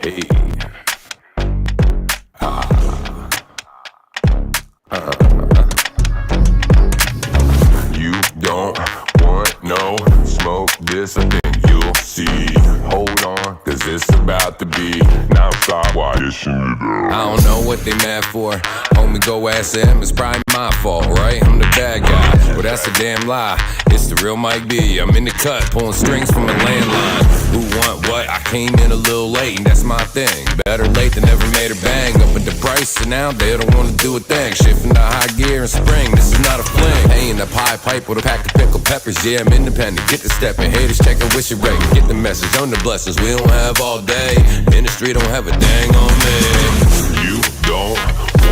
Hey. You don't want no smoke, this I think you'll see. Hold on, cause it's about to be non-stop washing it out. I don't know what they mad for. Homie, go ask him, it's probably my fault, right? I'm the bad guy, well that's a damn lie. It's the real Mike B, I'm in the cut, pulling strings from a landline. Who want what? I came in a little late, and that's my thing. Better late than never made her bang. Up at the price, and now they don't wanna do a thing. Shifting to high gear in spring, this is not a fling. Hanging up high pipe with a pack of pickled peppers. Yeah, I'm independent, get the stepping. Haters checking, wish it right. Get the message, on the blessings we don't have all day. Industry don't have a dang on me. You don't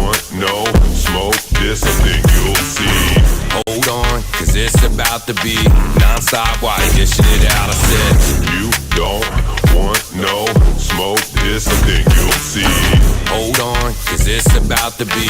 want no smoke, this I think you'll see. Hold on, cause it's about to be non-stop while dishing it out. I said, you don't want no smoke, this I think you'll see. Hold on, cause it's about to be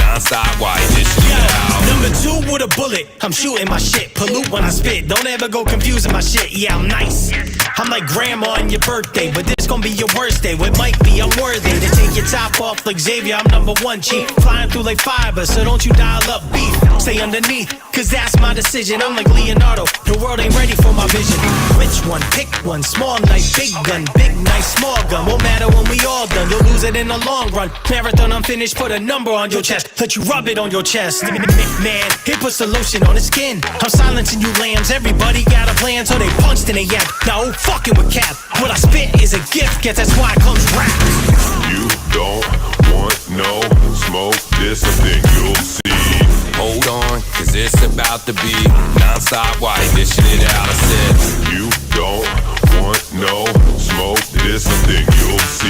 non-stop while dishing it out. Number 2 with a bullet, I'm shooting my shit. Pollute when I spit, don't ever go confusing my shit. Yeah, I'm nice, I'm like grandma on your birthday, but this gon' be your worst day. With Mike B, I'm worthy to take your top off like Xavier. I'm number 1 chief, flying through like fiber, so don't you dial up beef. Stay underneath, cause that's my decision. I'm like Leonardo, the world ain't ready for my vision. Which one? Pick one. Small knife, big gun, big knife, small gun. Won't matter when we all done, you'll lose it in the long run. Marathon unfinished, put a number on your chest, let you rub it on your chest. Man, he puts the lotion on his skin. I'm silencing you lambs, everybody got a plan, so they punched in a yap. Now fucking with cap, what I spit is a gift, guess that's why it comes wrapped. You don't want no smoke, this I think you'll see. Hold on, cause it's about to be non-stop while dishing it out. I said, you don't want no smoke, this I think you'll see.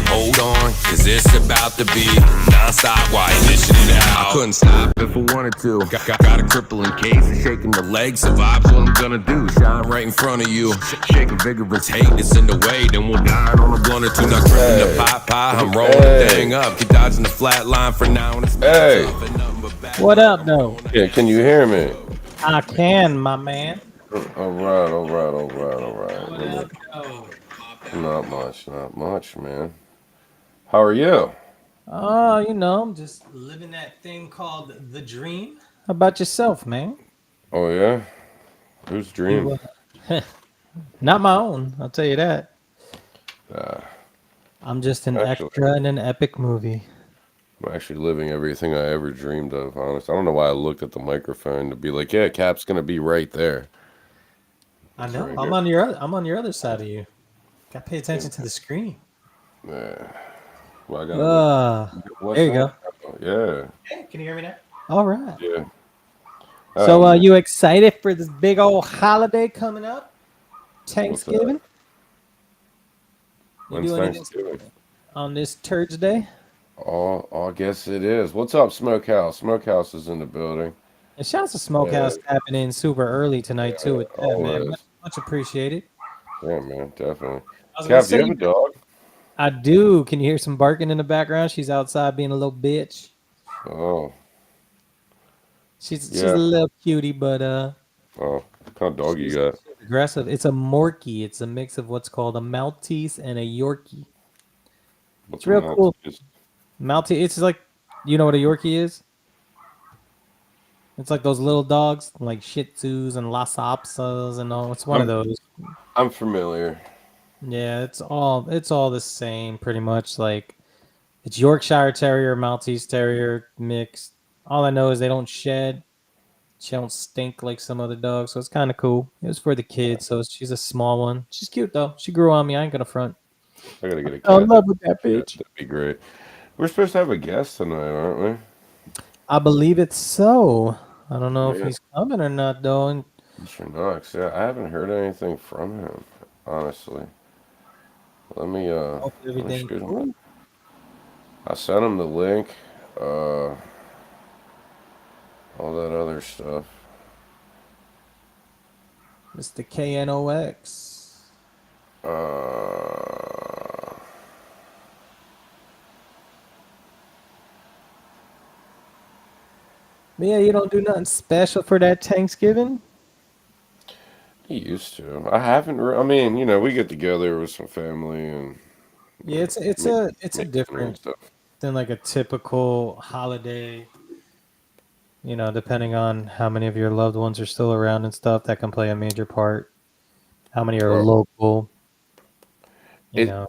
Hold on, cause it's about to be non-stop while dishing it out. I couldn't stop if I wanted to. Got a crippling case and shaking the legs. Survive's what I'm gonna do. Shine right in front of you. Shaking vigorous hate that's in the way. Then we'll dine on a blunt or two. Not gripping the pie. I'm rolling the thing up. Keep dodging the flat line for now. And it's What up, though? Yeah, can you hear me? I can, my man. All right. Not much, man. How are you? Oh, I'm just living that thing called the dream. How about yourself, man? Oh, yeah? Whose dream? Not my own, I'll tell you that. Uh, I'm just an Actually- extra in an epic movie. I'm actually living everything I ever dreamed of, honest. I don't know why I looked at the microphone to be like, yeah, Cap's going to be right there. I know. Right I'm here. on your other side of you. Gotta pay attention to the screen. Yeah. Well, I got There you go. Yeah. Hey, can you hear me now? All right. Yeah. So, are you excited for this big old holiday coming up? Thanksgiving? You When's do anything Thanksgiving? on this Thursday? Oh, I guess it is. What's up, Smokehouse? Smokehouse is in the building. And shouts to Smokehouse tapping in super early tonight too. With that, man. always. Much appreciated. Yeah, man, definitely. I was gonna Cap, do you have say, a dog? I do. Can you hear some barking in the background? She's outside being a little bitch. Oh, She's Yeah. a little cutie, but oh, what kind of dog you got? aggressive. It's a Morkie. It's a mix of what's called a Maltese and a Yorkie. What's real a cool. Maltese? Maltese. It's like, you know what a Yorkie is? It's like those little dogs, like Shih Tzus and Lhasa Apsos and all. It's one of those. I'm familiar. Yeah, it's all the same, pretty much. Like, it's Yorkshire Terrier, Maltese Terrier mixed. All I know is they don't shed. She don't stink like some other dogs, so it's kind of cool. It was for the kids, so she's a small one. She's cute though. She grew on me. I ain't gonna front. I gotta get a cat. I'm in love with that bitch. That'd be great. We're supposed to have a guest tonight, aren't we? I believe it's so. I don't know if Yeah. he's coming or not though. And Mr. Knox. Yeah, I haven't heard anything from him, honestly. Let me hope let me everything shoot him. cool. I sent him the link, all that other stuff. Mr. KNOX. Yeah, you don't do nothing special for that Thanksgiving? He used to. I haven't. I mean, we get together with some family and Yeah, make, it's a make dinner and different stuff. than like a typical holiday. Depending on how many of your loved ones are still around and stuff, that can play a major part. How many are Oh, local? You it know,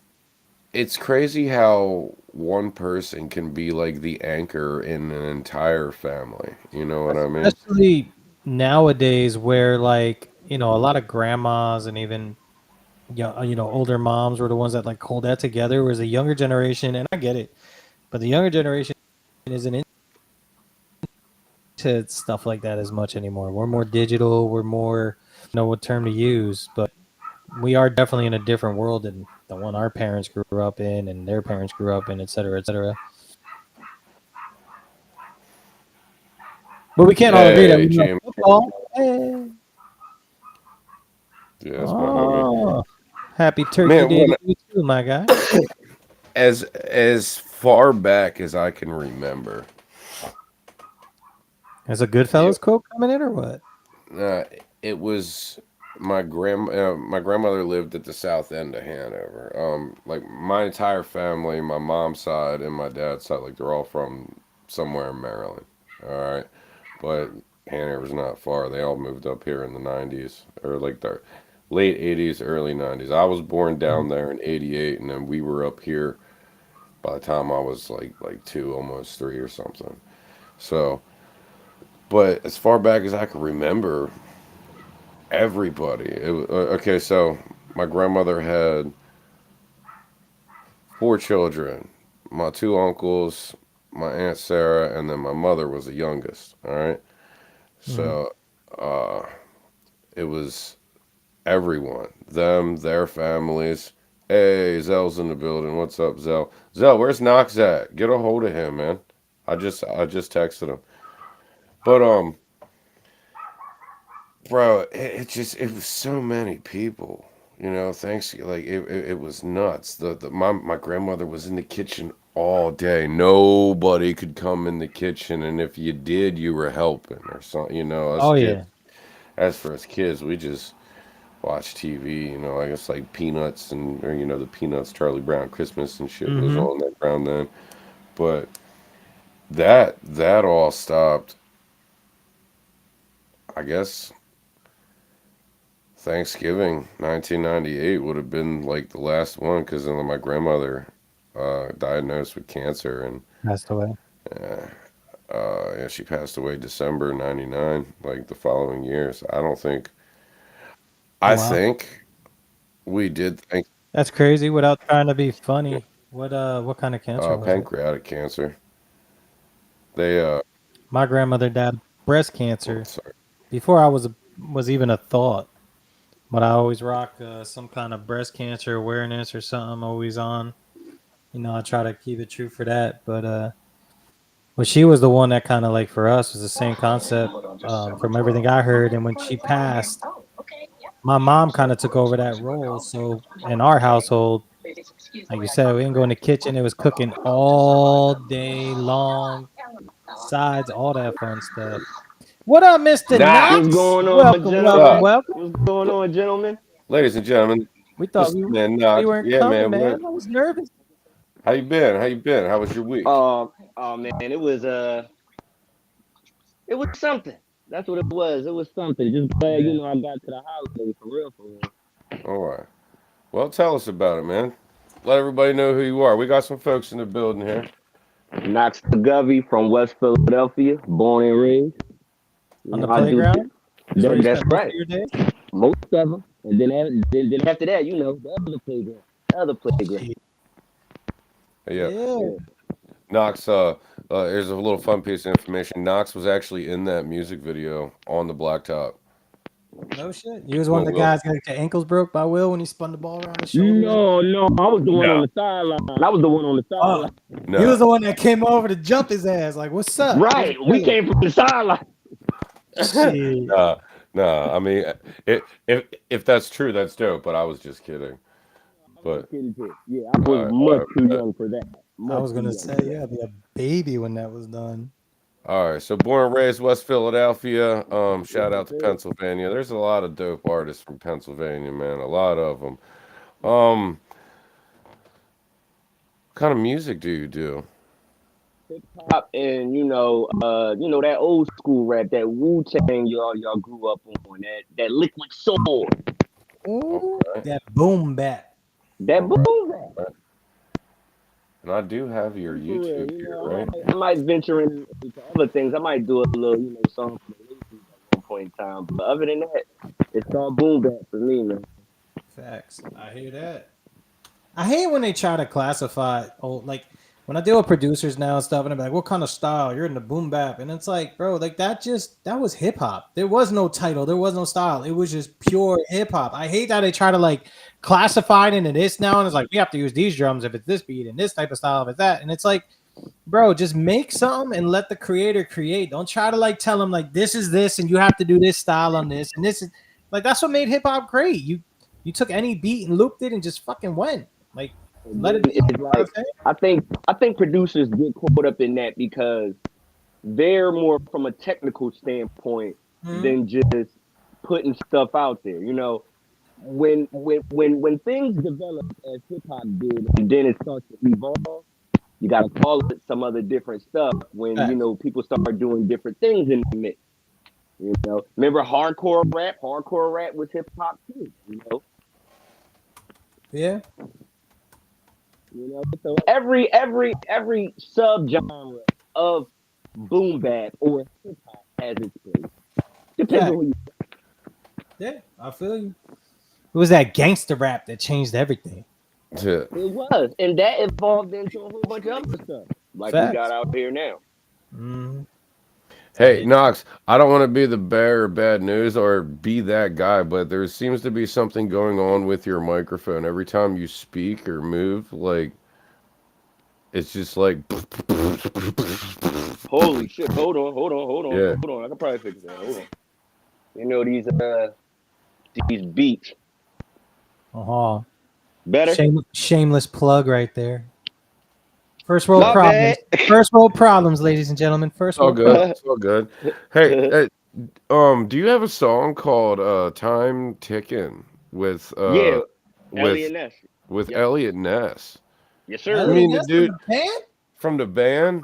it's crazy how one person can be like the anchor in an entire family. You know what I mean? especially nowadays, where like a lot of grandmas and even older moms were the ones that like hold that together. Whereas the younger generation, and I get it, but the younger generation isn't into stuff like that as much anymore. We're more digital. We're more know what term to use, but we are definitely in a different world than the one our parents grew up in and their parents grew up in, et cetera, et cetera. But we can't all agree that Hey, we love Jim. football. Hey. Yeah, that's my homie. Oh, happy Turkey Man, Day to when you too, my guy. as far back as I can remember, Is a it Goodfellas quote coming in or what? uh, it was my grandmother lived at the south end of Hanover. Like my entire family, my mom's side and my dad's side, like they're all from somewhere in Maryland. All right, but Hanover's not far. They all moved up here in the '90s or like the late '80s, early '90s. I was born Mhm. down there in '88, and then we were up here by the time I was like two, almost three or something. So, but as far back as I can remember, everybody. Okay, so my grandmother had four children. My two uncles, my aunt Sarah, and then my mother was the youngest. All right, Mhm. so it was everyone, them, their families. Hey, Zell's in the building. What's up, Zell? Zell, where's Knox at? Get a hold of him, man. I just texted him. But bro, it was so many people. Thanks. Like it was nuts. My grandmother was in the kitchen all day. Nobody could come in the kitchen, and if you did, you were helping or something. Us Oh kids. yeah. As for us kids, we just watch TV. I guess like Peanuts or the Peanuts Charlie Brown Christmas and shit was Hmm. on that around then. But that all stopped. I guess Thanksgiving 1998 would have been like the last one because then my grandmother diagnosed with cancer and Passed away. yeah, she passed away December '99, like the following year. So Oh I wow, think we did think that's crazy. Without trying to be funny, what kind of cancer was it? pancreatic cancer. They My grandmother died of breast oh, cancer sorry. before I was even a thought. But I always rock some kind of breast cancer awareness or something always on. I try to keep it true for that. But she was the one that kind of like for us was the same concept from everything I heard. And when she passed, my mom kind of took over that role. So in our household, like you said, we didn't go in the kitchen. It was cooking all day long, sides, all that fun stuff. What up, Mr. What's Knox? Knox, going on, Welcome, what's welcome, gentlemen? up, welcome. What's going on, gentlemen? ladies and gentlemen? We thought This we man we Knox. weren't Yeah, coming, man. man. I was nervous. How you been? How you been? How was your week? Oh man, it was something. That's what it was. It was something. Just glad Yeah. I got to the holiday for real, for real. All right. Well, tell us about it, man. Let everybody know who you are. We got some folks in the building here. Knox McGovey from West Philadelphia, born and raised. On the I do. playground. That's where you That's spent most of right. your days. Most of them, and then after that, the other playground, the other playground. Yeah. Yeah. Yeah. Knox, here's a little fun piece of information. Knox was actually in that music video on the blacktop. No shit. You was one of When the Will, guys that got your ankles broke by Will when he spun the ball around his shoulders. No, no, I was the one on no, the sideline. I was the one on the Oh, sideline. he was no, the one that came over to jump his ass. Like, what's up? What's Right, we good? came from the sideline. Shit. no, no. I mean, if that's true, that's dope. But I was just kidding. I'm just But kidding, too. Yeah, I was all much right, too bet. young for that. I Much was too gonna young say, for yeah, that. be a baby when that was done. All right. So born and raised West Philadelphia. Yes, Shout out to sir. Pennsylvania. There's a lot of dope artists from Pennsylvania, man. A lot of them. Um, kind of music do you do? Hip hop and that old school rap, that Wu-Tang y'all grew up on, that Liquid Soul, Ooh, that boom bap. that boom rap. And I do have your YouTube here, right? I might venture into other things. I might do a little, song for the ladies at one point in time. But other than that, it's all boom bap for me, man. Facts. I hear that. I hate when they try to classify, like when I deal with producers now and stuff, and I'm like, what kind of style? You're in the boom bap. And it's like, bro, like that was hip hop. There was no title. There was no style. It was just pure hip hop. I hate that they try to like classify it into this now. And it's like, we have to use these drums if it's this beat and this type of style if it's that. And it's like, bro, just make something and let the creator create. Don't try to like tell them like, this is this and you have to do this style on this. And this is like, that's what made hip hop great. You took any beat and looped it and just fucking went. Like, let it be. It's like, I think producers get caught up in that because they're more from a technical standpoint than just putting stuff out there. When things develop as hip hop did, and then it starts to evolve, you gotta call it some other different stuff. When people start doing different things in the mix. Remember hardcore rap? Hardcore rap was hip hop too. Yeah. So every subgenre of boom bap or hip hop has its place. Depends on who you. Yeah, I feel you. It was that gangster rap that changed everything. Yeah. It was, and that evolved into a whole bunch of other stuff, like we got out here now. Mm-hmm. Hey, Knox, I don't want to be the bearer of bad news or be that guy, but there seems to be something going on with your microphone. Every time you speak or move, like, it's just like... Holy shit, hold on. Yeah. Hold on, I can probably fix that. Hold on. These beats. Uh-huh. Better? Shameless plug right there. First world problems. First world problems, ladies and gentlemen. First world good. It's all good. Hey, do you have a song called "Time Ticking" with Elliot Ness? With Elliot Ness. Yes, sir. I mean, the dude from the band,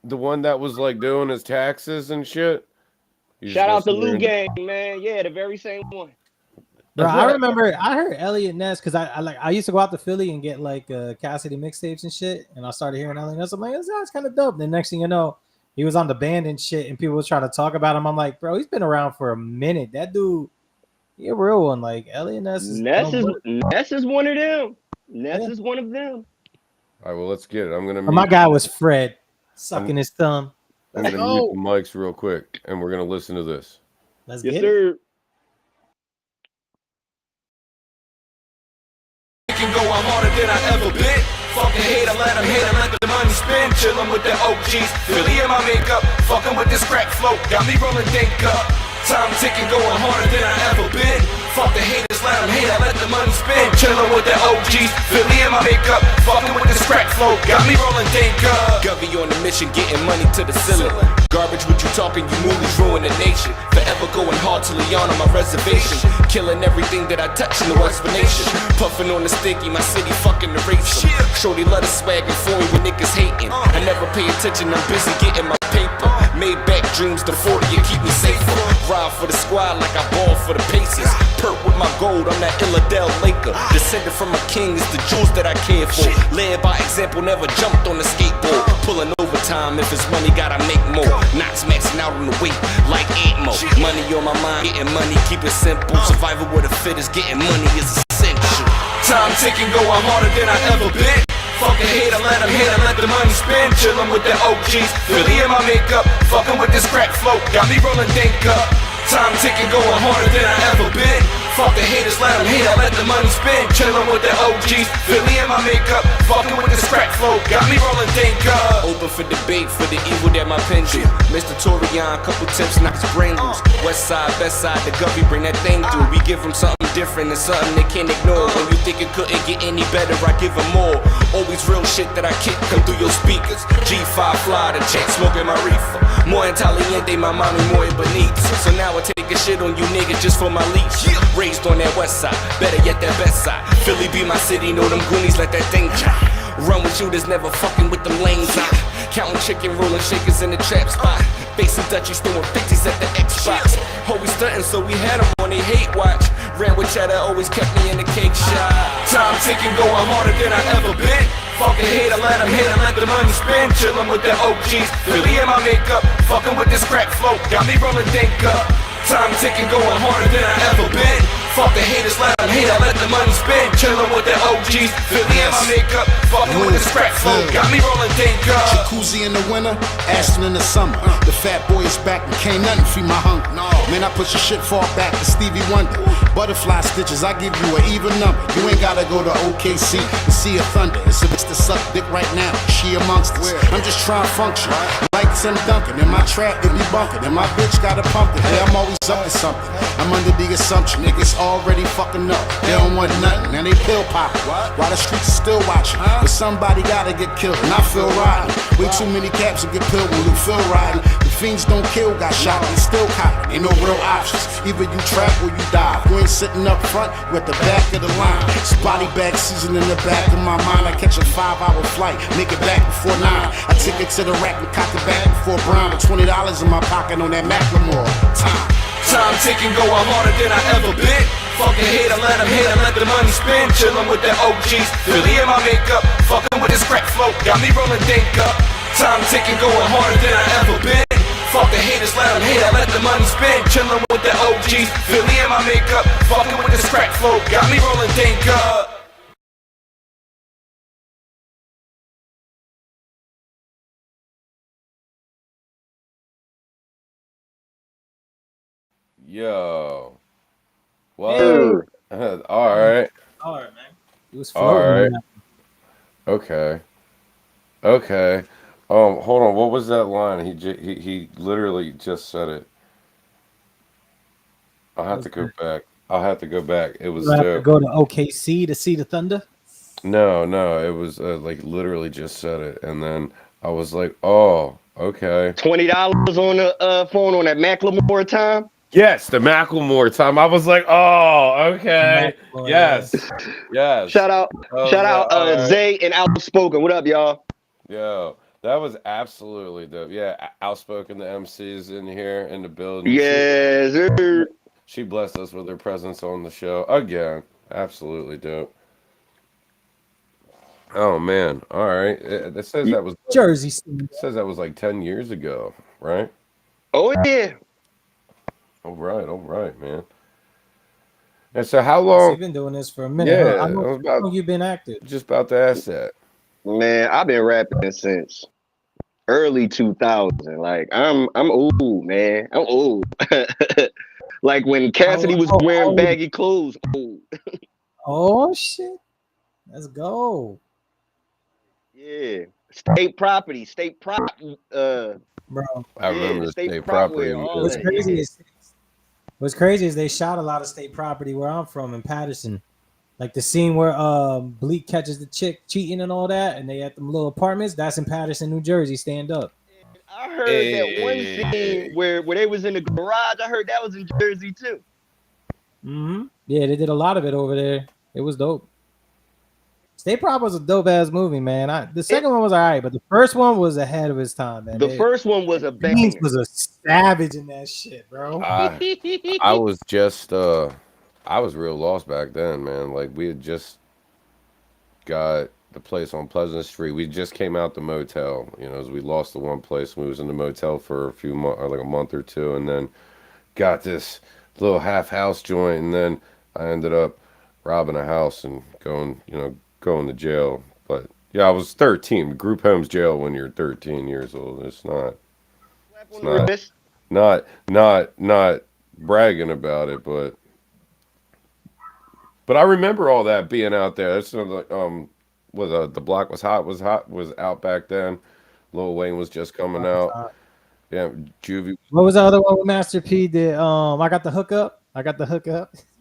the one that was like doing his taxes and shit. Shout out to Lou Gang, man. Yeah, the very same one. Bro, I remember I heard Elliot Ness because I used to go out to Philly and get like Cassidy mixtapes and shit, and I started hearing Elliot Ness. I'm like, that's kind of dope. The next thing you know, he was on the band and shit, and people was trying to talk about him. I'm like, bro, he's been around for a minute. That dude, he a real one. Like Elliot Ness is Ness is one of them. Ness is one of them. All right, well, let's get it. I'm gonna. My guy was Fred, sucking his thumb. I'm gonna mute the mics real quick, and we're gonna listen to this. Let's get it. Go, I'm harder than I ever been. Fucking hate, I let the money spin. Chillin' with the OGs, Philly in my makeup. Fucking with this crack flow, got me rolling dank up. Time ticking, going harder than I ever been. Fuck the haters, let them hate, I let the money spin. Chillin' with the OGs, Philly in my makeup. Fucking with this crack flow, got me rolling dank up. Govy on the mission, getting money to the ceiling. Garbage, what you talking, you movies ruin the nation. Forever going hard till Leon on my reservation. Killing everything that I touch, no explanation. Puffing on the sticky, my city fucking the race. Shorty love the swag and phony when niggas hating. I never pay attention, I'm busy getting my paper. Made back dreams, the 40 you keep me safer. Ride for the squad like I ball for the Pacers. Perk with my gold, I'm that Illadel Laker. Descended from a king, it's the jewels that I care for. Led by example, never jumped on the skateboard. Pulling overtime, if it's money, gotta make more. Knots maxing out on the weight like Ant-Mo. Money on my mind, getting money, keep it simple. Survival with the fittest, getting money is essential. Time ticking, going harder than I ever been. Fucking hate, I let the money spin. Chillin' with the OGs, Philly in my makeup. Fucking with this crack flow, got me rolling dank up. Time ticking, going harder than I ever been. Fuck the haters, let them hate, I let the money spin. Chillin' with the OGs, Philly in my makeup. Fucking with this crack flow, got me rolling dank up. Open for debate, for the evil that my pen do. Mr. Torian, couple tips, knock his brain loose. West side, best side, the Govy bring that thing through. We give them something different and something they can't ignore. When you think it couldn't get any better, I give them more. Always real shit that I kick come through your speakers. G5 fly, the check smoking my reefer. More intelligente, my mommy more bonita. So now I take a shit on you niggas just for my leash. Raised on that west side, better yet that best side. Philly be my city, know them Goonies like that thing. Run with you, there's never fucking with them lanes. Counting chicken, rolling shakers in the trap spot. Facing Dutchies, throwing 50s at the Xbox. Always stunting, so we had them on they hate watch. Ran with cheddar, always kept me in the cake shop. Time ticking, going harder than I ever been. Fucking hater, let them hit and let the money spin. Chillin' with the OGs, Philly in my makeup. Fucking with this crack flow, got me rolling dank up. Time ticking, going harder than I ever been. Fuck the haters, let them hate, I let the money spin. Chillin' with the OGs, Philly in my makeup. Fucking with this crack flow, got me rolling dank up. Jacuzzi in the winter, Ashton in the summer. The fat boy is back and can't nothing feed my hunger. Man, I put your shit far back to Stevie Wonder. Butterfly stitches, I give you an even number. You ain't gotta go to OKC to see a thunder. It's a bitch to suck dick right now, she amongst us. I'm just trying to function, like Tim Duncan. In my trap, it be bunkin', and my bitch got a pumpkin. Hey, I'm always up to something. I'm under the assumption niggas already fucking up. They don't want nothing, now they pill poppin'. While the streets are still watching, but somebody gotta get killed, and I feel riding. Way too many caps to get peeled when you feel riding. The fiends don't kill, got shot, they still cotton. Ain't no real options, either you trap or you die. You ain't sitting up front, you at the back of the line. It's body bag season in the back of my mind. I catch a 5-hour flight, make it back before 9. I take it to the rack and cock it back before Brown. With $20 in my pocket on that Macklemore. Time ticking, going harder than I ever been. Fucking hater, let them hit and let the money spin. Chillin' with the OGs, Philly in my makeup. Fucking with this crack flow, got me rolling dank up. Time ticking, going harder than I ever been. Fuck the haters, let them hit, I let the money spin. Chillin' with the OGs, Philly in my makeup. Fucking with this crack flow, got me rolling dank up. Yo. Well, all right. All right, man. It was All right. floating. Okay. Okay. Hold on. What was that line? He literally just said it. I'll have to go back. I'll have to go back. It was You have to dope. go to OKC to see the Thunder. No, it was like literally just said it, and then I was like, oh, okay. $20 on the phone on that Macklemore time. Yes, the Macklemore time. I was like, oh, okay. Macklemore, Yes. Shout out, All right. Zay and Outspoken. What up, y'all? Yo, that was absolutely dope. Yeah, Outspoken, the MCs in here in the building. Yes, sir. She blessed us with her presence on the show again. Absolutely dope. Oh man, all right. It says that was Jersey. it says that was like 10 years ago, right? Oh yeah. All right, man. And so how So long? you've been doing this for a minute. Yeah, How I was long you been active? just about to ask that. Man, I've been rapping since early 2000. Like I'm old, man. I'm old. Like when Cassidy was wearing baggy clothes. Old. Oh shit. Let's go. Yeah. State property, Bro. I remember the state state property, property. all What's that. crazy is they shot a lot of state property where I'm from in Patterson. Like the scene where Bleak catches the chick cheating and all that, and they at them little apartments. That's in Patterson, New Jersey. Stand up. I heard that one scene where they was in the garage. I heard that was in Jersey too. Yeah, they did a lot of it over there. It was dope. State Prop was a dope ass movie, man. The second one was alright, but the first one was ahead of its time, man. The first one was a banger. Beans was a savage in that shit, bro. I was just I was real lost back then, man. Like we had just got the place on Pleasant Street. We just came out the motel, as we lost the one place. We was in the motel for a few months, like a month or two, and then got this little half house joint, and then I ended up robbing a house and going to jail. But yeah, I was 13. Group home's jail when you're 13 years old. It's not bragging about it, but I remember all that being out there. That's like the block was out back then. Lil Wayne was just coming out. Yeah, Juvie. What was the other one with Master P? Did I got the hookup?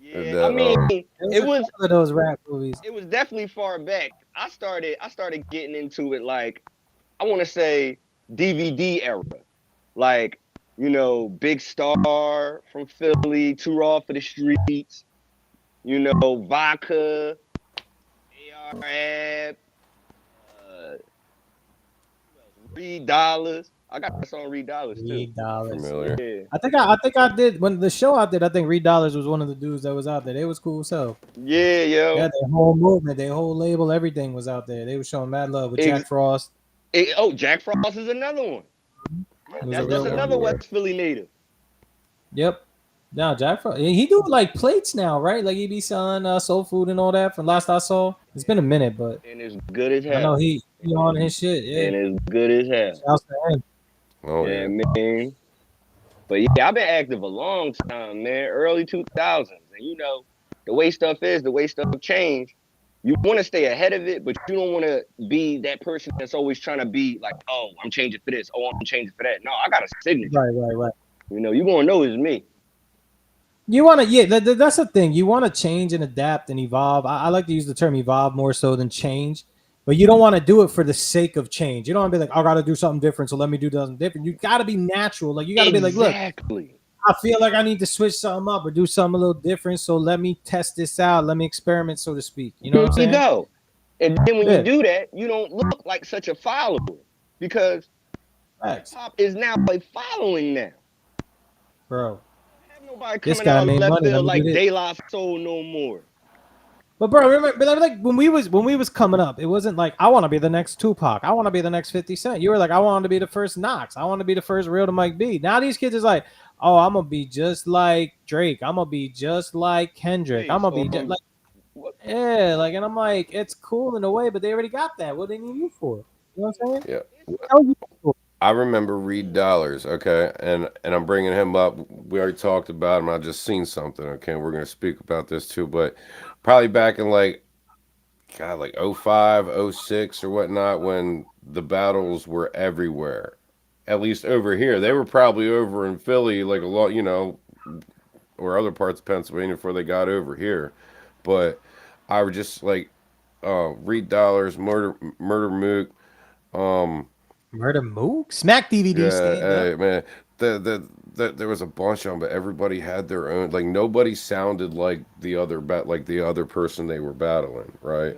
Yeah, I mean, it was one of those rap movies. It was definitely far back. I started getting into it like I want to say DVD era, like Big Star from Philly, Too Raw for the Streets, Vodka, AR-Ab, $3. I got that song $3 too. $3. Familiar. Yeah. I think I did when the show I did. I think $3 was one of the dudes that was out there. They was cool. So Yeah, yo. yeah, their whole movement, their whole label, everything was out there. They were showing mad love with Jack Frost. Jack Frost is another one. That's another West Philly native. Yep. Now Jack Frost, he do like plates now, right? Like he be selling soul food and all that. From last I saw, it's been a minute, but And it's good as hell. I know he on his shit. Yeah, And it's good as hell. shouts to him. Oh Yeah, yeah. man. But yeah, I've been active a long time, man. Early 2000s. And you know, the way stuff change, you want to stay ahead of it, but you don't want to be that person that's always trying to be like, oh, I'm changing for this. Oh, I'm changing for that. No, I got a signature. Right. You know, you going to know it's me. You want to, yeah, that's the thing. You want to change and adapt and evolve. I like to use the term evolve more so than change, but you don't want to do it for the sake of change. You don't want to be like, I got to do something different, so let me do something different. You got to be natural. Like, you got to be like, look, I feel like I need to switch something up or do something a little different, so let me test this out. Let me experiment, so to speak. You know what I'm saying? You go. And then when you do that, you don't look like such a follower because hip-hop is now a following now. Bro. Nobody coming out of left field like De La Soul no more. But bro, remember, like when we was coming up, it wasn't like I want to be the next Tupac, I want to be the next 50 Cent. You were like, I want to be the first Knox, I want to be the first Real to Mike B. Now these kids is like, oh, I'm gonna be just like Drake, I'm gonna be just like Kendrick, I'm gonna be just like, yeah, like, and I'm like, it's cool in a way, but they already got that. What do they need you for? You know what I'm saying? Yeah. I remember $3, okay, and I'm bringing him up. We already talked about him. I just seen something, okay. We're gonna speak about this too, but probably back in like 05, 06 or whatnot, when the battles were everywhere. At least over here, they were probably over in Philly, like a lot, you know, or other parts of Pennsylvania before they got over here. But I was just like, $3, Murder Mook, Murder Mook, Smack DVD. Yeah, hey, man. There was a bunch of them, but everybody had their own. Like nobody sounded like the other person they were battling, right?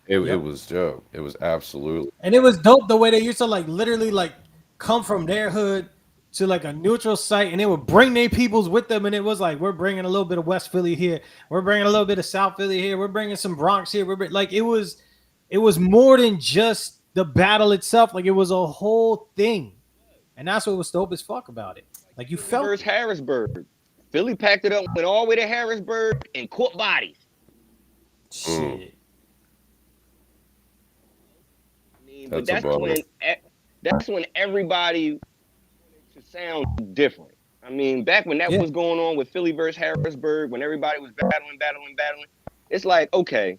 It was dope. It was absolutely. And it was dope the way they used to like literally like come from their hood to like a neutral site, and they would bring their peoples with them, and it was like, we're bringing a little bit of West Philly here, we're bringing a little bit of South Philly here, we're bringing some Bronx here. Like it was more than just the battle itself. Like it was a whole thing, and that's what was dope as fuck about it. Like you felt versus Harrisburg. Philly packed it up, went all the way to Harrisburg, and caught bodies. Shit. I mean, but that's when everybody wanted to sound different. I mean, back when that was going on with Philly versus Harrisburg, when everybody was battling, it's like, okay.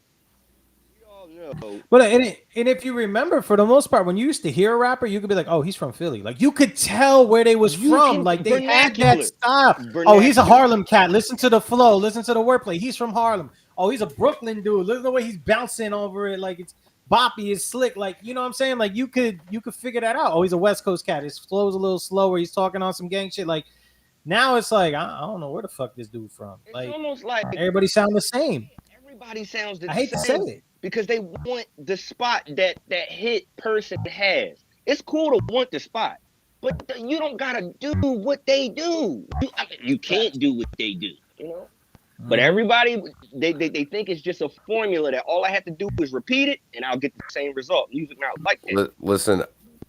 But and if you remember, for the most part, when you used to hear a rapper, you could be like, "Oh, he's from Philly." Like you could tell where they was from. Like they had that style. Oh, he's a Harlem cat. Listen to the flow. Listen to the wordplay. He's from Harlem. Oh, he's a Brooklyn dude. Look at the way he's bouncing over it. Like it's boppy, is slick. Like you know what I'm saying? Like you could figure that out. Oh, he's a West Coast cat. His flow's a little slower. He's talking on some gang shit. Like now it's like I don't know where the fuck this dude from. Like it's almost like everybody sound the same. Everybody sounds the same. I hate to say it. Because they want the spot that hit person has. It's cool to want the spot, but you don't gotta do what they do. You can't do what they do, you know. But everybody, they think it's just a formula that all I have to do is repeat it, and I'll get the same result. Music not like that. Listen,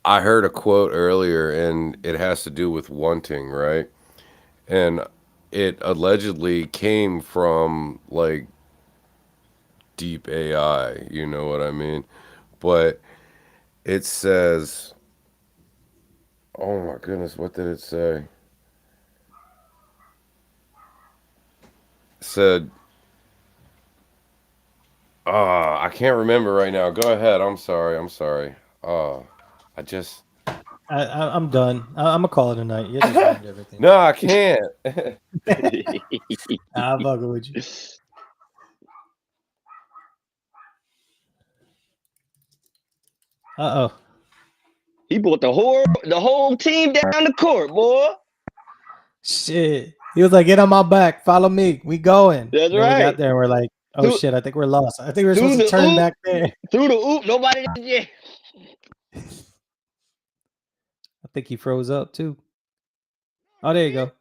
I heard a quote earlier, and it has to do with wanting, right? And it allegedly came from like deep AI, you know what I mean? But it says, oh my goodness, what did it say? It said, I can't remember right now. Go ahead. I'm sorry. I'm done. I'm gonna call it a night. You just ruined everything. No, I can't. I'm fucking with you. Uh-oh. He brought the whole team down the court, boy. Shit. He was like, get on my back. Follow me. We going. That's right. We got there and we're like, oh shit, I think we're lost. I think we're supposed to turn back there. Through the oop, nobody did yet. think he froze up too. Oh, there you go.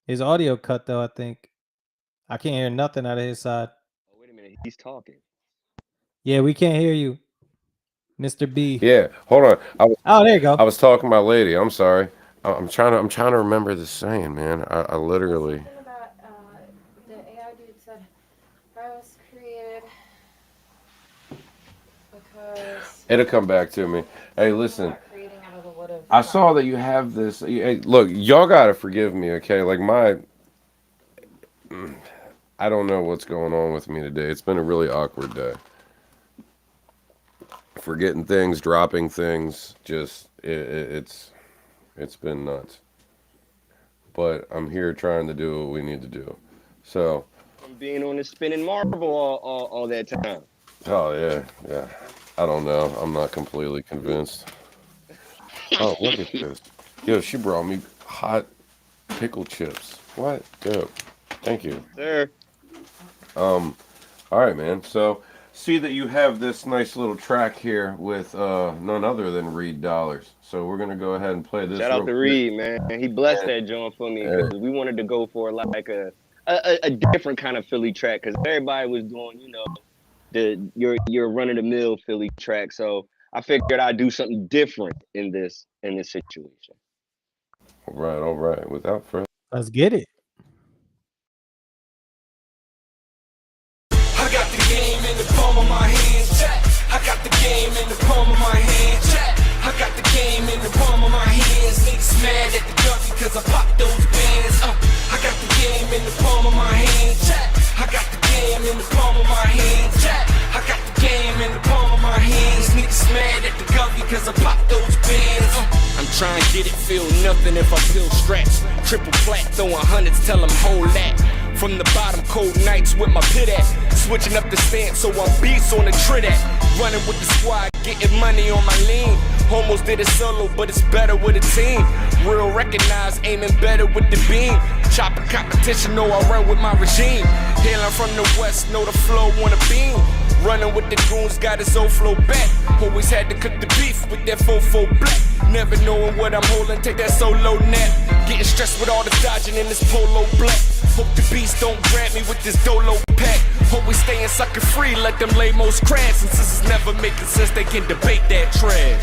His audio cut though, I think. I can't hear nothing out of his side. Oh, wait a minute, he's talking. Yeah, we can't hear you, Mr. B. Yeah, hold on. Oh, there you go. I was talking to my lady. I'm sorry. I'm trying to remember the saying, man. I literally. About, the AI dude said I was created because It'll come back to me. Hey, listen. creating out of the wood of I saw that you have this. Hey, look, y'all gotta forgive me, okay? Like I don't know what's going on with me today. It's been a really awkward day. Forgetting things, dropping things, just it's been nuts. But I'm here trying to do what we need to do. So. From being on the spinning marble all that time. Oh yeah. I don't know. I'm not completely convinced. Oh, look at this. Yo, she brought me hot pickle chips. What? Yo, thank you. Sir. All right, man. So, see that you have this nice little track here with none other than Reed Dollars. So we're gonna go ahead and play this. Shout out to Reed, man. He blessed that joint for me because we wanted to go for like a different kind of Philly track because everybody was doing, you know, your run of the mill Philly track. So I figured I'd do something different in this situation. All right. Without further. Let's get it. I got the game in the palm of my hand, check. I got the game in the palm of my hand, check. I got the game in the palm of my hands. Niggas mad at the gun because I popped those bands. I got the game in the palm of my hand, check. I got the game in the palm of my hand, check. I got the game in the palm of my hands. Niggas mad at the gun because I popped those bands. I'm trying to get it, feel nothing if I feel straps. Triple plat, throwing hundreds, tell them hold that. From the bottom, cold nights with my pit at. Switching up the stance, so I'm beats on the trit at. Running with the squad, getting money on my lean. Almost did it solo, but it's better with a team. Real recognize, aiming better with the beam. Chopping competition, know I run with my regime. Hailing from the west, know the flow on a beam. Running with the goons, got his old flow back. Always had to cook the beef with that 4-4 black. Never knowing what I'm holding, take that solo nap. Getting stressed with all the dodging in this polo black. Hope the beast don't grab me with this dolo pack. Always staying sucker free, let them lay most crash. And since it's never making sense, they can debate that trash.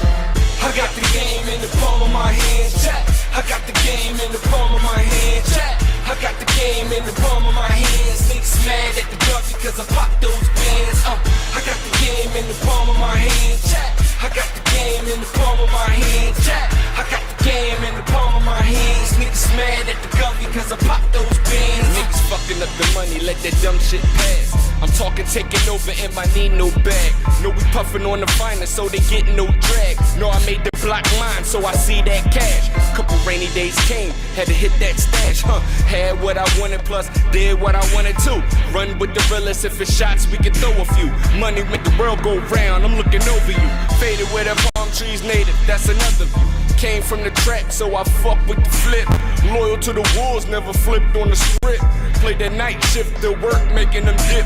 I got the game in the palm of my hand, check. I got the game in the palm of my hand, check. I got the game in the palm of my hands. Niggas mad at the gun because I popped those bands. I got the game in the palm of my hand, check. I got the game in the palm of my hand, check. I got the game in the palm of my hands. Niggas mad at the gun because I popped those bands. Niggas fucking up the money, let that dumb shit pass. I'm talking taking over and I need no bag. No, we puffing on the finest, so they get no drag. No, I made the block mine, so I see that cash. Couple rainy days came, had to hit that stash, Had what I wanted, plus did what I wanted to. Run with the realest, if it's shots, we can throw a few. Money make the world go round, I'm looking over you. Faded where the palm trees native, that's another view. Came from the track, so I fuck with the flip. Loyal to the wolves, never flipped on the script. Played that night shift, the work, making them dip.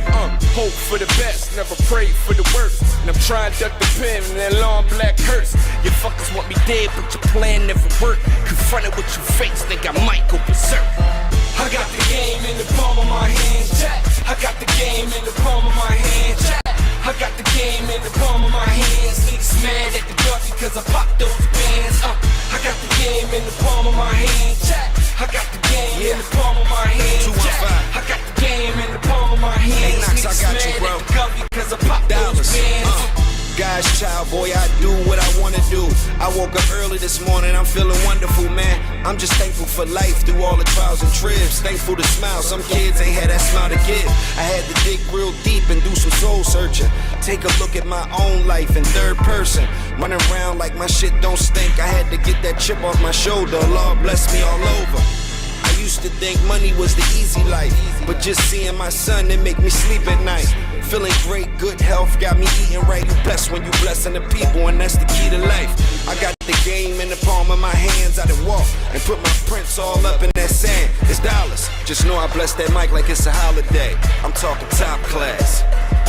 Hope for the best, never pray for the worst. And I'm trying to duck the pen in that long black hearse. You fuckers want me dead, but your plan never worked. Confronted with your face, think I might go berserk. I got the game in the palm of my hand, check. I got the game in the palm of my hand, check. I got the game in the palm of my hands. Niggas mad at the gun because I popped those bands. I got the game in the palm of my hand, check. I got the game in the palm of my hand, check. I got the game in the palm of my hands. Hey, Knox, I got you, bro. At the gun because I popped those bands. God's child, boy, I do what I wanna do. I woke up early this morning, I'm feeling wonderful, man. I'm just thankful for life through all the trials and tribs. Thankful to smile, some kids ain't had that smile to give. I had to dig real deep and do some soul searching. Take a look at my own life in third person. Running around like my shit don't stink. I had to get that chip off my shoulder, Lord bless me all over. I used to think money was the easy life, but just seeing my son, it make me sleep at night. Feeling great, good health, got me eating right. You blessed when you blessing the people, and that's the key to life. I got the game in the palm of my hands. I done walk and put my prints all up in that sand. It's dollars, just know I bless that mic like it's a holiday. I'm talking top class,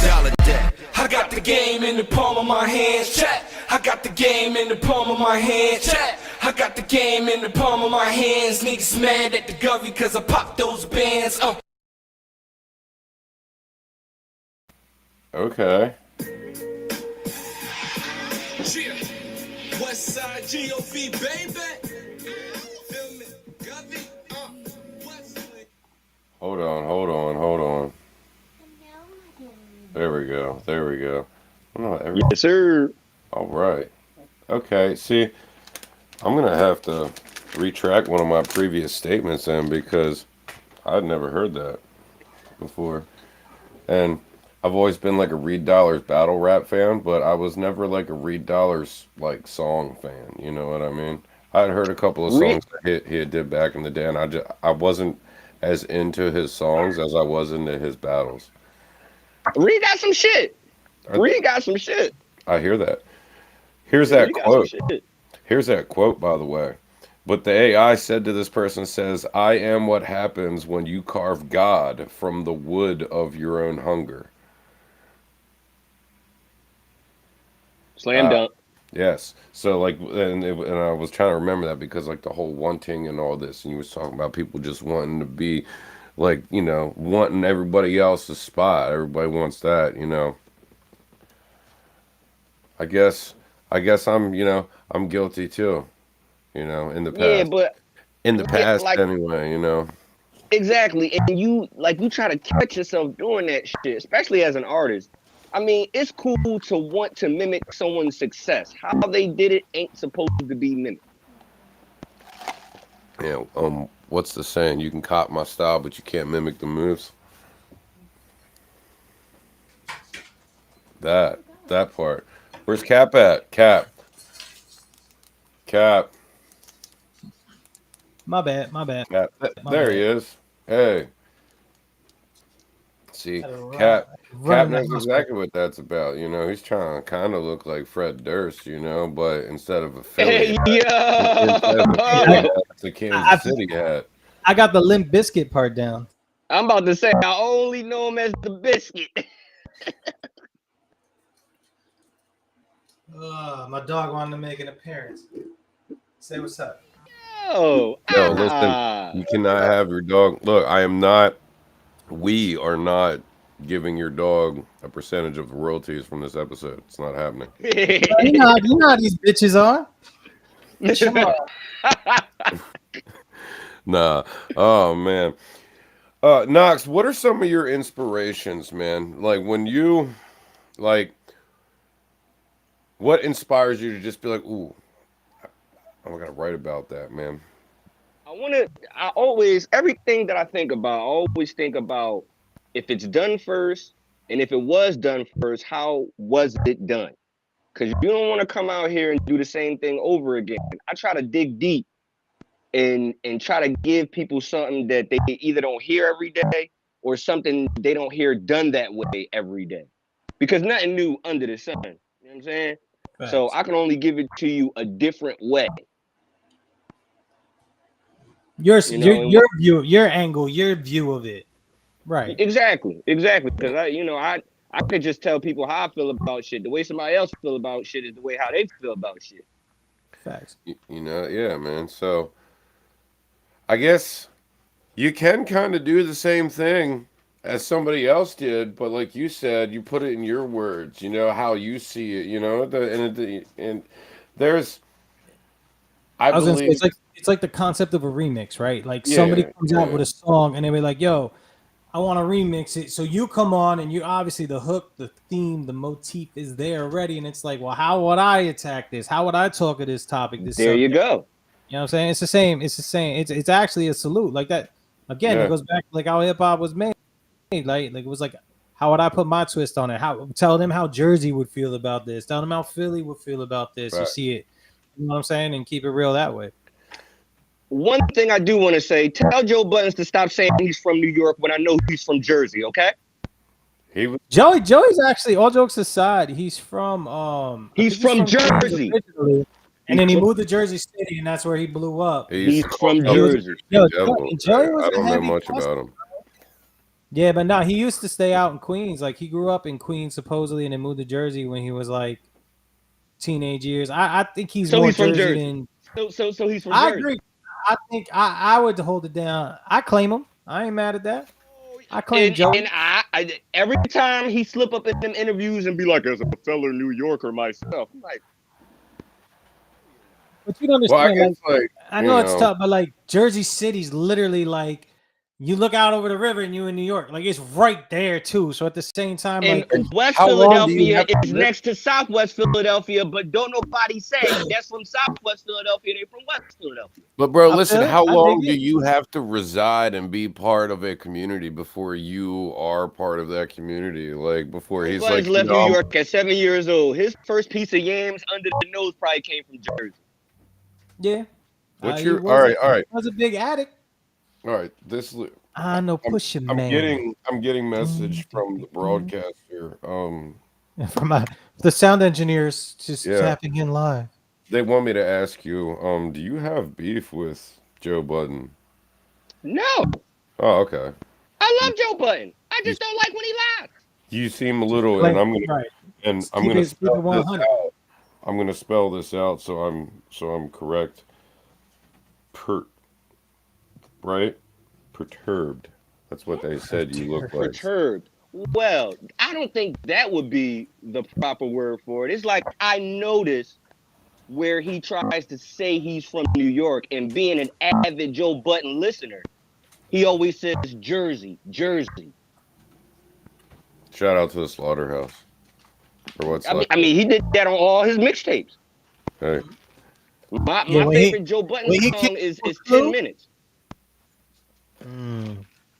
dollar day. I got the the game in the palm of my hands. Check. I got the game in the palm of my hands. Check. I got the game in the palm of my hands. Niggas mad at the govy cause I popped those bands. Okay. West side G.O.V. baby. Hold on. There we go. Yes, sir. All right. Okay, see, I'm going to have to retract one of my previous statements then because I'd never heard that before. And I've always been like a Reed Dollars battle rap fan, but I was never like a Reed Dollars like song fan, you know what I mean? I had heard a couple of songs that he did back in the day, and I wasn't as into his songs as I was into his battles. Reed got some shit. I hear that. Here's that quote. Here's that quote, by the way. But the AI said to this person says, I am what happens when you carve God from the wood of your own hunger. Slam dunk. Yes. So like, and I was trying to remember that because like the whole wanting and all this, and you was talking about people just wanting to be like, you know, wanting everybody else's spot. Everybody wants that, you know. I guess I'm, you know, I'm guilty too, you know, in the past. Yeah, but in the past, like, anyway, you know. Exactly, and you try to catch yourself doing that shit, especially as an artist. I mean, it's cool to want to mimic someone's success. How they did it ain't supposed to be mimicked. Yeah. What's the saying? You can cop my style, but you can't mimic the moves. That part. Where's Cap at? Cap. My bad. Cap. There he is. Hey. See, Cap knows exactly what that's about. You know, he's trying to kind of look like Fred Durst, you know, but instead of a Philly hat, it's a Kansas City hat. I got the Limp Bizkit part down. I'm about to say, I only know him as the Biscuit. My dog wanted to make an appearance. Say what's up. Yo, listen, you cannot have your dog. Look, we are not giving your dog a percentage of the royalties from this episode. It's not happening. You know how these bitches are. Nah. Oh, man. Knox, what are some of your inspirations, man? Like, when you, like, what inspires you to just be like, ooh, I'm going to write about that, man? Everything that I think about, I always think about if it's done first, and if it was done first, how was it done? Because you don't want to come out here and do the same thing over again. I try to dig deep and try to give people something that they either don't hear every day or something they don't hear done that way every day. Because nothing new under the sun. You know what I'm saying? Thanks. So I can only give it to you a different way. Your view, your angle, your view of it. Right. Exactly. Because I could just tell people how I feel about shit. The way somebody else feel about shit is the way how they feel about shit. Facts. You know, yeah, man. So I guess you can kind of do the same thing as somebody else did, but like you said, you put it in your words, you know, how you see it, you know, and there's, I believe it's like the concept of a remix, right? Like somebody comes out with a song and they be like, yo, I want to remix it. So you come on and you obviously the hook, the theme, the motif is there already. And it's like, well, how would I attack this? How would I talk of this topic? This there subject? You go. You know what I'm saying? It's the same. It's actually a salute like that. Again, It goes back to like how hip hop was made. Like it was like, how would I put my twist on it? Tell them how Jersey would feel about this. Tell them how Philly would feel about this. Right. You see it. You know what I'm saying? And keep it real that way. One thing I do want to say, tell Joe Buttons to stop saying he's from New York when I know he's from Jersey, okay? Joey's actually, all jokes aside, he's from he's from Jersey. And then he moved to Jersey City, and that's where he blew up. He's from Jersey. Joey I don't know much about him. Yeah, but no, he used to stay out in Queens. Like he grew up in Queens supposedly, and then moved to Jersey when he was like teenage years. I think he's So more he's from Jersey Jersey. than. So he's from I Jersey. agree. I think I would hold it down. I claim him. I ain't mad at that. I claim Joe. And I every time he slip up in them interviews and be like, as a fellow New Yorker myself, I'm like, But you don't Well, I understand. guess like I know it's tough, but like Jersey City's literally like you look out over the river and you in New York. Like it's right there too. So at the same time, and like West how long do you Philadelphia have to is live? next to Southwest Philadelphia, but don't nobody say that's from Southwest Philadelphia. They from West Philadelphia. But bro, I listen, feel it. how I long dig do it. you have to reside and be part of a community before you are part of that community? Like before he's Buttons like, left New York at 7 years old. His first piece of yams under the nose probably came from Jersey. Yeah. What's He your was all right. He was a big addict. All right, this I know, I'm, push your man. I'm getting message from the broadcaster. From the sound engineers just Yeah. tapping in live. They want me to ask you, do you have beef with Joe Budden? No, Oh, okay. I love Joe Budden. I just don't like when he lies. You seem a little, Like, and I'm gonna right. and I'm Keep gonna it spell this 100. out. I'm gonna spell this out so I'm correct. Right? Perturbed. That's what they said you look like. Perturbed. Well, I don't think that would be the proper word for it. It's like I noticed where he tries to say he's from New York, and being an avid Joe Budden listener, he always says Jersey, Jersey. Shout out to the Slaughterhouse. For what's I left. mean, he did that on all his mixtapes. Hey, My Yeah, when favorite he- Joe Budden when he song came is with 10 Blue? minutes.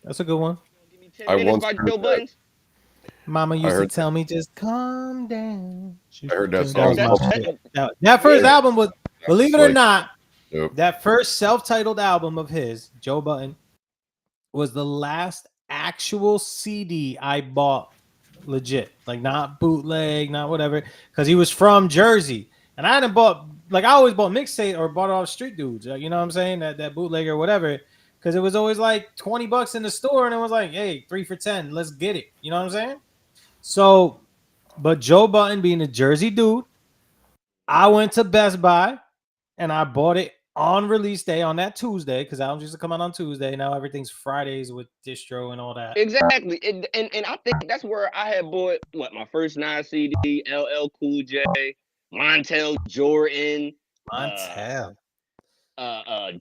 That's a good one. Give me 10 I minutes once by heard Joe that. Budden. Mama used to heard tell me, just calm down. I heard that That song. was my called- shit. That first Yeah. album was, believe it or Like- not, Yep. that first self-titled album of his, Joe Budden, was the last actual CD I bought legit. Like not bootleg, not whatever. Because he was from Jersey. And I hadn't bought, like I always bought mixtape or bought it off street dudes. You know what I'm saying? That bootleg or whatever. Because it was always like $20 in the store. And it was like, hey, 3 for $10. Let's get it. You know what I'm saying? So, but Joe Budden being a Jersey dude, I went to Best Buy and I bought it on release day on that Tuesday because albums used to come out on Tuesday. Now everything's Fridays with distro and all that. Exactly. And I think that's where I had bought my first Nas CD, LL Cool J, Montel Jordan, Montel.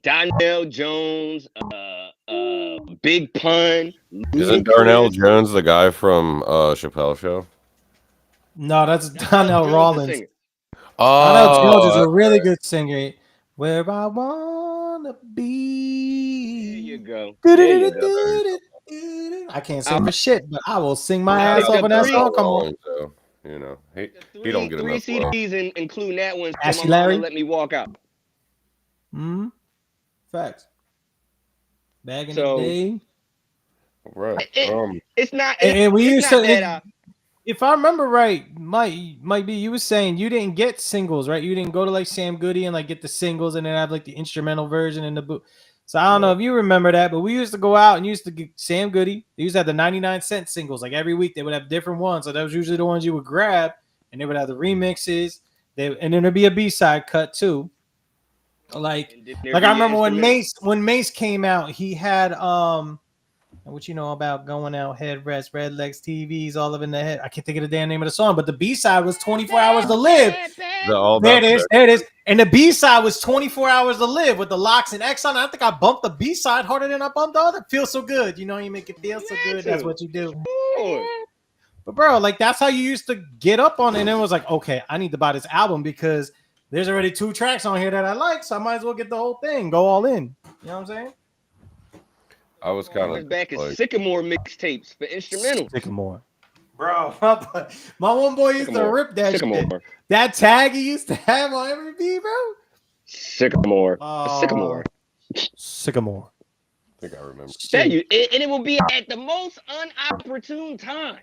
Donnell Jones, Big Pun. Isn't Darnell Jones the guy from Chappelle Show? No, that's Donnell Rollins. Oh, Donnell Jones is a really good singer. Where I wanna be. There you go. I can't sing for shit, but I will sing my ass got off of that three- song. Come on. So, you know, he don't get Three enough love. CDs, including that one. So Ashley my mama Larry? let me walk out. Facts. Back in So- the day. Right. It's not. And we it's used not to. that, If I remember right, might be you was saying you didn't get singles, right? You didn't go to like Sam Goody and like get the singles and then have like the instrumental version in the boot. So I don't know if you remember that, but we used to go out and used to get Sam Goody. They used to have the 99-cent singles. Like every week they would have different ones. So that was usually the ones you would grab, and they would have the remixes. And then there'd be a B-side cut too. Like I remember when Mace came out, he had what you know about going out, headrest, red legs, TVs, all of in the head. I can't think of the damn name of the song, but the B-side was 24 Hours to Live. There it is. And the B-side was 24 Hours to Live with the Locks and X on it. I think I bumped the B-side harder than I bumped the other. Feels so good. You know, you make it feel so good. That's what you do. But bro, like that's how you used to get up on it. And it was like, okay, I need to buy this album because there's already 2 tracks on here that I like. So I might as well get the whole thing. Go all in. You know what I'm saying? I was kind of back in like, Sycamore mixtapes for instrumental. Sycamore. Bro, my one boy used to rip that Sycamore. shit. That tag he used to have on every beat, bro. Sycamore. Sycamore. I think I remember. Tell you, and it will be at the most unopportune time.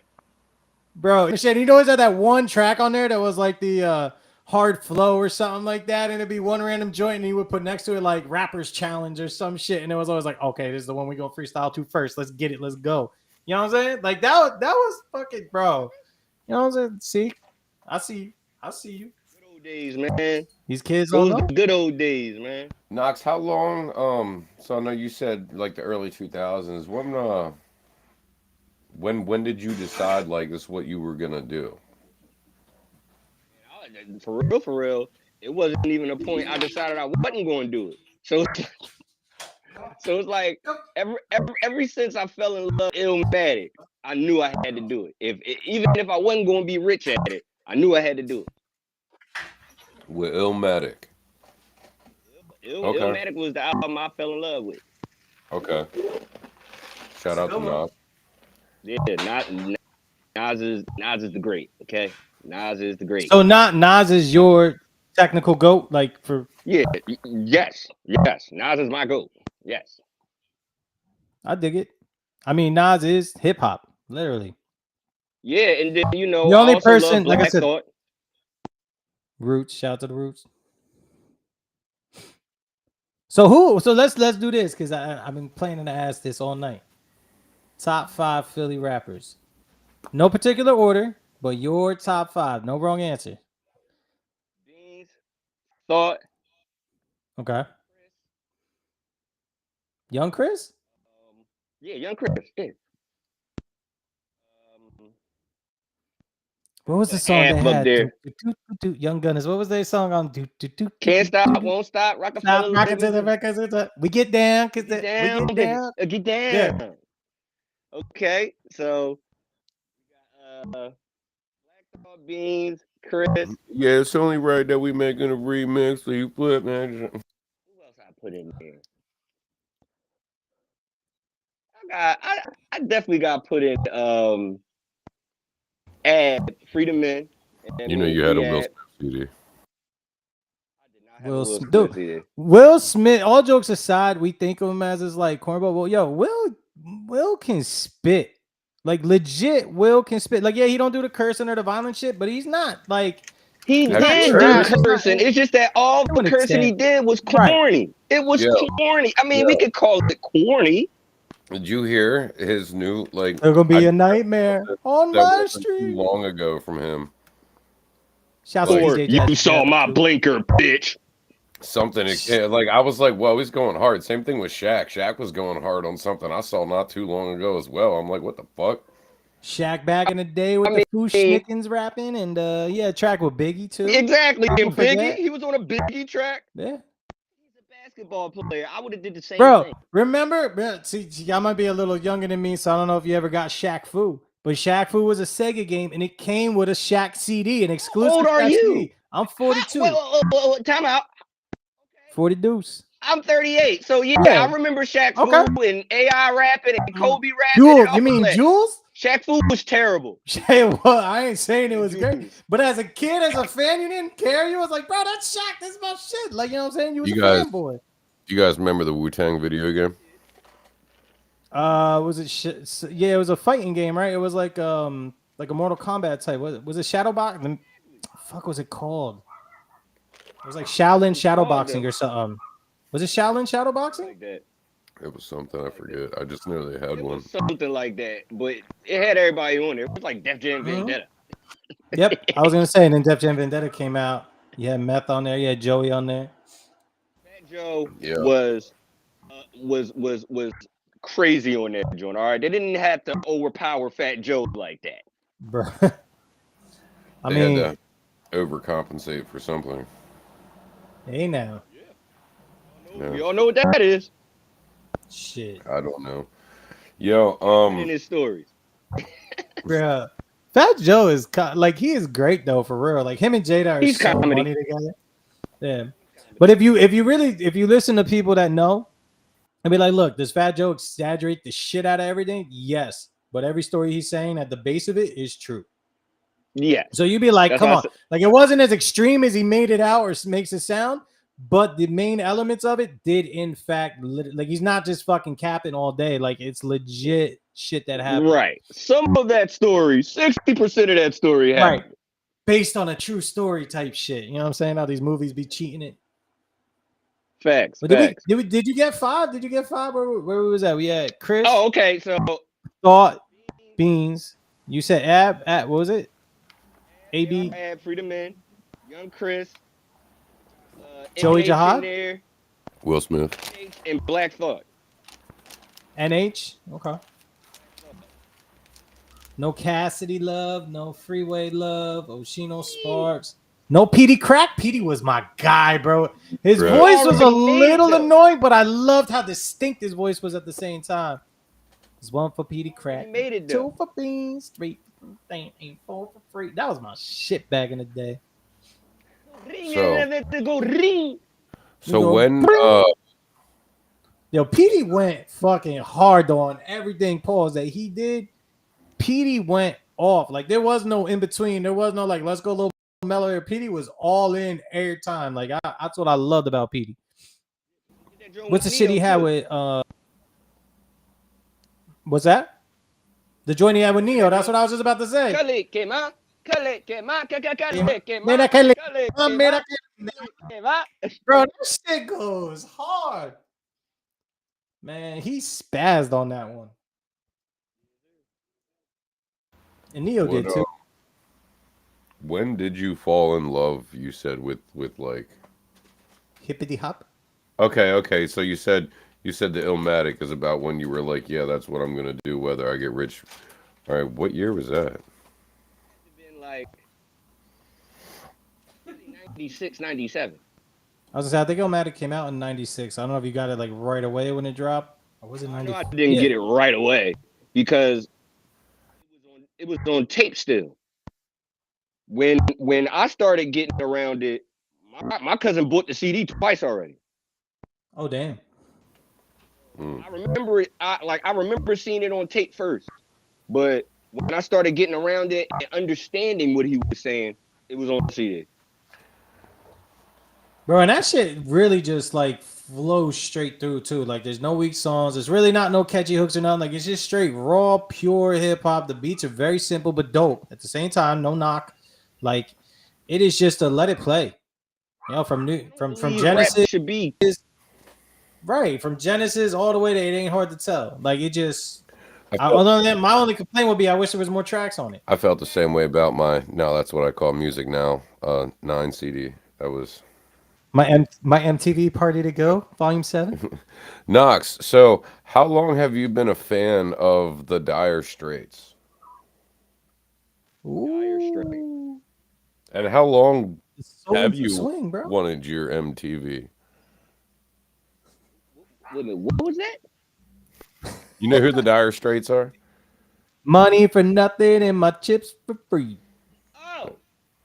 Bro, shit, he always had that one track on there that was like the hard flow or something like that, and it'd be one random joint, and he would put next to it like Rappers Challenge or some shit, and it was always like, okay, this is the one we go freestyle to first. Let's get it. Let's go. You know what I'm saying? Like that was fucking bro. You know what I'm saying? See, I see you. I see you. Good old days, man. These kids don't Those know. the good old days, man. Knox, how long? So I know you said like the early 2000s. When did you decide like this is what you were gonna do? For real, it wasn't even a point I decided I wasn't going to do it. So it's like ever since I fell in love with Illmatic, I knew I had to do it. Even if I wasn't going to be rich at it, I knew I had to do it. With Illmatic. Okay. Illmatic was the album I fell in love with. Okay. Shout out to Nas. Yeah, Nas is the great. Okay, Nas is the great. So not Nas is your technical GOAT, like for yes. Nas is my GOAT. Yes. I dig it. I mean, Nas is hip hop, literally. Yeah, and then the only also person, like I said, Thought. Roots. Shout out to the Roots. So let's do this because I've been planning to ask this all night. Top 5 Philly rappers. No particular order, but your top 5. No wrong answer. Beans, Thought. Okay. Young Chris? Yeah, Young Chris. Yeah. What was the song they Amp up had? there. Young Gunners. What was their song on? Can't stop, won't stop. Rockefeller. Rocket to the records. We get down, cause Get we down, get baby. down. Get down. Yeah. Okay, so we got Black Thought, Beans, Chris. Yeah, it's only right that we making a remix. So you put man. Who else I put in there? I definitely got put in Ad Freedom Men. You know you had a Will Smith CD. Will Smith. Dude, Will Smith, all jokes aside, we think of him as his like cornball. Well, yo, Will can spit. Like legit, Will can spit. Like, yeah, he don't do the cursing or the violent shit, but he's not like he did do cursing. It's just that all the cursing he did was corny. Right. It was corny. I mean, we could call it corny. Did you hear his new like? It's gonna be a nightmare on my street. Too long ago from him. Shouts to DJ you saw my blinker, bitch. Something like I was like, well, he's going hard. Same thing with Shaq. Shaq was going hard on something I saw not too long ago as well. I'm like, what the fuck? Shaq back in the day with the Foo Schnickens rapping and track with Biggie too. Exactly. And Biggie, he was on a Biggie track. Yeah. He's a basketball player. I would have did the same thing. Bro, remember? See, y'all might be a little younger than me, so I don't know if you ever got Shaq Fu. But Shaq Fu was a Sega game, and it came with a Shaq CD, an exclusive. How old are you? CD. I'm 42. Wait, time out. 40 deuce. I'm 38. So yeah, I remember Shaq Fu and AI rapping and Kobe rapping. Jules, you mean Jules? Shaq Fu was terrible. Well, I ain't saying it was great, but as a kid, as a fan, you didn't care. You was like, bro, that's Shaq. This is my shit. Like, you know what I'm saying? You was a fanboy. You guys remember the Wu-Tang video game? Was it? Yeah, it was a fighting game, right? It was like a Mortal Kombat type. Was it Shadowbox? Fuck, was it called? It was like Shaolin Shadowboxing or something. Was it Shaolin Shadowboxing? Like that. It was something I forget. I just knew they had one. Something like that, but it had everybody on there. It was like Def Jam Vendetta. Yep, I was gonna say. And then Def Jam Vendetta came out. You had Meth on there. You had Joey on there. Fat Joe was crazy on that joint. All right, they didn't have to overpower Fat Joe like that, bro. I mean, had to overcompensate for something. Hey now. Yeah. We all know what that is. Shit. I don't know. Yo, in his stories. Bro, Fat Joe is like he is great though, for real. Like him and Jada are so funny together. Yeah. But if you listen to people that know and be like, look, does Fat Joe exaggerate the shit out of everything? Yes. But every story he's saying at the base of it is true. Yeah. So you'd be like, come on. Like it wasn't as extreme as he made it out or makes it sound, but the main elements of it did in fact, like he's not just fucking capping all day. Like it's legit shit that happened. Right. Some of that story, 60% of that story happened. Right. Based on a true story type shit. You know what I'm saying? How these movies be cheating it. Facts. But did you get 5? Did you get 5? Where was that? We had Chris. Oh, okay. So Thought, Beans. You said Ab. What was it? AB. Ab, Freedom Man, Young Chris, Joey NH in Jahad? there, Will Smith. and Black Thought. NH. Okay. No Cassidy love. No Freeway love. Oshino Sparks. No PD Crack. PD was my guy, bro. His Right. voice was a Already little made annoying, but I loved how distinct his voice was at the same time. There's one for PD Crack. He made it, though. 2 for beans. 3 for thing. 4 for free. That was my shit back in the day. Ring, So- let's go ring. So go, when Yo, PD went fucking hard on everything. Pause that he did. PD went off. Like there was no in between. There was no like let's go a little mellow. PD was all in every time. Like that's what I loved about PD. What's the shit he had with what's that? The joint he had with Neo. That's what I was just about to say. Cale, quema, cale, quema, quema, Mira cale, que mira quema. Bro, that shit goes hard. Man, he spazzed on that one. And Neo What, did too. when did you fall in love? You said with like. Hippity hop. Okay. So you said the Illmatic is about when you were like, yeah, that's what I'm gonna do, whether I get rich. All right, what year was that? Been like 96, 97. I was gonna say I think Illmatic came out in '96. I don't know if you got it like right away when it dropped. Or was it I '94? didn't get it right away because it was on tape still. When I started getting around it, my cousin bought the CD twice already. Oh damn. I remember it. I remember seeing it on tape first, but when I started getting around it and understanding what he was saying, it was on CD. Bro, and that shit really just like flows straight through too. Like there's no weak songs. There's really not no catchy hooks or nothing. Like it's just straight raw, pure hip hop. The beats are very simple but dope. At the same time, no knock. Like it is just a let it play. You know, from Genesis should be right from Genesis all the way to It Ain't Hard to Tell. Like it just. Other than that, my only complaint would be I wish there was more tracks on it. I felt the same way about that's what I call music now. 9 CD. That was. My MTV Party to Go, Volume 7. Knox, so how long have you been a fan of the Dire Straits? Dire Straits. And how long So have you swing, bro? wanted your MTV? Wait a minute, what was that? You know who the Dire Straits are? Money for nothing and my chips for free.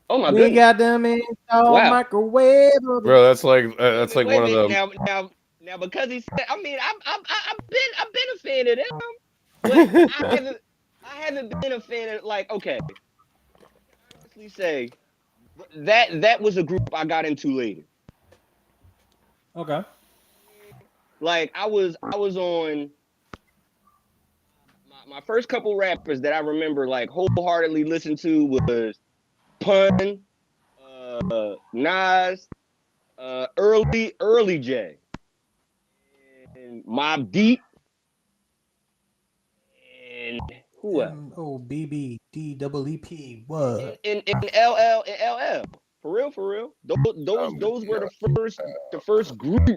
Oh my We goodness. got them in our Wow. microwave. Bro, that's like Wait one a of minute, them. now because he said, I mean, I've been a fan of them, but I haven't been a fan of like okay. Honestly, say that was a group I got into later. Okay. Like I was on my first couple rappers that I remember like wholeheartedly listened to was Pun, Nas, early J, and Mobb Deep, and who else? BBDEEP. What? And LL. For real. Those were the first group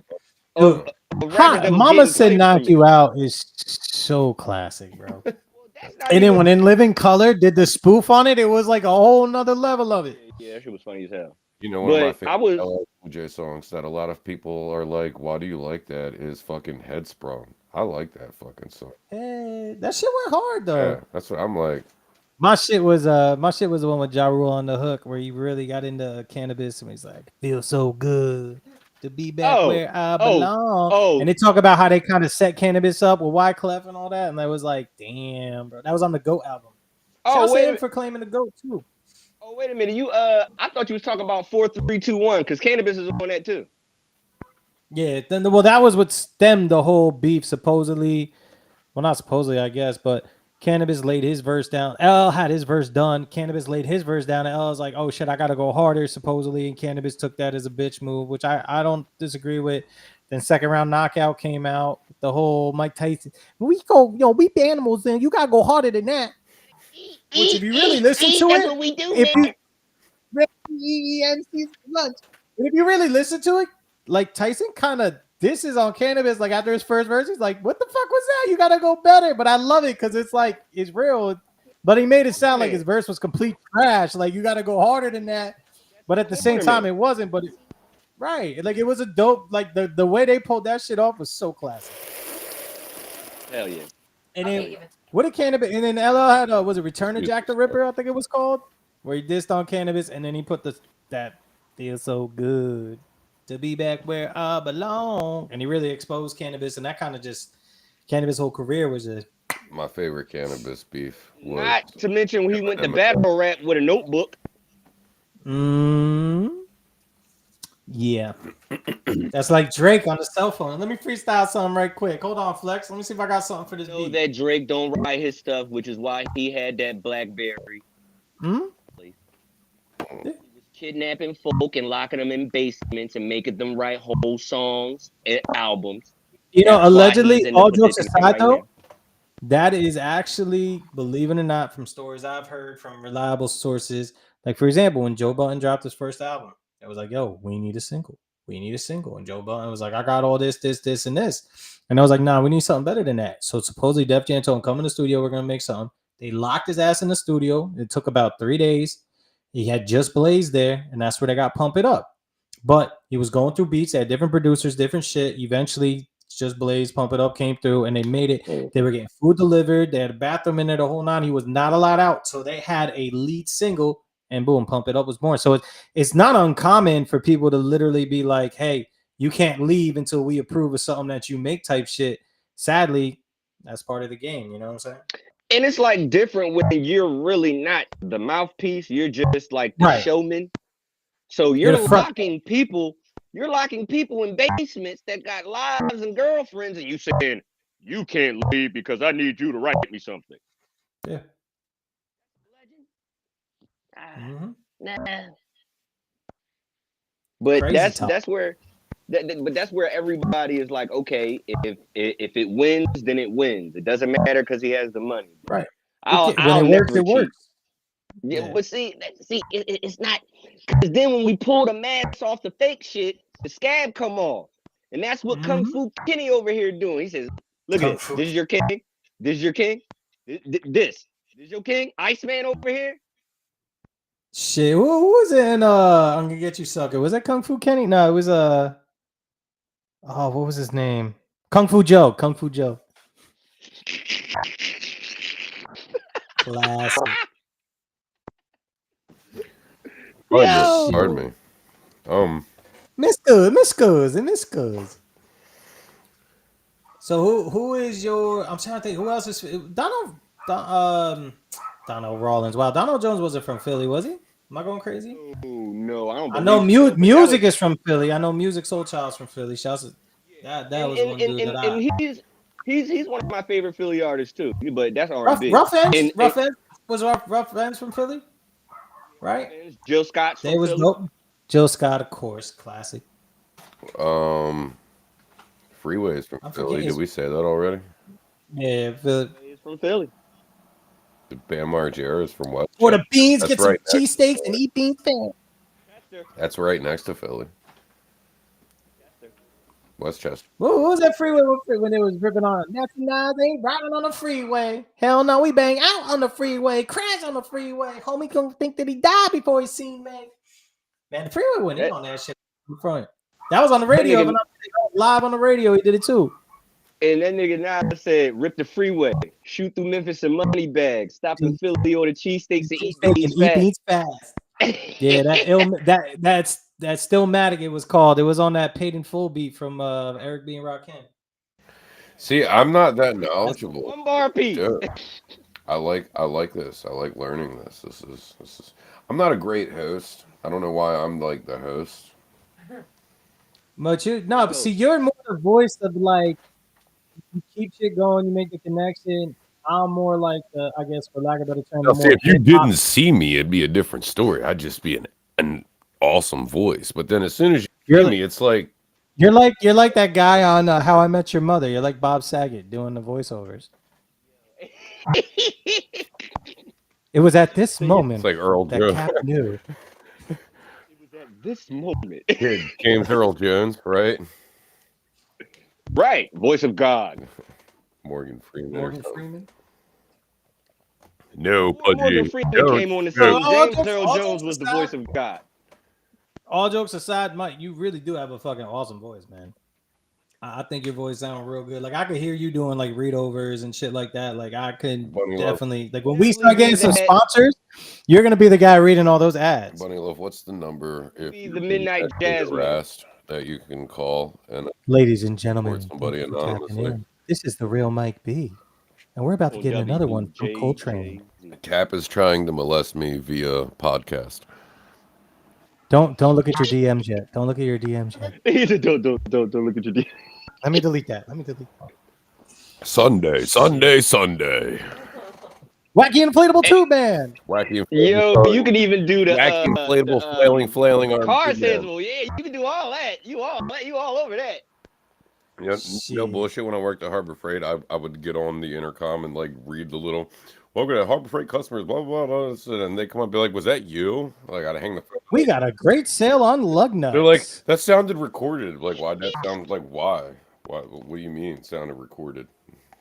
of rappers that was Mama getting Said played Knock from You me. Out is so classic, bro. That's not And then even- when In Living Color did the spoof on it, it was like a whole nother level of it. yeah, that shit was funny as hell. You know, one of my But I favorite was- LL Cool J songs that a lot of people are like, why do you like that? Is fucking Headsprung. I like that fucking song. Hey, that shit went hard though. Yeah, that's what I'm like. My shit was the one with Ja Rule on the hook where he really got into cannabis and he's like, feels so good to be back where I belong. And they talk about how they kind of set cannabis up with Wyclef and all that, and I was like, damn, bro, that was on the GOAT album. Shout out to him for claiming the GOAT too. Oh wait a minute, you I thought you was talking about 4 3 2 1 because cannabis is on that too. Yeah, well, that was what stemmed the whole beef, supposedly. Well, not supposedly, I guess, but Cannabis laid his verse down. L had his verse done. Cannabis laid his verse down, and L was like, oh shit, I gotta go harder, supposedly. And Cannabis took that as a bitch move, which I don't disagree with. Then second round knockout came out. The whole Mike Tyson. We go, we animals, then you gotta go harder than that. Which, if you really listen to that's it, what we do, if man. you lunch. But if you really listen to it, like Tyson kind of disses on cannabis. Like after his first verse, he's like, "What the fuck was that? You gotta go better." But I love it because it's like it's real. But he made it sound like his verse was complete trash. Like you gotta go harder than that. But at the same time, it wasn't. But right, like it was a dope. Like the way they pulled that shit off was so classic. Hell yeah. And then what did cannabis? And then LL had was it Return to Jack the Ripper? I think it was called, where he dissed on cannabis, and then he put that feels so good to be back where I belong, and he really exposed cannabis, and that kind of just cannabis' whole career was just My favorite cannabis beef was Not to mention when he went to battle rap with a notebook. Yeah. That's like Drake on the cell phone. Let me freestyle something right quick. Hold on, Flex. Let me see if I got something for this Know beat. that Drake don't write his stuff, which is why he had that BlackBerry. He was kidnapping folk and locking them in basements and making them write whole songs and albums. You know, That's why allegedly, he's in the all jokes position aside, right though, now. that is actually, believe it or not, from stories I've heard from reliable sources. Like, for example, when Joe Budden dropped his first album, it was like, yo, we need a single. We need a single. And Joe Budden was like, I got all this, and this. And I was like, nah, we need something better than that. So supposedly Def Jam told him, come in the studio, we're going to make something. They locked his ass in the studio. It took about 3 days. He had Just Blaze there, and that's where they got Pump It Up. But he was going through beats, they had different producers, different shit. Eventually, Just Blaze, Pump It Up came through, and they made it. They were getting food delivered. They had a bathroom in there, the whole nine. He was not allowed out. So they had a lead single, and boom, Pump It Up was born. So it's not uncommon for people to literally be like, hey, you can't leave until we approve of something that you make type shit. Sadly, that's part of the game. You know what I'm saying? And it's like different when you're really not the mouthpiece. You're just like the showman. So you're locking people. You're locking people in basements that got lives and girlfriends, and you saying you can't leave because I need you to write me something. Yeah. Nah. But Crazy that's where everybody is like, okay, if it wins, then it wins. It doesn't matter because he has the money. Right. I'll when it works, never it works. Yeah, but see, it's not, because then when we pull the mask off the fake shit, the scab come off, and that's what Kung Fu Kenny over here doing. He says, "Look at this. This is your king. This is your king. This is your king. Iceman over here." Shit, who was it in I'm gonna get you sucker? Was that Kung Fu Kenny? No, it was oh, what was his name? Kung Fu Joe. Kung Fu Joe. Classic. Pardon me. Miss Goes. So who is your? I'm trying to think. Who else is Donald Rollins? Wow, Donald Jones wasn't from Philly, was he? Am I going crazy? Oh no, I don't. I know music is from Philly. I know Music Soul Child's from Philly. Shouts that was one dude that and he's one of my favorite Philly artists too. But that's R&B. Rough Ends was Rough Ends from Philly, right? Jill Scott. They was dope. Jill Scott, of course, classic. Freeways from Philly. Did we say that already? Yeah, Philly. He's from Philly. The Bam Margera is from West. Or the beans, That's get some cheesesteaks and eat beans fan. That's right next to Philly. Westchester. What was that freeway when they was ripping on? Nothing, ain't riding on the freeway. Hell no, we bang out on the freeway, crash on the freeway. Homie couldn't think that he died before he seen me. Man, the freeway went in on that shit in front. That was on the radio. Live on the radio, he did it too. And that nigga now said, rip the freeway, shoot through Memphis and money bags, stop in Philly, order cheesesteaks and eat beans fast. Yeah, that's Stillmatic. It was called. It was on that Paid in Full beat from Eric B and Rakim. See, I'm not that knowledgeable. One bar piece. Yeah. I like this. I like learning this. This is. I'm not a great host. I don't know why I'm like the host. But see, you're more the voice of like, you keep shit going, you make the connection. I'm more like the, I guess, for lack of a better term. Now, see, if you didn't see me, it'd be a different story. I'd just be an awesome voice. But then as soon as you see me, it's like you're like that guy on How I Met Your Mother. You're like Bob Saget doing the voiceovers. It was at this moment It's like Earl that Jones. Cap knew. It was at this moment. James Earl Jones, right? Right. Voice of God. Morgan Freeman. Morgan Freeman. No, Morgan Pudgy. Freeman Don't came on the joke. scene. James Earl Jones was the voice of God. All jokes aside, Mike, you really do have a fucking awesome voice, man. I think your voice sounds real good. Like I could hear you doing like readovers and shit like that. Like I could Bunny definitely like when we start getting some sponsors, you're gonna be the guy reading all those ads. Bunny Love, what's the number if Be you're the Midnight being Jasmine. harassed that you can call and Ladies and gentlemen, report somebody thank you for tapping anonymously? in. This is the real Mike B. And we're about to get in another one from WJJZ. Coltrane. Cap is trying to molest me via podcast. Don't look at your DMs yet. Don't look at your DMs yet. He said, don't look at your D. Let me delete that. That. Sunday. Wacky inflatable tube band. Wacky Yo, you can even do the wacky inflatable flailing arm. car says, well, yeah, you can do all that. You all over that. You know, Shit. no bullshit. When I worked at Harbor Freight, I would get on the intercom and like read the little welcome to Harbor Freight customers, blah blah blah, and they come up and be like, "Was that you?" Like I'd hang the phone. We got a great sale on lug nuts. They're like, "That sounded recorded." Like, why that sound like why? Why? What do you mean sounded recorded?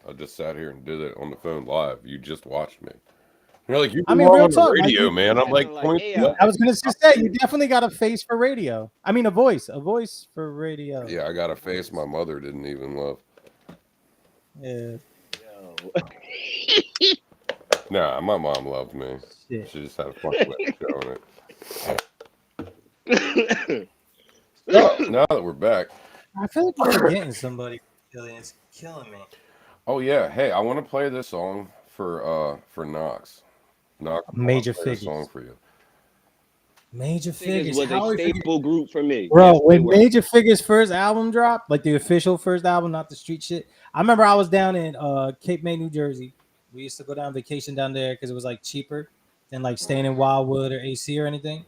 I just sat here and did it on the phone live. You just watched me. You're like, you belong real on the talk, radio, like, man. I'm like, point. I was gonna just say, you definitely got a face for radio. I mean, a voice for radio. Yeah, I got a face my mother didn't even love. Yeah. Nah, my mom loved me. Shit. She just had a fun way of showing it. Now that we're back. I feel like we're getting somebody. It's killing me. Oh yeah, hey, I want to play this song for Knox. Knox, Major I wanna play a Figures. song for you. Major Figures Figures was a How we staple group for me. Bro, Yes, when they were. Major Figures' first album dropped, like the official first album, not the street shit. I remember I was down in Cape May, New Jersey. We used to go down vacation down there because it was like cheaper than like staying in Wildwood or AC or anything.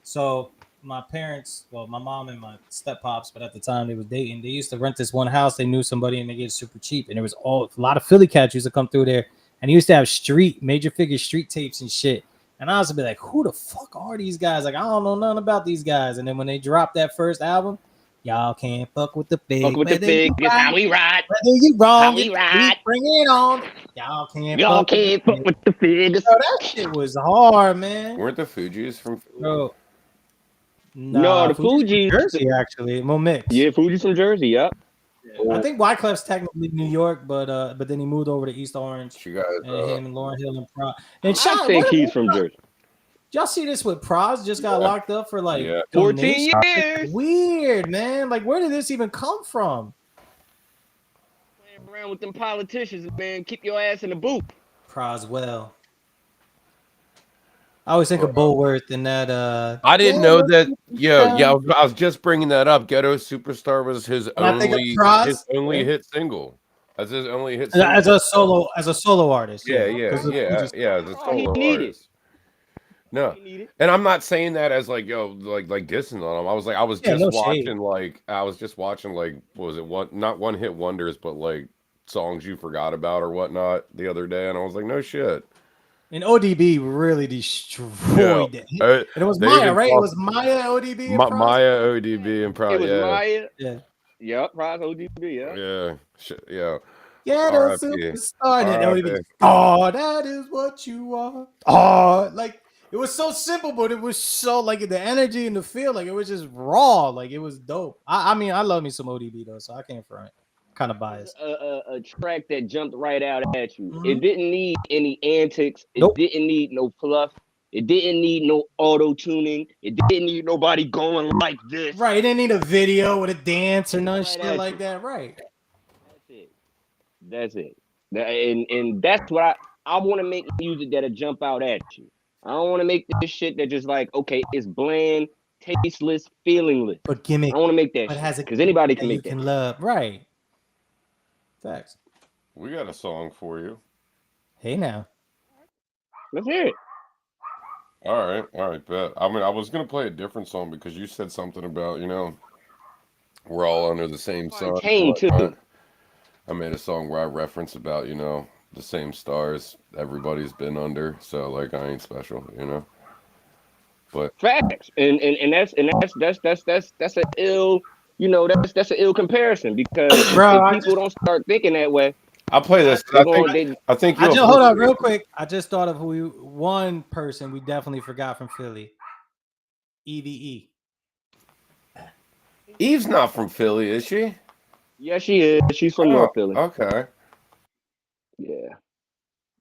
So my parents, well, my mom and my step pops, but at the time they was dating, they used to rent this one house. They knew somebody and they get it super cheap. And there was a lot of Philly cats used to come through there. And he used to have Major Figures street tapes and shit. And I used to be like, who the fuck are these guys? Like, I don't know nothing about these guys. And then when they dropped that first album, y'all can't fuck with the big. Fuck with the big. It's how we ride. Whether you wrong, How we ride. bring it on. Y'all can't Y'all can't fuck with the figures. Bro, that shit was hard, man. Weren't the Fugees from Philly? Bro. No, the Fugees Fugees. from Jersey, actually. Well, mix. Yeah, Fuji's from Jersey. Yep. I think Wyclef's technically New York, but then he moved over to East Orange. You guys, And him and Lauryn Hill and Praz. And I think he's from Jersey. Y'all see this with Praz? Just got locked up for like 14 donation? years. Weird, man. Like, where did this even come from? Playing around with them politicians, man. Keep your ass in the booth. Proswell. I always think of Bulworth and that. I didn't know that. I was just bringing that up. Ghetto Superstar was his only hit single. That's his only hit single. As a solo artist. Yeah. As a solo artist. No, and I'm not saying that as like like dissing on him. I was just watching like what was it, not one hit wonders, but like songs you forgot about or whatnot the other day, and I was like, no shit. And ODB really destroyed it. And it was Maya, right? It was Maya, ODB, and Maya, ODB, and Praz. It was Maya. Yeah. Yep, Praz, ODB. Yeah. Ghetto Superstar. And ODB. Oh, that is what you are. Oh, like it was so simple, but it was so like the energy and the feel, like it was just raw. Like it was dope. I mean, I love me some ODB though, so I can't front. Kind of biased. A track that jumped right out at you. Mm-hmm. It didn't need any antics. It didn't need no fluff. It didn't need no auto tuning. It didn't need nobody going like this. Right. It didn't need a video with a dance or none shit like that. Right. That's it. And that's what I want to make music that'll jump out at you. I don't want to make this shit that just like, okay, it's bland, tasteless, feelingless. But gimmick. I want to make that shit because anybody can make that. Can love. Right. Facts. We got a song for you. Hey now. Let's hear it. All right, bet. I mean, I was gonna play a different song because you said something about, we're all under the same sun. Too. I made a song where I reference about, the same stars everybody's been under. So like I ain't special, you know. But Facts, and that's an ill, you know, that's an ill comparison because Bro, if people don't start thinking that way, I'll play this. they I think I you'll just hold up real quick. I just thought of one person we definitely forgot from Philly. EVE. Eve's not from Philly, is she? yeah, she is. She's from North Philly. Okay. Yeah,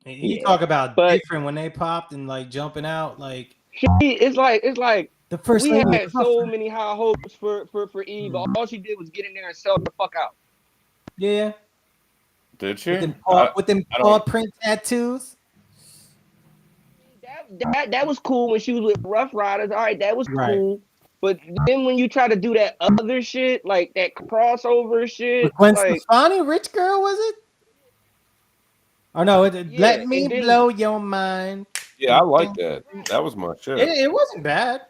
You talk about but- different when they popped and like jumping out, like it's like the first we lady had of so Cuffin. many high hopes for Eve, but all she did was get in there and sell the fuck out. Yeah. Did she? With them paw print tattoos. That was cool when she was with Rough Riders. All right, that was Right. cool. But then when you try to do that other shit, like that crossover shit, Gwen like Stefani, Rich Girl, was it? Oh no! Yeah, Let me and then- blow your mind. Yeah, I like that. That was my shit. It wasn't bad,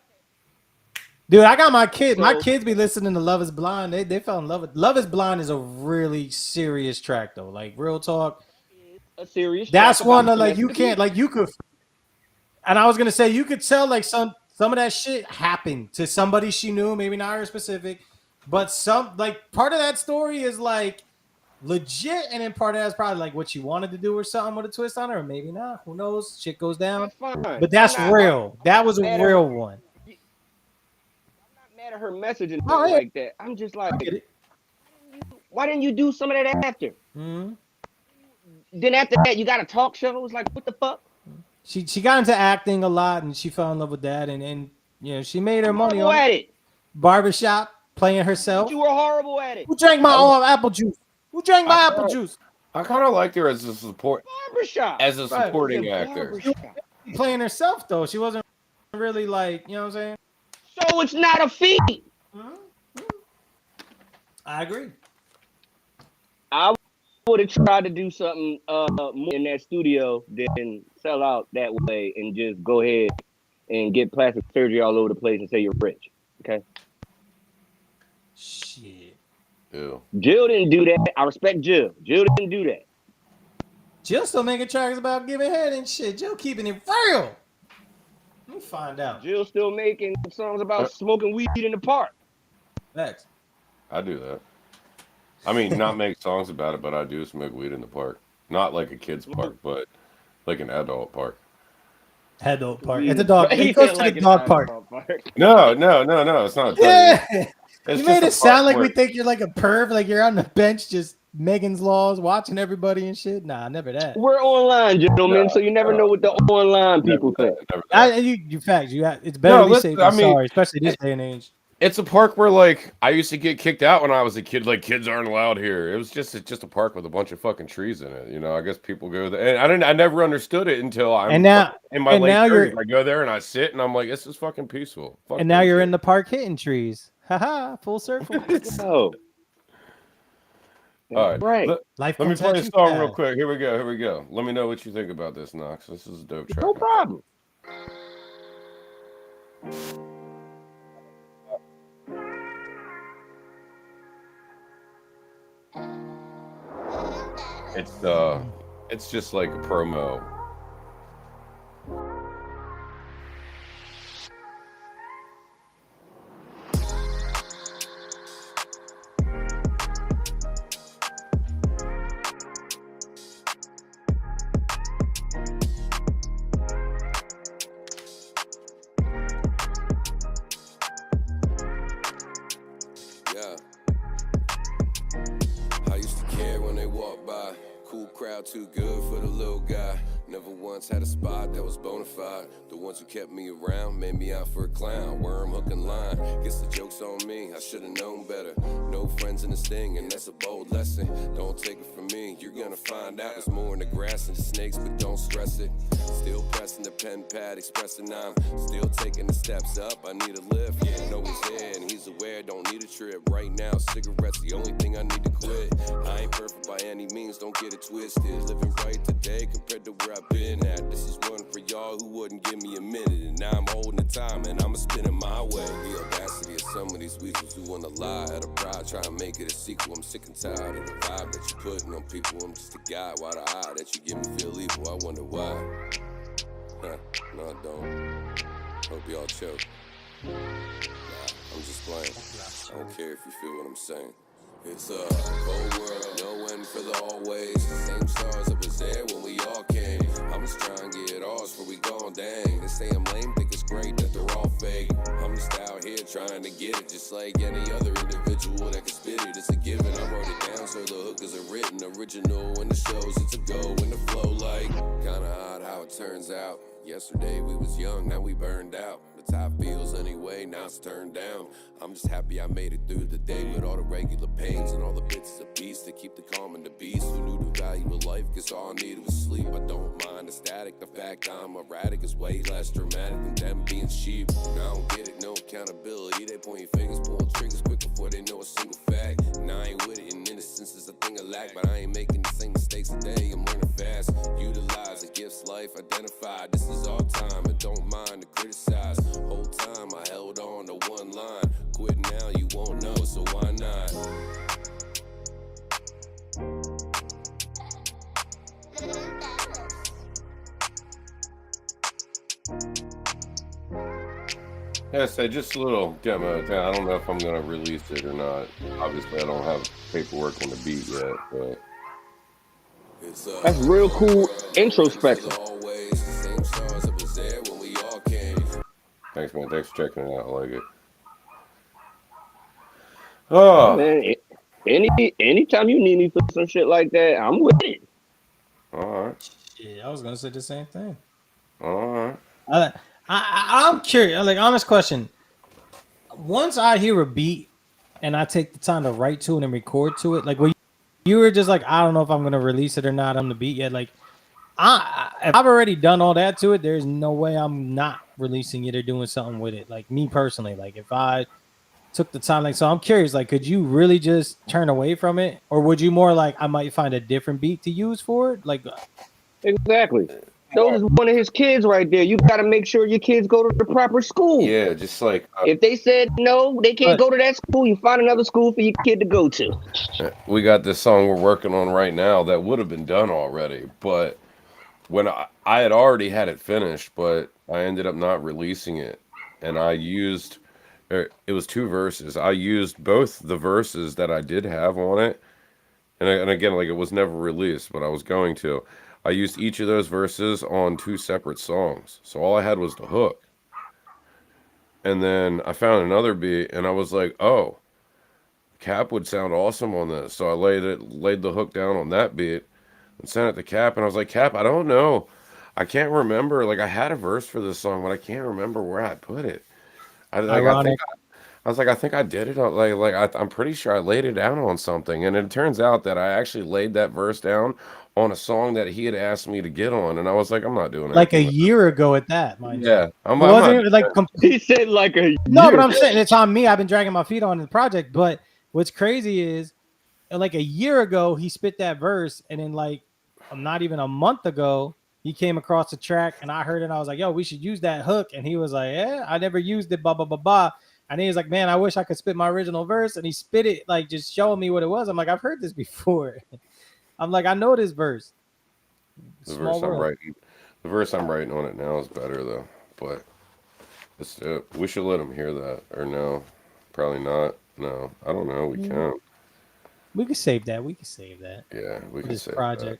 dude. I got my kids. My So- kids be listening to Love Is Blind. They fell in love with Love Is Blind. Is a really serious track though. Like real talk. a serious. That's track one about that like you domestic can't like you could. And I was gonna say you could tell like some of that shit happened to somebody she knew, maybe not her specific, but some like part of that story is like legit, and then part of that's probably like what she wanted to do or something with a twist on her, or maybe not. Who knows? Shit goes down. That's fine. But that's I'm not- real. That was a mad at real her. one. I'm not mad at her message and Oh, yeah. like that. I'm just like, I get it. why didn't you do some of that after? Mhm. Then after that, you got a talk show. It's like, what the fuck? She got into acting a lot, and she fell in love with that, and you know she made her money Horrible on at it. barbershop playing herself. You were horrible at it. Who drank my apple juice? Who drank my apple juice? I kind of liked her as a Barbershop. as a supporting Yeah, actor. barbershop. Playing herself though, she wasn't really like, you know what I'm saying. So it's not a feat. I agree. I would have tried to do something more in that studio than sell out that way and just go ahead and get plastic surgery all over the place and say you're rich. Okay. Shit. Ew. Jill didn't do that. I respect Jill. Jill didn't do that. Jill still making tracks about giving head and shit. Jill keeping it real. Let me find out. Jill's still making songs about smoking weed in the park. Next. I do that. I mean, not make songs about it, but I do smoke weed in the park. Not like a kid's park, but like an adult park. Adult park. It's a dog. He It goes said to like the it's dog not park. a dog park. No, it's not. Yeah. It's You made it just a sound park like we where- think you're like a perv, like you're on the bench just Megan's Laws, watching everybody and shit. Nah, never that. We're online, gentlemen, so you never know what the online people think. Never that. You facts. It's better No, to be listen, safe than I mean- sorry, especially this day and age. It's a park where like I used to get kicked out when I was a kid. Like kids aren't allowed here. It was just a park with a bunch of fucking trees in it. You know, I guess people go there, and I never understood it until I'm And now- in my and late now 30s. you're- I go there and I sit and I'm like, this is fucking peaceful. Fuck And now this you're shit. in the park hitting trees. Haha, full circle. Oh, All right. right. Life Let me comes at play a you song fast. real quick. Here we go. Let me know what you think about this, Knox. This is a dope track. No problem. It's just like a promo. Yeah. I used to care when they walked by. Cool crowd, too good for the little guy. Never once had a spot that was bona fide. The ones who kept me around made me out for a clown. Worm, hook, and line. Guess the joke's on me, I should've known better. No friends in this thing, and that's a bold lesson. Don't take it from me, you're gonna find out. There's more in the grass than snakes, but don't stress it. Still pressing the pen pad, expressing I'm still taking the steps up. I need a lift, yeah, know he's there, and he's aware. Don't need a trip right now. Cigarettes, the only thing I need to quit. I ain't perfect by any means, don't get it twisted. Living right today compared to where I've been at. This is one for y'all who wouldn't give me a minute. And now I'm holding the time and I'ma spin it my way. The audacity of some of these weasels who wanna lie at a pride, try and make it a sequel. I'm sick and tired of the vibe that you putting on people. I'm just a guy, why the eye that you give me feel evil? I wonder why. No, I don't. Hope y'all choke. Nah, I'm just playing. I don't care if you feel what I'm saying. It's a cold world, no end for the always. The same stars that was there when we all came. I'm just trying to get ours before we gone, dang. They say I'm lame, think it's great that they're all fake. I'm just out here trying to get it, just like any other individual that can spit it. It's a given, I wrote it down so the hook is a written original. When the shows, it's a go, in the flow like. Kinda odd how it turns out. Yesterday we was young, now we burned out. That's how it feels anyway, now it's turned down. I'm just happy I made it through the day with all the regular pains and all the bits of peace to keep the calm and the beast. Who knew the value of life, cause all I needed was sleep. I don't mind the static, the fact I'm erratic is way less dramatic than them being sheep. Now I don't get it, no accountability. They point your fingers, pull triggers quick before they know a single fact. And I ain't with it, and innocence is a thing I lack. But I ain't making the same mistakes today, I'm learning fast. Utilize the gifts life identified. This is all time, and don't mind to criticize. Whole time I held on to one line. Quit now, you won't know, so why not? Yeah, so just a little demo. I don't know if I'm gonna release it or not. Obviously, I don't have paperwork on the beat yet, but That's real cool introspection. thanks, man. Thanks for checking it out. I like it. Oh, Man, anytime you need me for some shit like that, I'm with it. all right, Yeah, I was gonna say the same thing. all right. I'm curious. Like, honest question. Once I hear a beat and I take the time to write to it and record to it, like, when you were just like, I don't know if I'm gonna release it or not on the beat yet. Like, if I've already done all that to it, there's no way I'm not releasing it or doing something with it. Like, me personally, like, if I took the time, like, so I'm curious, like, could you really just turn away from it, or would you more like, I might find a different beat to use for it? Like, Exactly. Those is one of his kids right there. You got to make sure your kids go to the proper school. Yeah, just like If they said no, they can't go to that school, you find another school for your kid to go to. we got this song we're working on right now that would have been done already, but when I had already had it finished, but I ended up not releasing it, and I used it was two verses. I used both the verses that I did have on it, and again, like, it was never released, but I was going to. I used each of those verses on two separate songs, so all I had was the hook. And then I found another beat, and I was like, "Oh, Cap would sound awesome on this." So I laid the hook down on that beat, and sent it to Cap, and I was like, "Cap, I don't know, I can't remember. Like, I had a verse for this song, but I can't remember where I put it. I was like, I think I did it on, I'm pretty sure I laid it down on something, and it turns out that I actually laid that verse down on a song that he had asked me to get on, and I was like, I'm not doing it. like a year ago at that, mind you. Yeah, Wasn't it like He said like a no, year. but I'm saying it's on me. I've been dragging my feet on the project. But what's crazy is, like, a year ago, he spit that verse, and then, like, not even a month ago, he came across the track, and I heard it. And I was like, "Yo, we should use that hook." And he was like, "Yeah, I never used it." Blah blah blah blah. And he was like, "Man, I wish I could spit my original verse." And he spit it, like, just showing me what it was. I'm like, "I've heard this before." I'm like, "I know this verse." The verse I'm writing on it now is better though, but we should let him hear that, or no? Probably not. No, I don't know. We can't. We could save that. We could save that. Yeah, we can This save project. that.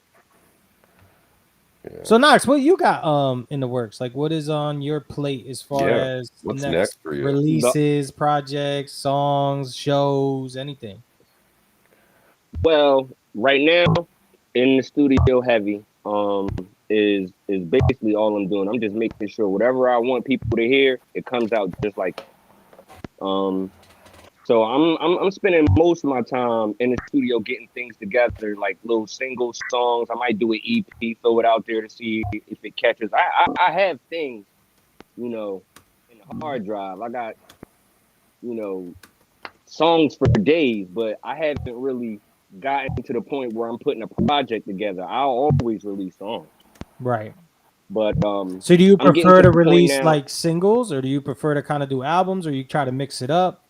Yeah. So, Knox, what you got in the works? Like, what is on your plate as far as what's next for you? releases, projects, songs, shows, anything? Well, right now, in the studio heavy, is basically all I'm doing. I'm just making sure whatever I want people to hear, it comes out just like that. So I'm spending most of my time in the studio getting things together, like little single songs. I might do an EP, throw it out there to see if it catches. I have things, in the hard drive. I got, songs for days, but I haven't really gotten to the point where I'm putting a project together. I'll always release songs. Right. But so do you prefer to release now, like singles, or do you prefer to kind of do albums, or you try to mix it up?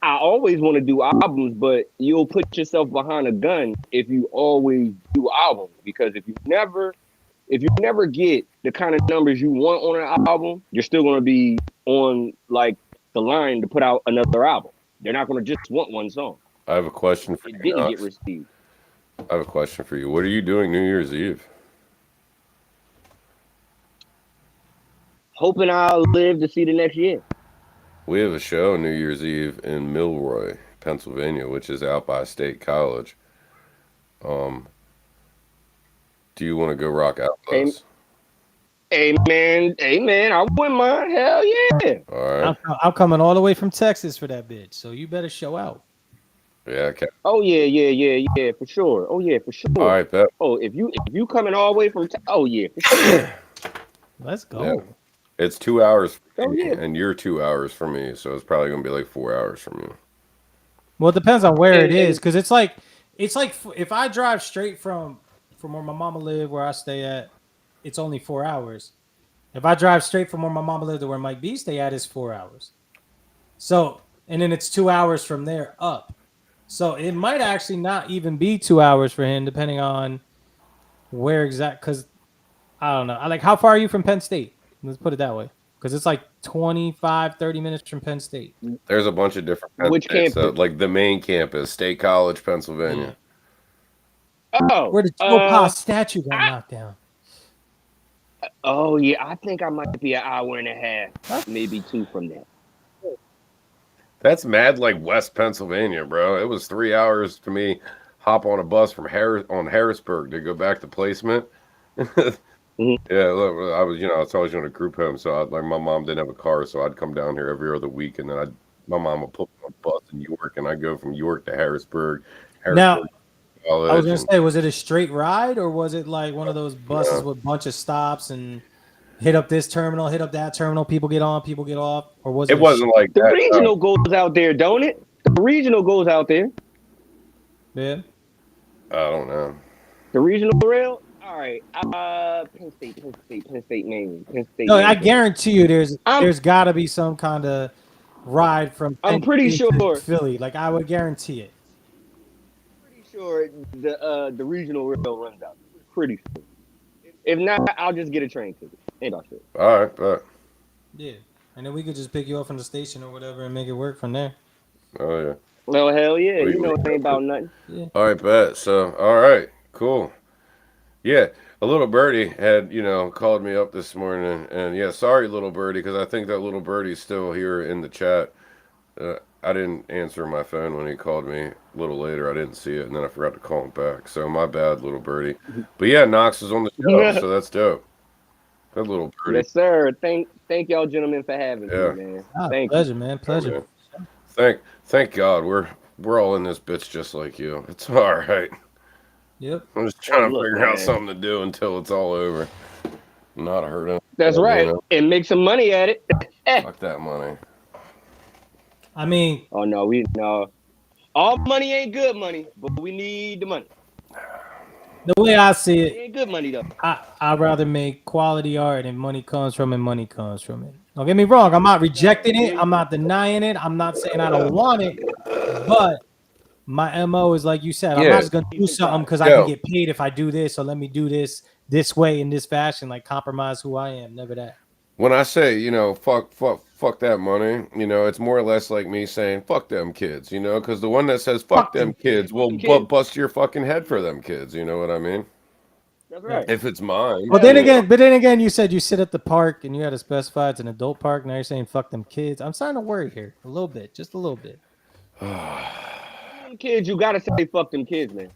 I always want to do albums, but you'll put yourself behind a gun if you always do albums. Because if you never get the kind of numbers you want on an album, you're still gonna be on like the line to put out another album. They're not gonna just want one song. I have a question for you. It didn't get Knox. received. I have a question for you. What are you doing New Year's Eve? Hoping I'll live to see the next year. We have a show New Year's Eve in Milroy, Pennsylvania, which is out by State College. Do you want to go rock out with us? Amen. I wouldn't mind. Hell yeah. All right. I'm coming all the way from Texas for that bitch, so you better show out. Yeah. Okay. Oh yeah, for sure. Oh yeah, for sure. All right, bet. Oh, if you coming all the way from oh yeah, for sure. Let's go. Yeah. It's 2 hours for Oh, me, yeah. and you're 2 hours from me, so it's probably gonna be like 4 hours from you. Well, it depends on where it And- is, because it's like if I drive straight from where my mama live, where I stay at, it's only 4 hours. If I drive straight from where my mama lived to where Mike B stay at, it's 4 hours. So, and then it's 2 hours from there up. So it might actually not even be 2 hours for him, depending on where exact. Because I don't know. How far are you from Penn State? Let's put it that way. Because it's like 25, 30 minutes from Penn State. There's a bunch of different Which campus. So, campus? like the main campus, State College, Pennsylvania. Oh, Where the Joe Pa statue got knocked down. oh yeah, I think I might be an hour and a half, maybe 2 from there. That's mad like West Pennsylvania, bro. It was 3 hours to me. Hop on a bus from Harrisburg to go back to placement. Yeah, look, I was always doing a group home, so like my mom didn't have a car, so I'd come down here every other week, and then my mom would put me on a bus in York, and I'd go from York to Harrisburg. Now, College, I was gonna say, was it a straight ride, or was it like one of those buses with a bunch of stops and hit up this terminal, hit up that terminal, people get on, people get off, or was it? It wasn't like The that. regional goes out there, don't it? The regional goes out there. Yeah. I don't know. The regional rail. All right. Penn State name. Penn State. No, name. I guarantee you, there's got to be some kind of ride from. I'm Penn pretty State to sure. Philly. Like I would guarantee it. Pretty sure the regional rail runs out. Pretty sure. If not, I'll just get a train ticket. Ain't no shit. All right, but Yeah, and then we could just pick you up from the station or whatever and make it work from there. oh yeah. Well, hell yeah. Wait, You know wait, it ain't about nothing. All right, bet. So, all right, cool. Yeah, a little birdie had, called me up this morning, and yeah, sorry, little birdie, because I think that little birdie's still here in the chat. I didn't answer my phone when he called me a little later. I didn't see it, and then I forgot to call him back. So my bad, little birdie. But yeah, Knox is on the show, so that's dope. That little birdie. Yes, sir. Thank y'all gentlemen for having me, man. Thank Pleasure, man. Pleasure. Thank God we're all in this bitch just like you. It's all right. Yep. I'm just trying to Look, figure out man. something to do until it's all over. Not hurting. That's right. And make some money at it. Fuck that money. I mean, Oh no. All money ain't good money, but we need the money. the way I see It it, ain't good money though. I'd rather make quality art and money comes from it. Don't get me wrong. I'm not rejecting it. I'm not denying it. I'm not saying I don't want it. But my MO is like you said. I'm Yeah. not just going to do something because I Yo. can get paid if I do this. So let me do this way in this fashion, like compromise who I am. Never that. When I say, fuck that money, it's more or less like me saying, fuck them kids, because the one that says fuck them kids will bust your fucking head for them kids. You know what I mean? That's right. If it's mine. But then again, you said you sit at the park and you had to specify it's an adult park. Now you're saying fuck them kids. I'm starting to worry here a little bit, just a little bit. Them kids, you gotta say fuck them kids, man.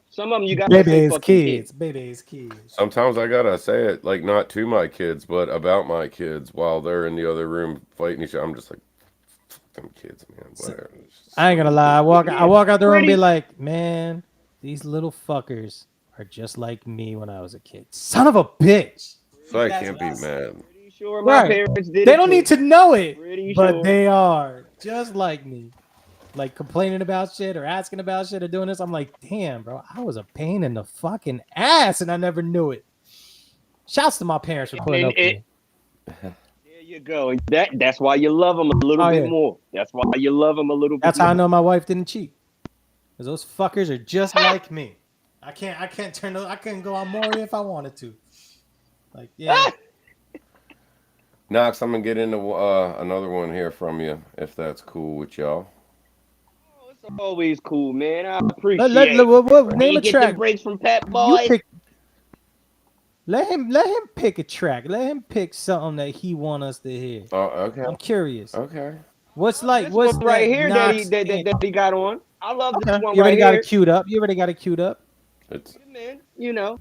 Some of them you gotta say Baby's fuck them kids, baby's kids. Sometimes I gotta say it, like not to my kids, but about my kids while they're in the other room fighting each other. I'm just like, fuck them kids, man. Whatever. I ain't gonna lie. I walk out the room and be like, man, these little fuckers are just like me when I was a kid. Son of a bitch. So I can't be mad. Pretty sure my Right. parents did. They don't need to know it, Pretty but sure. they are just like me. Like complaining about shit or asking about shit or doing this. I'm like, damn, bro, I was a pain in the fucking ass and I never knew it. Shouts to my parents for putting up with me. There you go. That's why you love them a little bit more. That's why you love them a little bit. That's how I know my wife didn't cheat. Because those fuckers are just like me. I can't turn those. I couldn't go on Maury if I wanted to. Like, yeah. Knox, I'm gonna get into another one here from you, if that's cool with y'all. Oh, it's always cool, man. I appreciate it. Name a get track. The breaks from Pat Boy. Let him pick a track. Let him pick something that he want us to hear. Oh, okay. I'm curious. Okay. What's right here that he got on? I love this one right here. You already got it queued up. It's man, you know.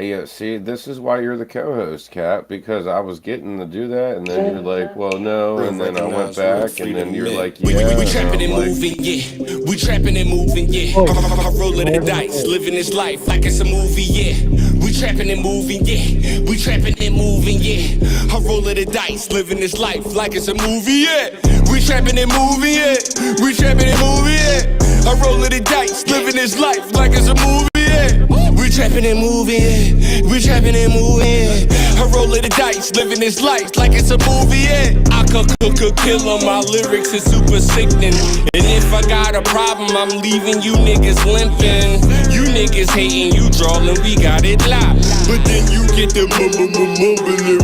Yeah, see, this is why you're the co-host, Cap, because I was getting to do that, and then you're like, well, no, and then I went back, and then you're like, yeah. We trapping and moving, yeah. We trapping and moving, yeah. Rolling the dice, living this life like it's a movie, yeah. We trapping and moving, yeah. We trapping and moving, yeah. I roll the dice, living this life like it's a movie, yeah. We trapping and moving, yeah. We trapping and moving, yeah. I roll the dice, living this life like it's a movie, yeah. We trapping and moving, yeah. We trapping and moving, yeah. I roll the dice, living this life like it's a movie, yeah. I could kill on my lyrics, it's super sickening. And if I got a problem, I'm leaving you niggas limping. You niggas hating, you drawing, we got it locked. But then you get the mumbling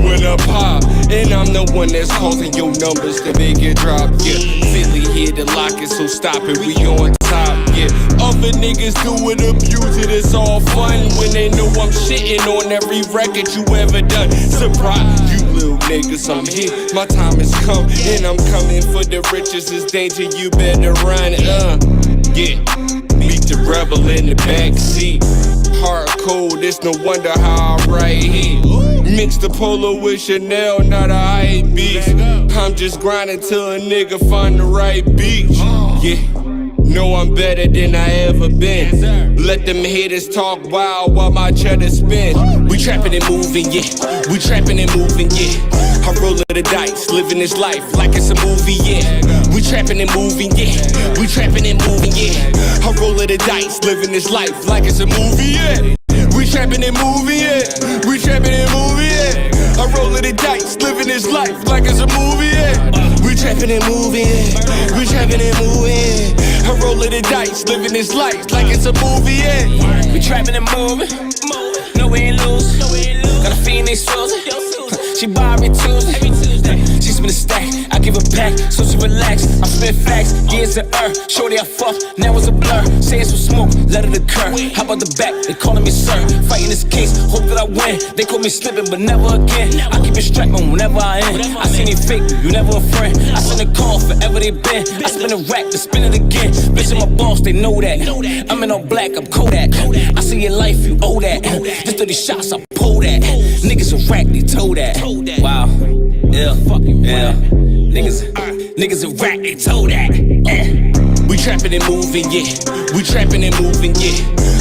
when I pop. And I'm the one that's causing your numbers to make it drop, yeah. Philly here to lock it, so stop it, we on top, yeah. Other niggas do it, abuse it, it's all fun when they know I'm shitting on every record you ever done. Surprise, you little niggas, I'm here, my time has come, and I'm coming for the riches, it's danger, you better run, yeah. Meet the rebel in the backseat. Hard cold, it's no wonder how I write heat. Mix the polo with Chanel, not a hype beast. I'm just grinding till a nigga find the right beach. Yeah, know I'm better than I ever been. Let them haters talk wild while my cheddar spin. We trapping and moving, yeah. We trapping and moving, yeah. I roll the dice, living this life like it's a movie, yeah. We trapping and moving, yeah. We trapping and moving, yeah. I roll the dice, living this life like it's a movie, yeah. We trapping and moving, yeah. We trapping and moving, yeah. I roll the dice, living this life like it's a movie, yeah. We trapping and moving, yeah. We trapping and moving, yeah. I roll the dice, living this life like it's a movie, yeah. We trapping and moving, no we ain't lose. Got a Phoenix frozen. She buy me Tuesday. She spin a stack, I give her back, so she relax. I spit facts, years of earth. Shorty I fuck, now it's a blur. Say it's some smoke, let it occur. How about the back? They calling me sir. Fighting this case, hope that I win. They call me slipping, but never again. I keep it strapped on whenever I am. I seen they fake, you never a friend. I send a call forever they been. I spin a rack, to spin it again. Bitch, I'm my boss, they know that. I'm in all black, I'm Kodak. I see your life, you owe that. Just 30 shots, I pull that. Niggas a rack, they told that. Wow, yeah, yeah. Niggas a rack, they told that. We trapping and moving, yeah. We trapping and moving, yeah.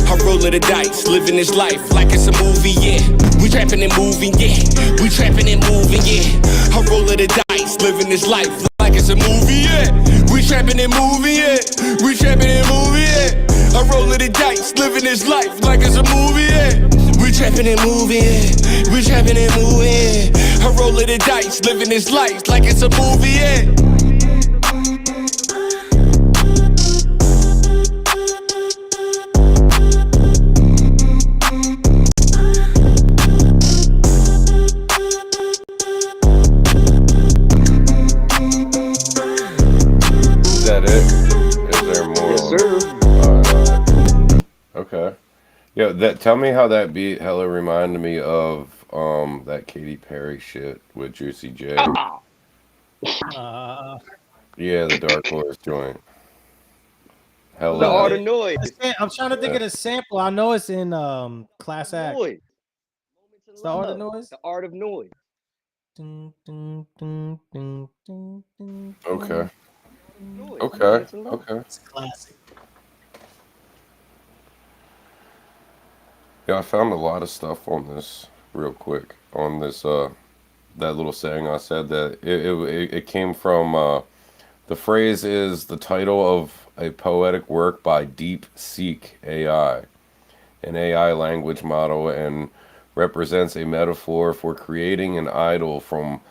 I roll the dice, living this life like it's a movie, yeah. We trapping and moving, yeah. We trapping and moving, yeah. I roll the dice, living this life like it's a movie, yeah. We trapping and moving, yeah. We trapping and moving, yeah. I roll the dice, living this life like it's a movie, yeah. We trapping and moving, yeah. We trapping and moving, yeah. I roll the dice, living this life like it's a movie, yeah. Is that it? Is there more? Yes, sir. Okay. Yeah, tell me how that beat hella reminded me of that Katy Perry shit with Juicy J. Yeah, the Dark Horse joint. Hella. The Art of Noise. I'm trying to think of the sample. I know it's in Class Act. Noise. It's the Art of Noise. The Art of Noise. Okay. Noise. Okay. It's classic. Yeah, I found a lot of stuff on this real quick. On this that little saying I said that it came from the phrase is the title of a poetic work by Deep Seek AI, an AI language model, and represents a metaphor for creating an idol from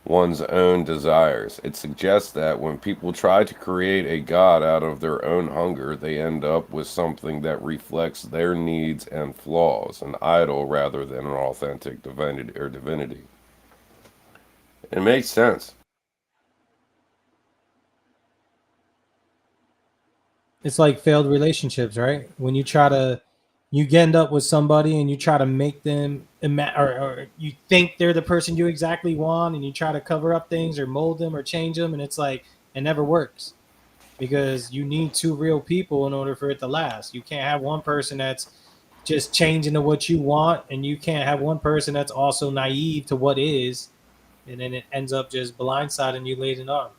one's own desires. It suggests that when people try to create a god out of their own hunger, they end up with something that reflects their needs and flaws, an idol rather than an authentic divinity. It makes sense. It's like failed relationships, right? When you end up with somebody and you try to make them or you think they're the person you exactly want, and you try to cover up things or mold them or change them, and it's like it never works because you need two real people in order for it to last. You can't have one person that's just changing to what you want, and you can't have one person that's also naive to what is, and then it ends up just blindsiding you later on.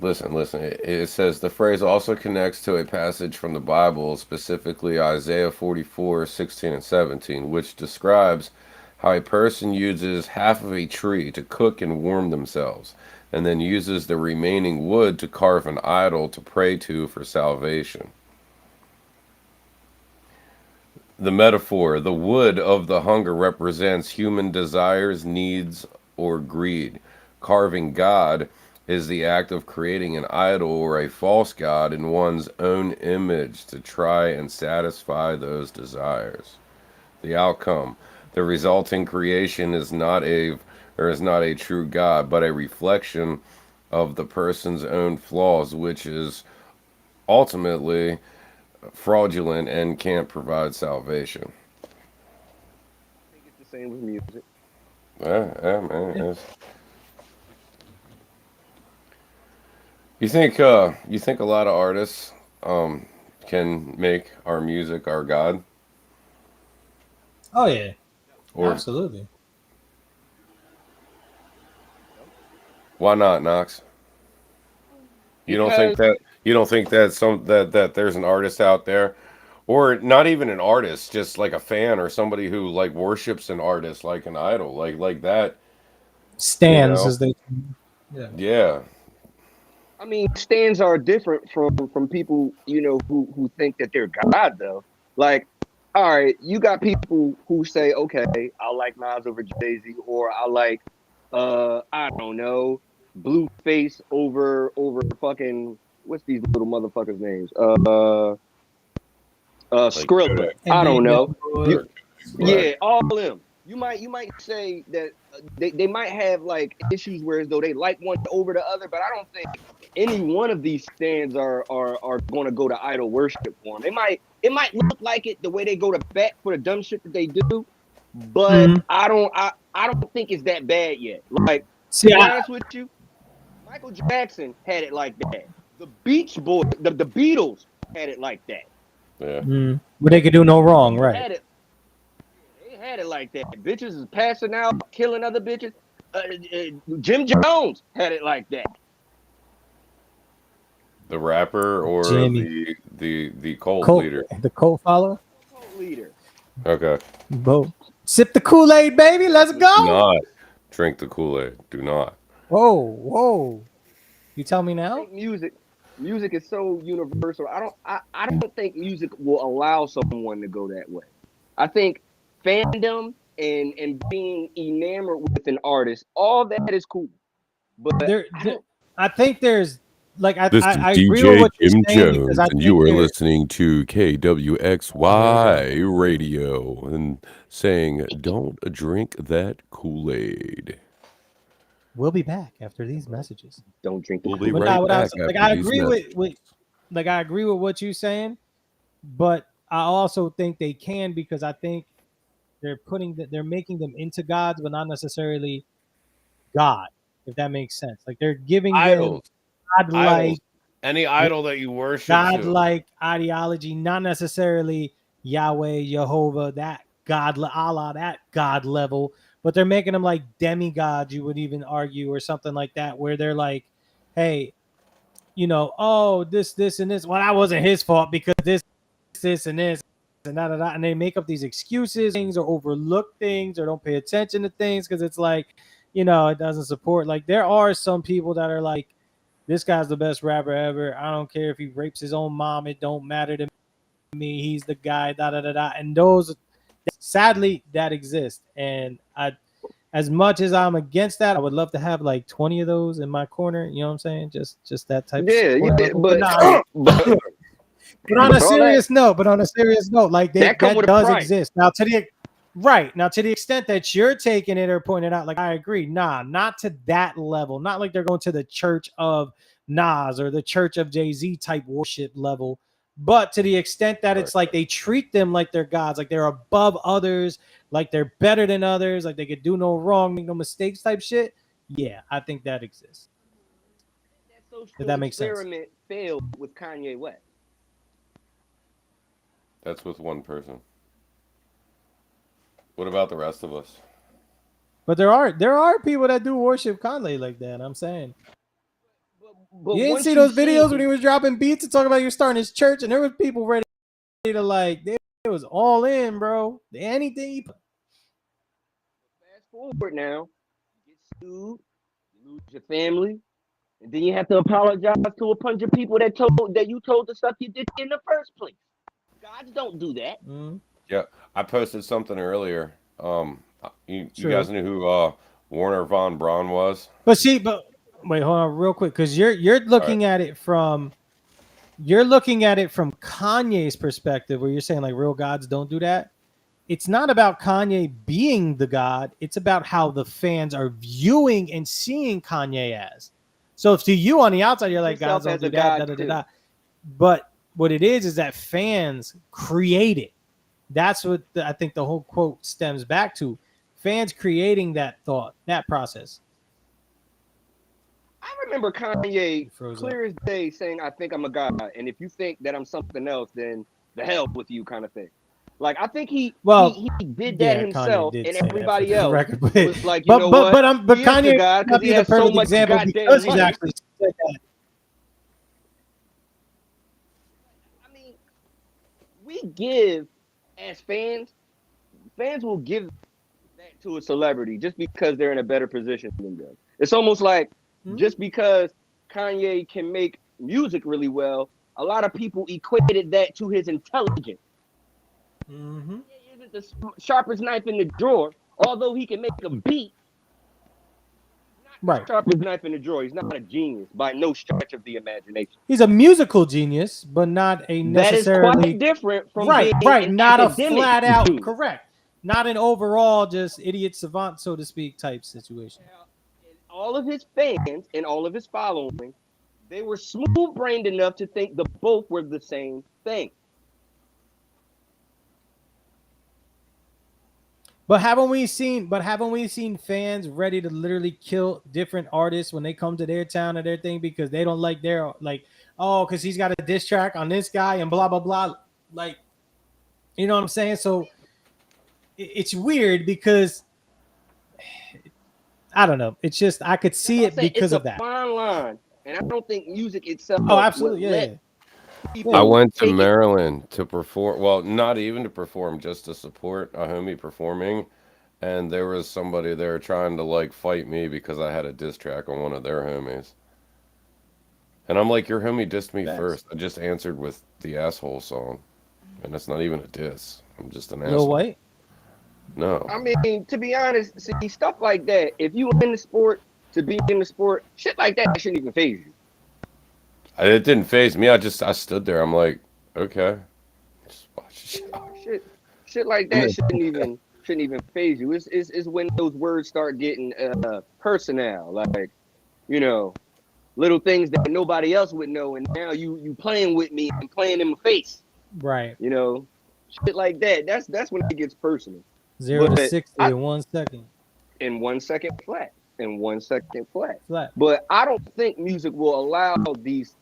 Listen. It says the phrase also connects to a passage from the Bible, specifically Isaiah 44:16 and 17, which describes how a person uses half of a tree to cook and warm themselves, and then uses the remaining wood to carve an idol to pray to for salvation. The metaphor, the wood of the hunger represents human desires, needs, or greed. Carving God is the act of creating an idol or a false god in one's own image to try and satisfy those desires. The outcome, the resulting creation is not a true God, but a reflection of the person's own flaws, which is ultimately fraudulent and can't provide salvation. I think it's the same with music. Yeah, man. You think a lot of artists can make our music our god? Oh yeah, Or absolutely. why not, Knox? Because You don't think that that there's an artist out there, or not even an artist, just like a fan or somebody who like worships an artist like an idol, like that, you Stands know? as they, yeah. Yeah. I mean, stands are different from people, who think that they're God though. Like, all right, you got people who say, okay, I like Nas over Jay-Z, or I like I don't know, Blueface over fucking what's these little motherfuckers' names? Like Skrilla. I don't Enigma, know. You, right. yeah, all of them. You might say that they might have like issues where as though they like one over the other, but I don't think any one of these stands are going to go to idol worship for them. It might look like it the way they go to bat for the dumb shit that they do, but Mhm. I don't think it's that bad yet. Like, to See, be honest with you, Michael Jackson had it like that. The Beach Boys, the Beatles had it like that. Yeah. but they could do no wrong, They right? had it. They had it like that. Bitches is passing out, killing other bitches. Jim Jones had it like that. The rapper or Jimmy, the cult Cole, leader. the Cole follower. Cult leader. Okay. Both. Sip the Kool-Aid, baby. Let's Do go. not drink the Kool-Aid. Do not. Whoa. You tell me I now? think music is so universal. I don't think music will allow someone to go that way. I think fandom and being enamored with an artist, all that is cool. But There, I there don't I think there's like This is I agree with DJ what you're Jim saying because Jones, I and think you are there. listening to Oh, here we go. KWXY Radio and saying, don't drink that Kool-Aid. We'll be back after these messages. don't drink the We'll be But Kool-Aid. right now, what I back was like, after I these agree messages. I agree with what you're saying, but I also think they can because I think they're making them into gods, but not necessarily God, if that makes sense. Like they're giving them Idols. godlike, Idols. Any yeah, idol that you worship to. godlike ideology, not necessarily Yahweh, Jehovah, that God, Allah, that God level, but they're making them like demigods. You would even argue, or something like that, where they're like, hey, oh, this, and this. Well, that wasn't his fault because this, and this, and that, and they make up these excuses, things, or overlook things, or don't pay attention to things because it's like, it doesn't support. Like there are some people that are like, this guy's the best rapper ever. I don't care if he rapes his own mom. It don't matter to me. He's the guy. Da da da da. And those, sadly, that exist, and as much as I'm against that, I would love to have like 20 of those in my corner. You know what I'm saying? Just that type of support level. but But on a all serious note, like that come that with a does price. exist. Now to the extent that you're taking it or pointing it out, like I agree, not to that level. Not like they're going to the church of Nas or the church of Jay-Z type worship level, but to the extent that it's like they treat them like they're gods, like they're above others, like they're better than others, like they could do no wrong, make no mistakes type shit. Yeah, I think that exists. If that makes sense. Experiment failed with Kanye West. That's with one person. What about the rest of us? But there are people that do worship Kanye like that. I'm saying. But You didn't once see those see videos when he was dropping beats and talking about you starting his church, and there was people ready to like, it was all in, bro. Anything he put. Fast forward now, you get sued, you lose your family, and then you have to apologize to a bunch of people that you told the stuff you did in the first place. Gods don't do that. Yeah, I posted something earlier. You guys knew who Warner Von Braun was? But wait, hold on real quick, because you're looking at it from Kanye's perspective, where you're saying like real gods don't do that. It's not about Kanye being the god. It's about how the fans are viewing and seeing Kanye as. So if to you on the outside, you're like, gods don't do that, But what it is that fans create it. That's what I think the whole quote stems back to. Fans creating that thought, that process. I remember Kanye clear as day saying, "I think I'm a god, and if you think that I'm something else, then the hell with you," kind of thing. Like I think he did that himself, and everybody else was like, you know what? But Kanye God because he has so much example because he's actually said that. I mean, we give as fans will give that to a celebrity just because they're in a better position than them. It's almost like just because Kanye can make music really well, a lot of people equated that to his intelligence. He isn't the sharpest knife in the drawer, although he can make a beat. Not the sharpest knife in the drawer. He's not a genius by no stretch of the imagination. He's a musical genius, but not a necessarily. That is quite different from being not a flat out genius. Correct. Not an overall just idiot savant, so to speak, type situation. All of his fans and all of his following, they were smooth-brained enough to think the both were the same thing. But haven't we seen fans ready to literally kill different artists when they come to their town or their thing because they don't like their because he's got a diss track on this guy and blah blah blah, like, you know what I'm saying? So it's weird because I don't know. It's just I could see it because of that. It's a fine line, and I don't think music itself. Oh, absolutely, yeah. I went to Maryland to perform. Well, not even to perform, just to support a homie performing. And there was somebody there trying to like fight me because I had a diss track on one of their homies. And I'm like, your homie dissed me first. I just answered with the asshole song, and it's not even a diss. I'm just an asshole. Lil White? No. I mean, to be honest, see stuff like that. If you in the sport to be in the sport, shit like that shouldn't even faze you. It didn't faze me. I stood there. I'm like, okay. Just watch Shit like that shouldn't even faze you. It's when those words start getting personnel, like, you know, little things that nobody else would know, and now you playing with me and playing in my face. Right. You know, shit like that. That's when it gets personal. 0 to 60 in 1 second. In 1 second flat. In 1 second flat. But I don't think music will allow these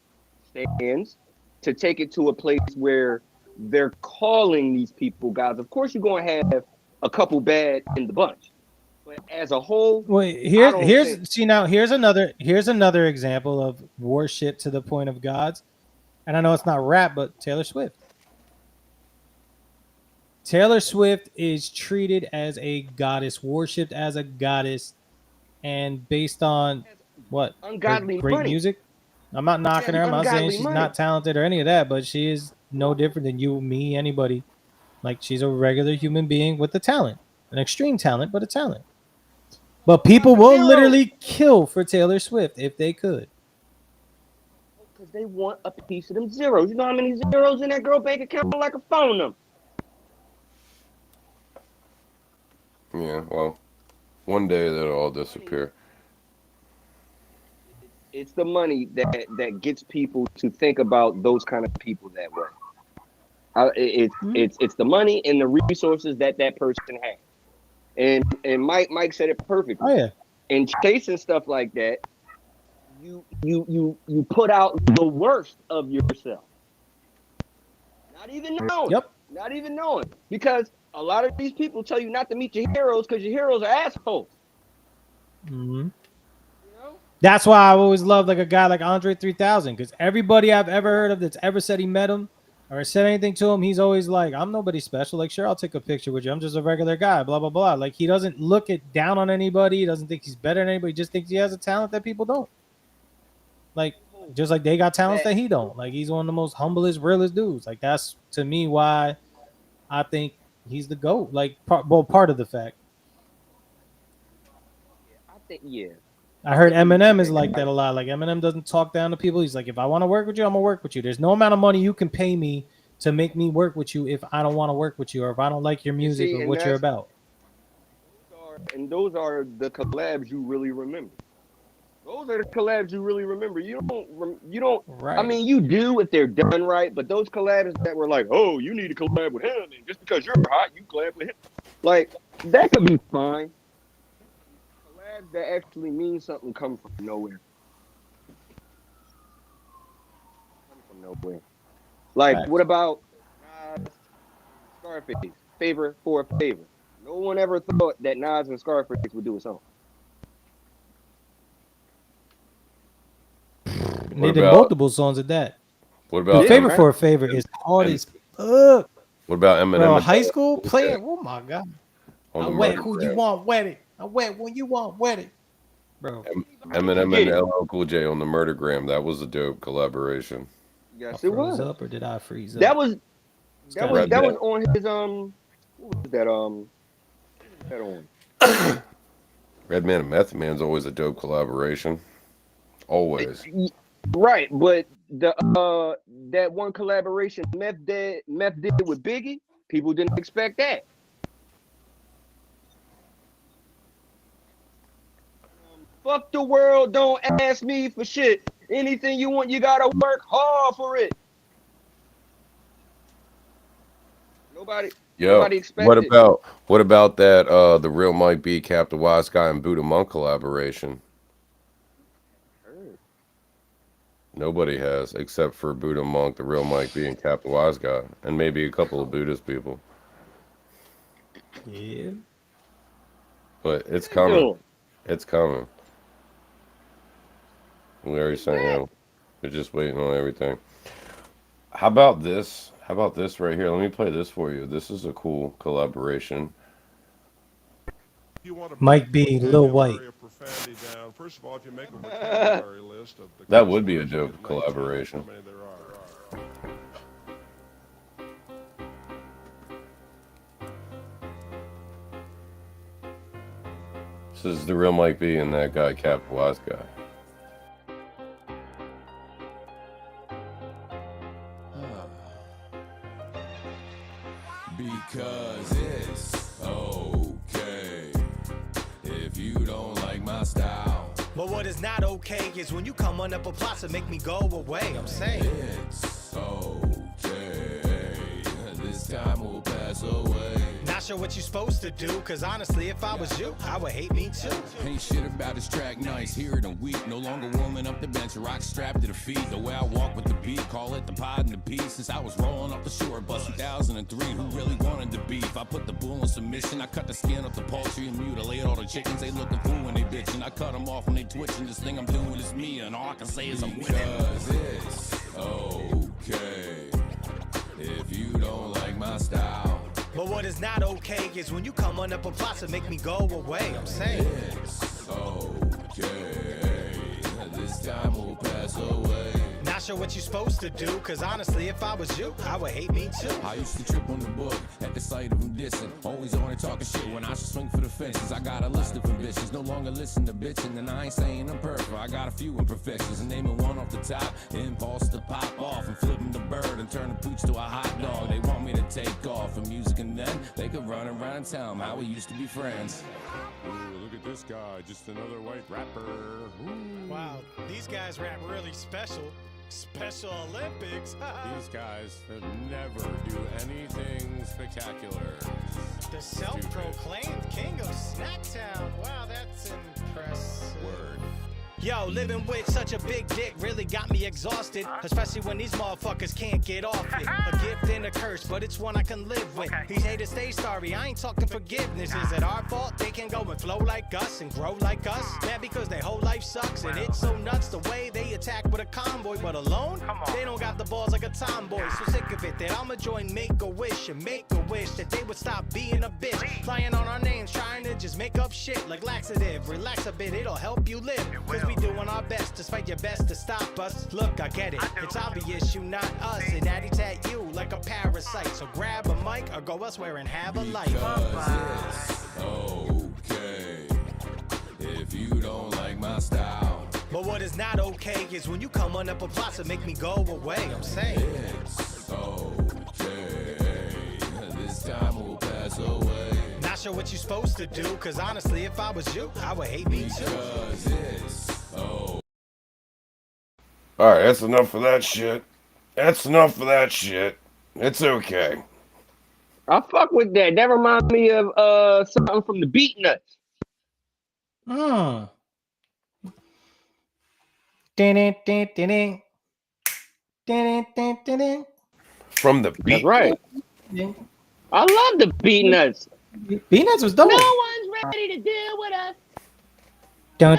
fans to take it to a place where they're calling these people gods. Of course, you're going to have a couple bad in the bunch, but as a whole, here's another example of worship to the point of gods. And I know it's not rap, but Taylor Swift. Taylor Swift is treated as a goddess, worshipped as a goddess, and based on what? Ungodly great money. Music. I'm not knocking her. I'm not saying she's not talented or any of that, but she is no different than you, me, anybody. Like, she's a regular human being with a talent, an extreme talent, but a talent. But people will literally kill for Taylor Swift if they could. Because they want a piece of them zeros. You know how many zeros in that girl bank account like a phone number? Yeah, well, one day that'll all disappear. It's the money that gets people to think about those kind of people that way. It's the money and the resources that person has. And Mike said it perfectly. Oh yeah. And chasing stuff like that, you put out the worst of yourself. Not even knowing. Yep. Not even knowing. Because a lot of these people tell you not to meet your heroes because your heroes are assholes. Mm-hmm. That's why I always love like a guy like Andre 3000, because everybody I've ever heard of that's ever said he met him or said anything to him, he's always like, I'm nobody special. Like, sure, I'll take a picture with you. I'm just a regular guy, blah, blah, blah. Like, he doesn't look it down on anybody. He doesn't think he's better than anybody. He just thinks he has a talent that people don't. Like, just like they got talents that he don't. Like, he's one of the most humblest, realest dudes. Like, that's, to me, why I think he's the GOAT. Like, part of the fact. I think, yeah. I heard Eminem is like that a lot. Like Eminem doesn't talk down to people. He's like, if I want to work with you, I'm gonna work with you. There's no amount of money you can pay me to make me work with you if I don't want to work with you or if I don't like your music or what you're about. And those are the collabs you really remember. Those are the collabs you really remember. You don't. Right. I mean, you do if they're done right, but those collabs that were like, oh, you need to collab with him, and just because you're hot, you collab with him. Like that could be fine. That actually means something come from nowhere. Like, right. What about Scarface? Favor for a favor. No one ever thought that Nas and Scarface would do a song. They did multiple songs at that. What about Favor for a Favor is hard as fuck. What about Eminem? Bro, high school player? Oh my god! I wet who you want wet it. I wet when you want wet it, bro. Eminem and LL Cool J on the Murdergram. That was a dope collaboration. Yes, it was. Up or did I freeze up? That was on his what was that on? Redman and Method Man's always a dope collaboration. Always. Right, but the that one collaboration Meth did with Biggie, people didn't expect that. Fuck the world, don't ask me for shit. Anything you want, you gotta work hard for it. Nobody expected. What about that the Real Mike B, Cap the Wise Guy, and Buddha Monk collaboration? Nobody has, except for Buddha Monk, the Real Mike B, and Cap the Wise Guy, and maybe a couple of Buddhist people. Yeah. But it's coming. It's coming. Larry's saying, they're just waiting on everything. How about this? How about this right here? Let me play this for you. This is a cool collaboration. Mike B, Lil White. That would be a dope collaboration. This is the Real Mike B and that guy, Cap the Wise Guy. Because it's okay if you don't like my style. But what is not okay is when you come on up a plot to make me go away. I'm saying it's okay. This time will pass away. Not sure what you're supposed to do, cause honestly, if I was you, I would hate me too. Ain't shit about this track nice, hear it and weak. No longer warming up the bench, rock strapped to the feet. The way I walk with the beat, call it the pod and the piece. Since I was rolling off the shore, bus 2003, who really wanted the beef? I put the bull in submission, I cut the skin off the poultry and mutilate all the chickens. They looking fool when they bitching, I cut them off when they twitching. This thing I'm doing is me, and all I can say is I'm winning. Because it's okay if you don't like my style. But what is not okay is when you come on up a plot to make me go away. I'm saying it's okay. This time will pass away. Not sure what you supposed to do, cause honestly, if I was you, I would hate me too. I used to trip on the book at the sight of them dissing. Always on it talking shit when I should swing for the fences. I got a list of ambitions, no longer listen to bitching. And I ain't saying I'm perfect, I got a few imperfections. And naming one off the top, impulse to pop off and flipping the bird and turn the pooch to a hot dog. They want me to take off for music and then they could run around and tell them how we used to be friends. Ooh, look at this guy, just another white rapper. Ooh. Wow, these guys rap really special. Special Olympics. These guys that never do anything spectacular. The self-proclaimed king of Snacktown. Wow, that's impressive. Word. Yo, living with such a big dick really got me exhausted, especially when these motherfuckers can't get off it. A gift and a curse, but it's one I can live with. These haters stay sorry, I ain't talking forgiveness. Is it our fault they can go and flow like us and grow like us? Man, because their whole life sucks and it's so nuts the way they attack with a convoy, but alone, they don't got the balls like a tomboy. So sick of it that I'ma join Make-A-Wish and make a wish that they would stop being a bitch. Flying on our names, trying to just make up shit like laxative. Relax a bit, it'll help you live. Cause we doing our best, despite your best to stop us. Look, I get it, it's obvious you not us, and Daddy's at you like a parasite. So grab a mic or go elsewhere and have a life. Because it's okay if you don't like my style. But what is not okay is when you come on up a plot to make me go away. I'm saying It's okay. This time will pass away. not sure what you supposed to do, cause honestly, if I was you, I would hate me too. Because it's All right, that's enough of that shit. That's enough of that shit. It's okay. I fuck with that. That reminds me of something from the Beat Nuts. From the beat. That's right. I love the Beat Nuts. Peanuts was dope. No one's ready to deal with us. I'm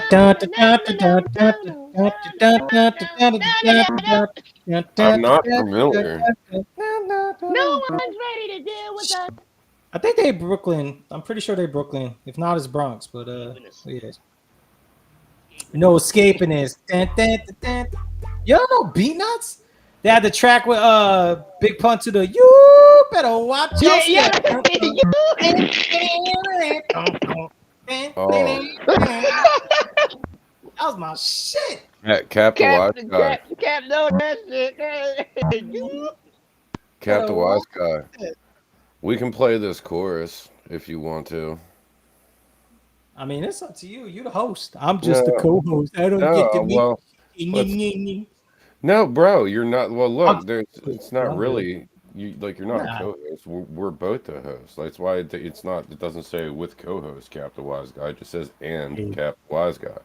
I'm not familiar. No one's ready to deal with us. I think they Brooklyn. I'm pretty sure they Brooklyn. If not, it's Bronx. But yes. No escaping this. You don't know Beat Nuts? They had the track with Big Pun to the you better watch your step. That was my shit. Cap the Wise Guy. Cap, no, that shit. Cap the Wise Guy. We can play this chorus if you want to. I mean, it's up to you. You the host. I'm just the co-host. I don't get to meet. No, bro, you're not. Well, look, it's not really. You're not a co-host. We're both the hosts. That's why it's not. It doesn't say with co-host Cap the Wise Guy. It just says and Cap the Wise Guy.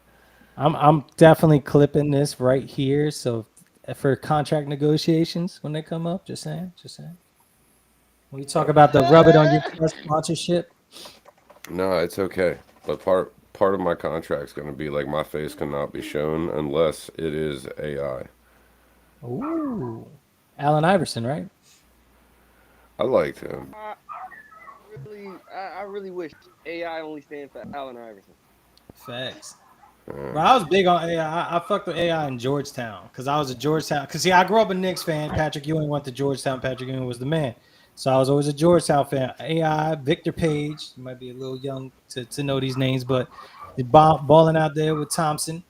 I'm definitely clipping this right here. So for contract negotiations when they come up, just saying. When you talk about the rub it on your chest sponsorship. No, it's okay. But part of my contract's going to be like my face cannot be shown unless it is AI. Ooh, Allen Iverson, right? I liked him. I really wish AI only stands for Allen Iverson. Facts. Bro, I was big on AI. I fucked with AI in Georgetown because I was a Georgetown. Because see, I grew up a Knicks fan. Patrick Ewing went to Georgetown. Patrick Ewing was the man. So I was always a Georgetown fan. AI, Victor Page. You might be a little young to know these names, but balling out there with Thompson.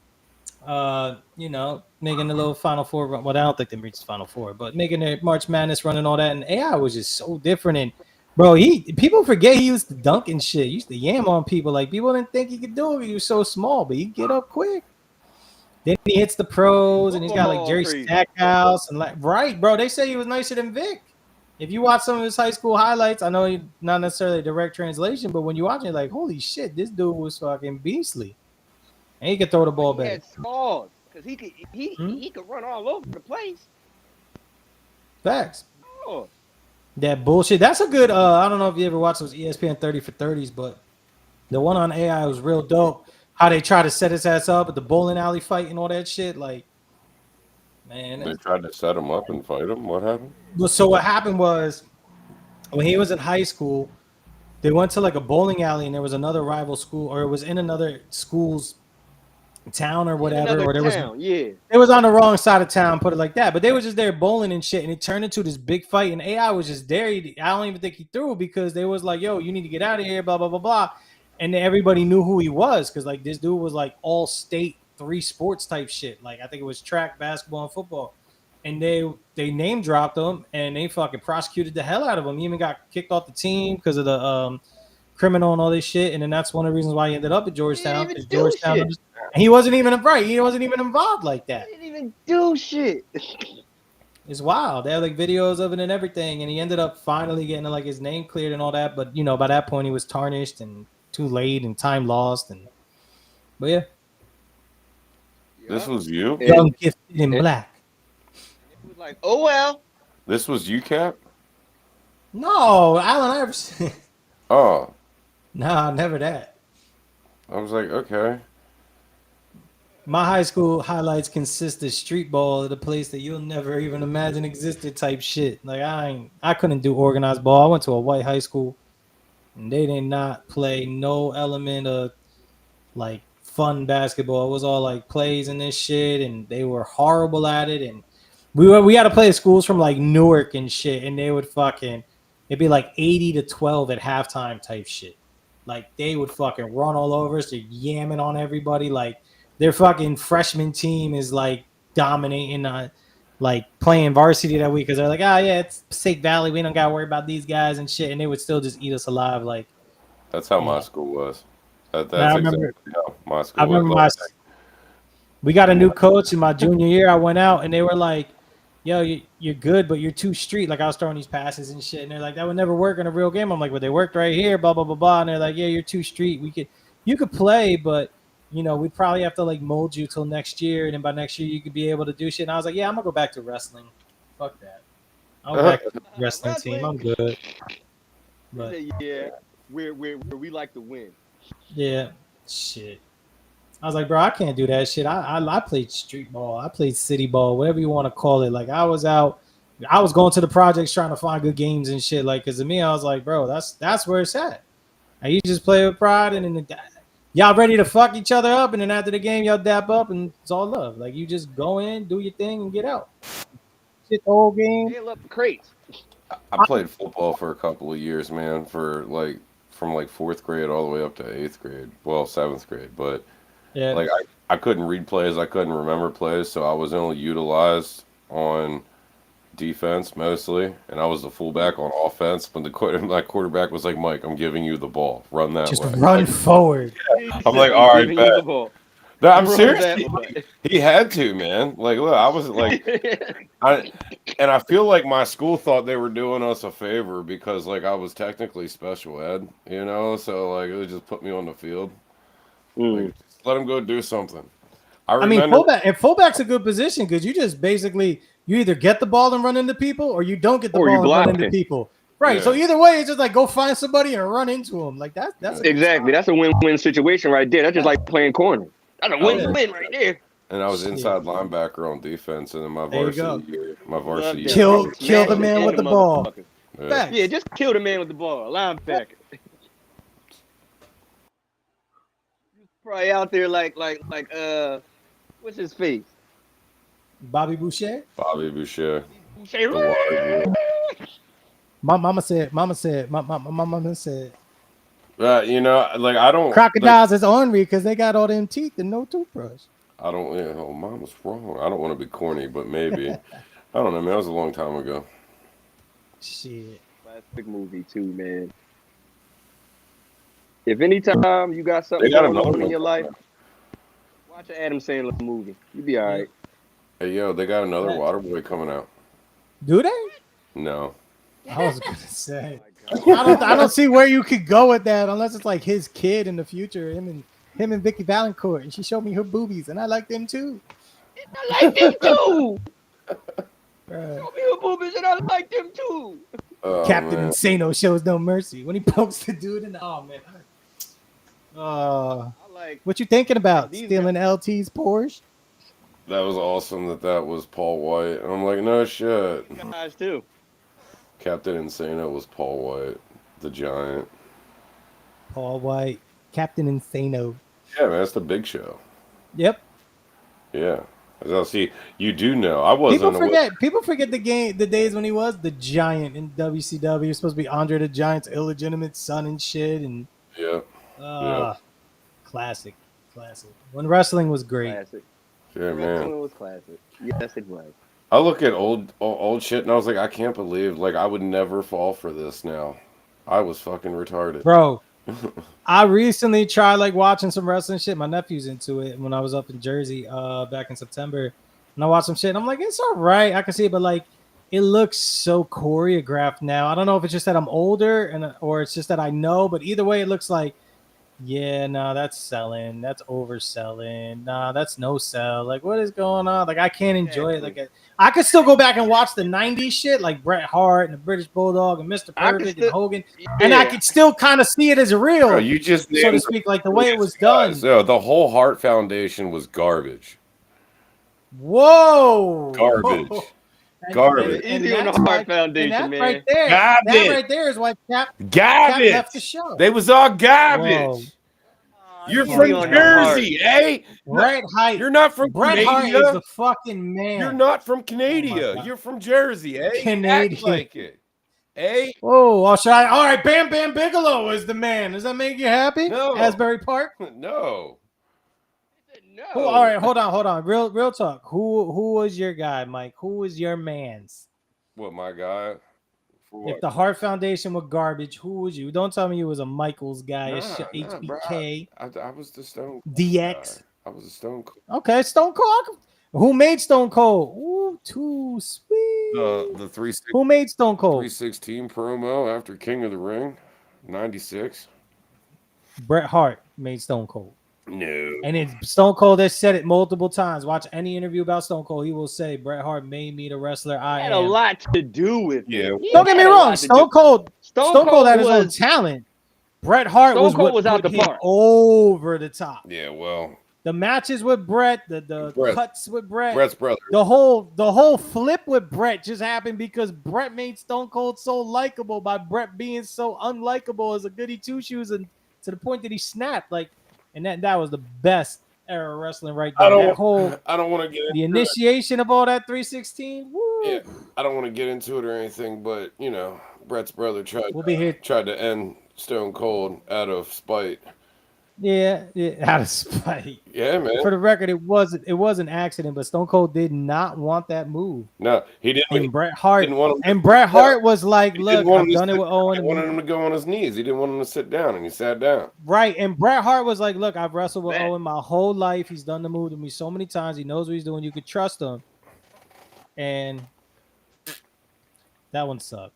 Making the little Final Four run. Well, I don't think they reached the Final Four, but making their March Madness run and all that. And AI was just so different. And bro, people forget he used to dunk and shit. He used to yam on people. Like people didn't think he could do it. He was so small, but he get up quick. Then he hits the pros, and he's got like Jerry Stackhouse and like right, bro. They say he was nicer than Vic. If you watch some of his high school highlights, I know not necessarily a direct translation, but when you watch it, like holy shit, this dude was fucking beastly. And he could throw the ball back. He had smalls because he could run all over the place. Facts. Oh. That bullshit. That's a good. I don't know if you ever watched those ESPN 30 for 30s, but the one on AI was real dope. How they try to set his ass up at the bowling alley fight and all that shit. Like, man. They tried to set him up and fight him. What happened? So what happened was when he was in high school, they went to like a bowling alley and there was another rival school, or it was in another school's town or In whatever, another or there was town, yeah. it was on the wrong side of town, put it like that. But they were just there bowling and shit, and it turned into this big fight. And AI was just there. I don't even think he threw because they was like, "Yo, you need to get out of here," blah blah blah blah. And then everybody knew who he was because like this dude was like all state 3 sports type shit. Like I think it was track, basketball, and football. And they name dropped him and they fucking prosecuted the hell out of him. He even got kicked off the team because of the criminal and all this shit. And then that's one of the reasons why he ended up at Georgetown. He didn't even Georgetown, do shit. he wasn't even right. He wasn't even involved like that. He didn't even do shit. It's wild. They have like videos of it and everything. And he ended up finally getting like his name cleared and all that. But you know, by that point he was tarnished and too late and time lost. But yeah. This was you? Young, gifted, and black. It was like, oh well. This was you, Cap? No, Allen Iverson. Oh. Nah, never that. I was like, okay. My high school highlights consist of street ball at a place that you'll never even imagine existed type shit. Like I couldn't do organized ball. I went to a white high school and they did not play no element of like fun basketball. It was all like plays and this shit and they were horrible at it. And we had to play at schools from like Newark and shit and they would it'd be like 80-12 at halftime type shit. Like they would fucking run all over us. They're yamming on everybody. Like their fucking freshman team is like dominating, like playing varsity that week because they're like, oh yeah, it's Passaic Valley. We don't gotta worry about these guys and shit. And they would still just eat us alive. Like that's how my school was. That's remember, exactly how my school I remember was. we got a new coach in my junior year. I went out and they were like, yo, you're good, but you're too street. Like I was throwing these passes and shit, and they're like, that would never work in a real game. I'm like, well, they worked right here, blah blah blah blah. And they're like, yeah, you're too street. You could play, but you know, we'd probably have to like mold you till next year, and then by next year you could be able to do shit. And I was like, yeah, I'm gonna go back to wrestling. Fuck that. I'll go back to the wrestling team. I'm good. But yeah, where we like to win. Yeah, shit. I was like, bro, I can't do that shit. I played street ball. I played city ball, whatever you want to call it. Like I was going to the projects trying to find good games and shit. Like, cause to me, I was like, bro, that's where it's at. And you just play with pride, and then y'all ready to fuck each other up, and then after the game, y'all dap up, and it's all love. Like you just go in, do your thing, and get out. Shit, the whole game. Fill up the crates. I played football for a couple of years, man. For like from like 4th grade all the way up to 8th grade. Well, 7th grade, but. Yeah. Like I couldn't read plays, I couldn't remember plays, so I was only utilized on defense mostly, and I was the fullback on offense. When my quarterback was like, "Mike, I'm giving you the ball. Run that just way." run like, forward. Yeah. I'm like, all right, bet. No, I'm Run serious. He had to, man. Like, look, I was like, I feel like my school thought they were doing us a favor because like I was technically special ed, you know, so like it would just put me on the field. Like, let him go do something. I mean, fullback's a good position because you just basically you either get the ball and run into people, or you don't get the Or you ball and run block into it. people. Right. Yeah. So either way, it's just like go find somebody and run into them. Like that's Exactly. That's a win-win situation right there. That's just like playing corner. That's a win-win right there. And I was inside linebacker on defense, and in my There you go. varsity year, Kill Smash the man into with the ball. motherfucker. Yeah. Facts. Yeah, just kill the man with the ball. Linebacker. Probably out there like what's his face? Bobby Boucher. Bobby Boucher. Say, The water boy. My mama said. My mama said You know, like I don't crocodiles is ornery because they got all them teeth and no toothbrush. I don't. Yeah, oh, mom was wrong. I don't want to be corny, but maybe. I don't know, man. That was a long time ago. Shit. classic movie too, man. If anytime you got something They got going another on in one your life, coming watch an Adam Sandler movie. You be all right. Hey, yo, they got another Waterboy coming out. Do they? No. I was gonna say. I don't see where you could go with that unless it's like his kid in the future, him and Vicky Valancourt, and she showed me her boobies, and I like them too. I like them too. Bruh. Show me your boobies and I like them too. Oh, Captain man. Insano shows no mercy when he pokes the dude in the man. I like What you thinking about? These Stealing LT's Porsche? That was awesome that was Paul White. And I'm like, no shit. guys too. Captain Insano was Paul White, the giant. Paul White, Captain Insano. Yeah, man, that's the big show. Yep. Yeah. So see, you do know. I wasn't. People forget the days when he was the Giant in WCW. He was supposed to be Andre the Giant's illegitimate son and shit. And Yeah. Yeah. classic. When wrestling was great. Classic. Yeah, man. Wrestling was classic. Yes, it was. I look at old shit and I was like, I can't believe like I would never fall for this now. I was fucking retarded. Bro, I recently tried like watching some wrestling shit. My nephew's into it when I was up in Jersey back in September. And I watched some shit and I'm like, it's all right. I can see it, but like it looks so choreographed now. I don't know if it's just that I'm older or it's just that I know, but either way, it looks like, yeah, no, that's selling. That's overselling. Nah, that's no sell. Like, what is going on? Like, I can't enjoy it. Like, I could still go back and watch the 90s shit, like Bret Hart and the British Bulldog and Mr. Perfect and Hogan. And I could still kind of see it as real, Bro, you just so to speak, like the way it was done. So the whole Hart Foundation was garbage. Whoa. Garbage. Garbage. Easy on the Hart Foundation, man. Right there, Garbage. that right there is why Cap Garbage. left the show. They was all garbage. Whoa. You're Easy from on the Jersey, eh? Bret Hart. You're not from Bret Hart is Canada. the fucking man. You're not from Oh Canada. my God. You're from Jersey, eh? Canadian. Act like it. Eh? Oh, all right, Bam Bam Bigelow is the man. Does that make you happy? No. Asbury Park? No. No. All right, hold on. Real talk. Who was your guy, Mike? Who was your man's? What, my guy? For what? If the Hart Foundation were garbage, who was you? Don't tell me you was a Michaels guy, Nah, HBK, bro, I was the Stone Cold DX. guy. I was a Stone Cold. Okay, Stone Cold. Who made Stone Cold? Ooh, too sweet. The 316, Who made Stone Cold? 316 promo after King of the Ring, 96. Bret Hart made Stone Cold. No. And it's Stone Cold that said it multiple times. Watch any interview about Stone Cold. He will say, Bret Hart made me the wrestler I Had am. a lot to do with Yeah. it. Don't get me wrong. Stone Cold had his own was talent. Bret Hart Stone was Cold what was out put the him park. over the top. Yeah, well, The matches with Bret, the Bret. cuts with Bret, Bret's brother. the whole flip with Bret just happened because Bret made Stone Cold so likable by Bret being so unlikable as a goody two shoes, and to the point that he snapped. Like, and that was the best era of wrestling right there. That whole I don't want to get into the initiation of all that 316. Woo. Yeah, I don't want to get into it or anything, but you know, Bret's brother tried to end Stone Cold out of spite. Yeah, out of spite. Yeah, man. For the record, it was an accident, but Stone Cold did not want that move. No, he didn't. And Bret Hart didn't want him and Bret Hart was like, he "Look, didn't want I've him to done it sit- with Owen." He wanted him to go on his knees. He didn't want him to sit down, and he sat down. Right, and Bret Hart was like, "Look, I've wrestled with Owen my whole life. He's done the move to me so many times. He knows what he's doing. You could trust him." And that one sucked.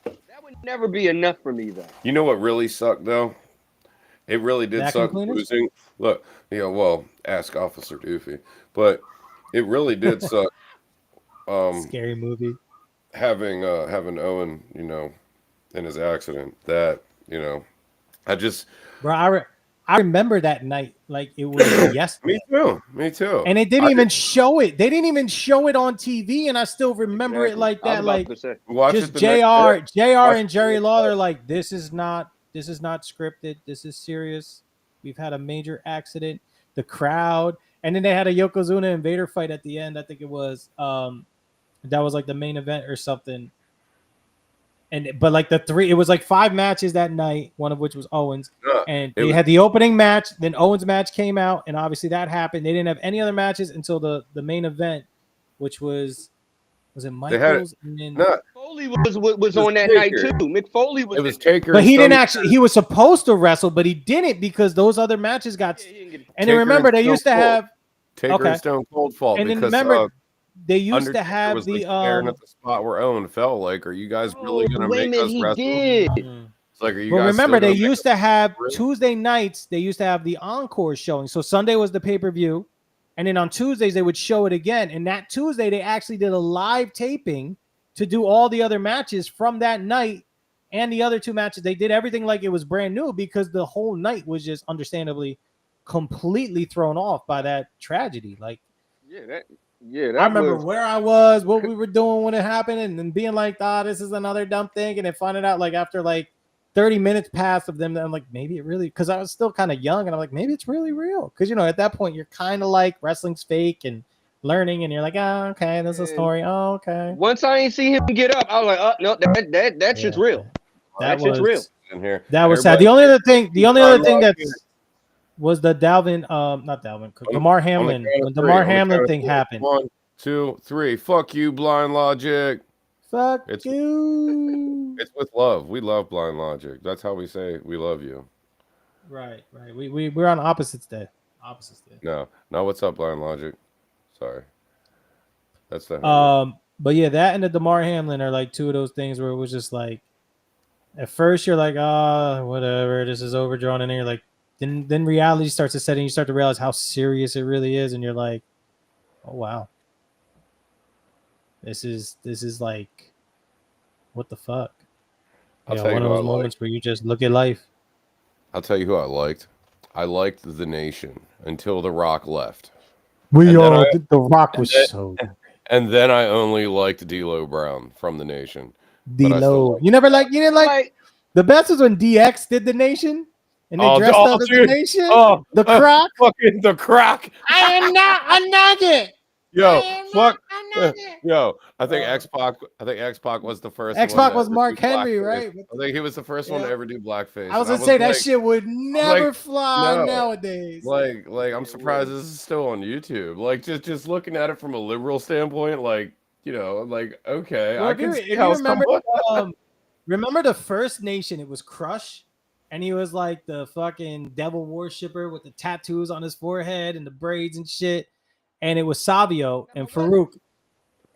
That would never be enough for me, though. You know what really sucked though? It really did Vacuum suck cleaners? losing. Look, well, ask Officer Doofy, but it really did suck. Scary movie. Having Owen, you know, in his accident. That, you know, Bro, I remember that night like it was yesterday. Me too. And they didn't even show it. They didn't even show it on TV, and I still remember it like that. Like Watch just it the next day. JR and Jerry Lawler, like this is not scripted. This is serious. We've had a major accident. The crowd, and then they had a Yokozuna and Vader fight at the end. I think it was that was like the main event or something. But like it was like 5 matches that night, one of which was Owens. And they had the opening match, then Owens' match came out, and obviously that happened. They didn't have any other matches until the main event, which was it Michaels? Foley was on that night too. Mick Foley was. It was Taker, but he didn't actually. He was supposed to wrestle, but he didn't because those other matches got. And then remember, they used to have Taker and Stone Cold fault. And then because, remember, they used Undertaker to have was, the like, staring at the spot where Owen fell. Like, are you guys really gonna make us wrestle? It's like, are you But guys? remember, still they gonna used to have Tuesday nights. They used to have the encore showing. So Sunday was the pay-per-view, and then on Tuesdays they would show it again. And that Tuesday they actually did a live taping to do all the other matches from that night and the other 2 matches. They did everything like it was brand new because the whole night was just understandably completely thrown off by that tragedy. Like, that I remember where I was, what we were doing when it happened, and then being like, this is another dumb thing, and then finding out like after like 30 minutes passed of them. That I'm like, maybe it really, because I was still kind of young, and I'm like, maybe it's really real. Because at that point you're kind of like wrestling's fake and learning, and you're like, oh, okay, this is a story. Oh, okay. Once I ain't see him get up, I was like, oh no, that shit's real. That shit's real. In here. That was sad. The only other thing that was the not Dalvin, Damar Hamlin. When Damar Hamlin thing happened. 1, 2, 3. Fuck you, Blind Logic. Fuck you. It's with love. We love Blind Logic. That's how we say we love you. Right. We're on opposites day. No, what's up, Blind Logic? Sorry. That's the but yeah, that and the Damar Hamlin are like two of those things where it was just like, at first you're like, whatever, this is overdrawn, and then you're like, then reality starts to set in. You start to realize how serious it really is, and you're like, oh wow, this is like, what the fuck? One of those moments where you just look at life. I'll tell you who I liked. I liked The Nation until The Rock left. The Rock was so. And then I only liked D'Lo Brown from The Nation. D'Lo, you didn't like. The best was when DX did The Nation, and they dressed up as The Nation. The Croc, fucking the Croc. I am not a nugget. Yo, fuck. Yo, I think X-Pac was the first. X-Pac was Mark Henry, right? I think he was the first one to ever do blackface. I was gonna say that shit would never fly nowadays. Like I'm surprised this is still on YouTube. Like just looking at it from a liberal standpoint, like okay, well, I can see how remember the First Nation? It was Crush, and he was like the fucking devil worshipper with the tattoos on his forehead and the braids and shit. And it was Savio and Farouk,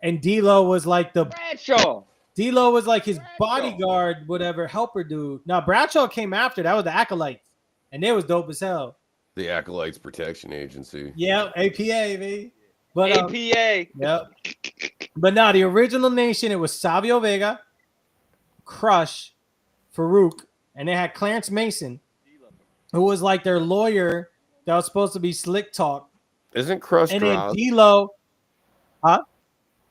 and D'Lo was like the Bradshaw. D'Lo was like his bodyguard, whatever, helper dude. Now Bradshaw came after. That was the Acolytes, and they was dope as hell. The Acolytes Protection Agency. Yeah, APA, baby. But APA. Yep. But now the original Nation, it was Savio Vega, Crush, Farouk, and they had Clarence Mason, who was like their lawyer that was supposed to be slick talk. Isn't Crush and Draws? then D'Lo, huh?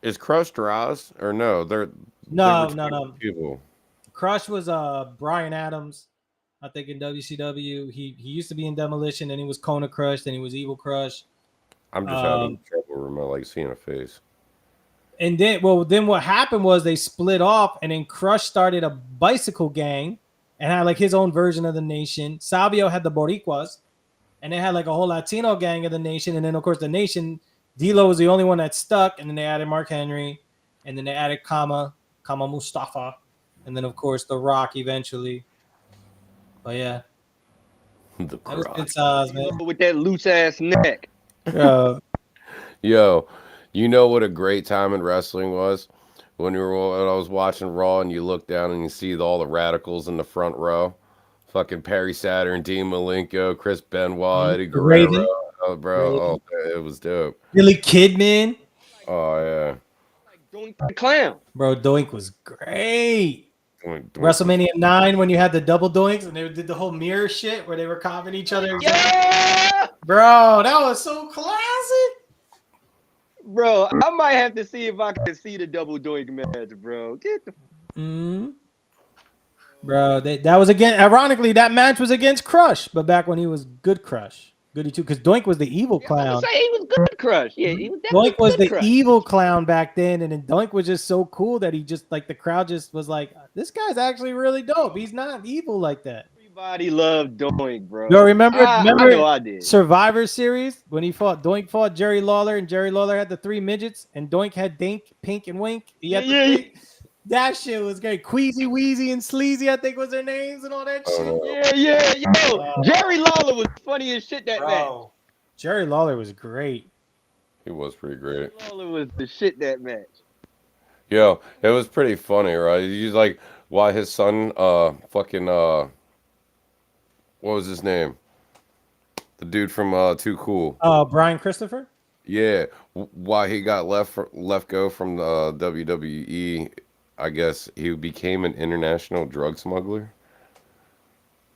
Is Crush Draws or no? They're no. People. Crush was Brian Adams, I think in WCW. He used to be in Demolition, and he was Kona Crush, then he was Evil Crush. I'm just having trouble seeing a face. And then what happened was they split off, and then Crush started a bicycle gang and had like his own version of the Nation. Savio had the Boricuas, and they had like a whole Latino gang of the Nation. And then of course the Nation, D'Lo was the only one that stuck, and then they added Mark Henry, and then they added Kama Mustafa, and then of course The Rock eventually. But yeah, The that was Croc. good size, man. With that loose ass neck. Yo, you know what a great time in wrestling was? When I was watching Raw and you look down and you see all the radicals in the front row. Fucking Perry Saturn, Dean Malenko, Chris Benoit, Eddie Guerrero. Oh, bro. Oh, it was dope. Billy Kidman. Oh, yeah. Doink the Clown. Bro, Doink was great. Doink. WrestleMania 9 when you had the double doinks and they did the whole mirror shit where they were copying each other. Yeah! Bro, that was so classic. Bro, I might have to see if I can see the double doink match, bro. Get the Bro, that was ironically, that match was against Crush, but back when he was good Crush. Goody too, because Doink was the evil clown. Say he was good Crush. Yeah, he was Doink was the Crush. evil clown back then, and then Doink was just so cool that he just like the crowd just was like, this guy's actually really dope. He's not evil like that. Everybody loved Doink, bro. Yo, remember I know I did. Survivor Series when Doink fought Jerry Lawler, and Jerry Lawler had the 3 midgets, and Doink had Dink, Pink, and Wink. He had the 3. That shit was great. Queasy, Wheezy, and Sleazy, I think was their names and all that shit. Yeah. Yo, Jerry Lawler was funny as shit that match. Jerry Lawler was great. He was pretty great. Lawler was the shit that match. Yo, it was pretty funny, right? He's like, why his son, what was his name? The dude from Too Cool. Brian Christopher? Yeah, why he got left go from the WWE. I guess he became an international drug smuggler.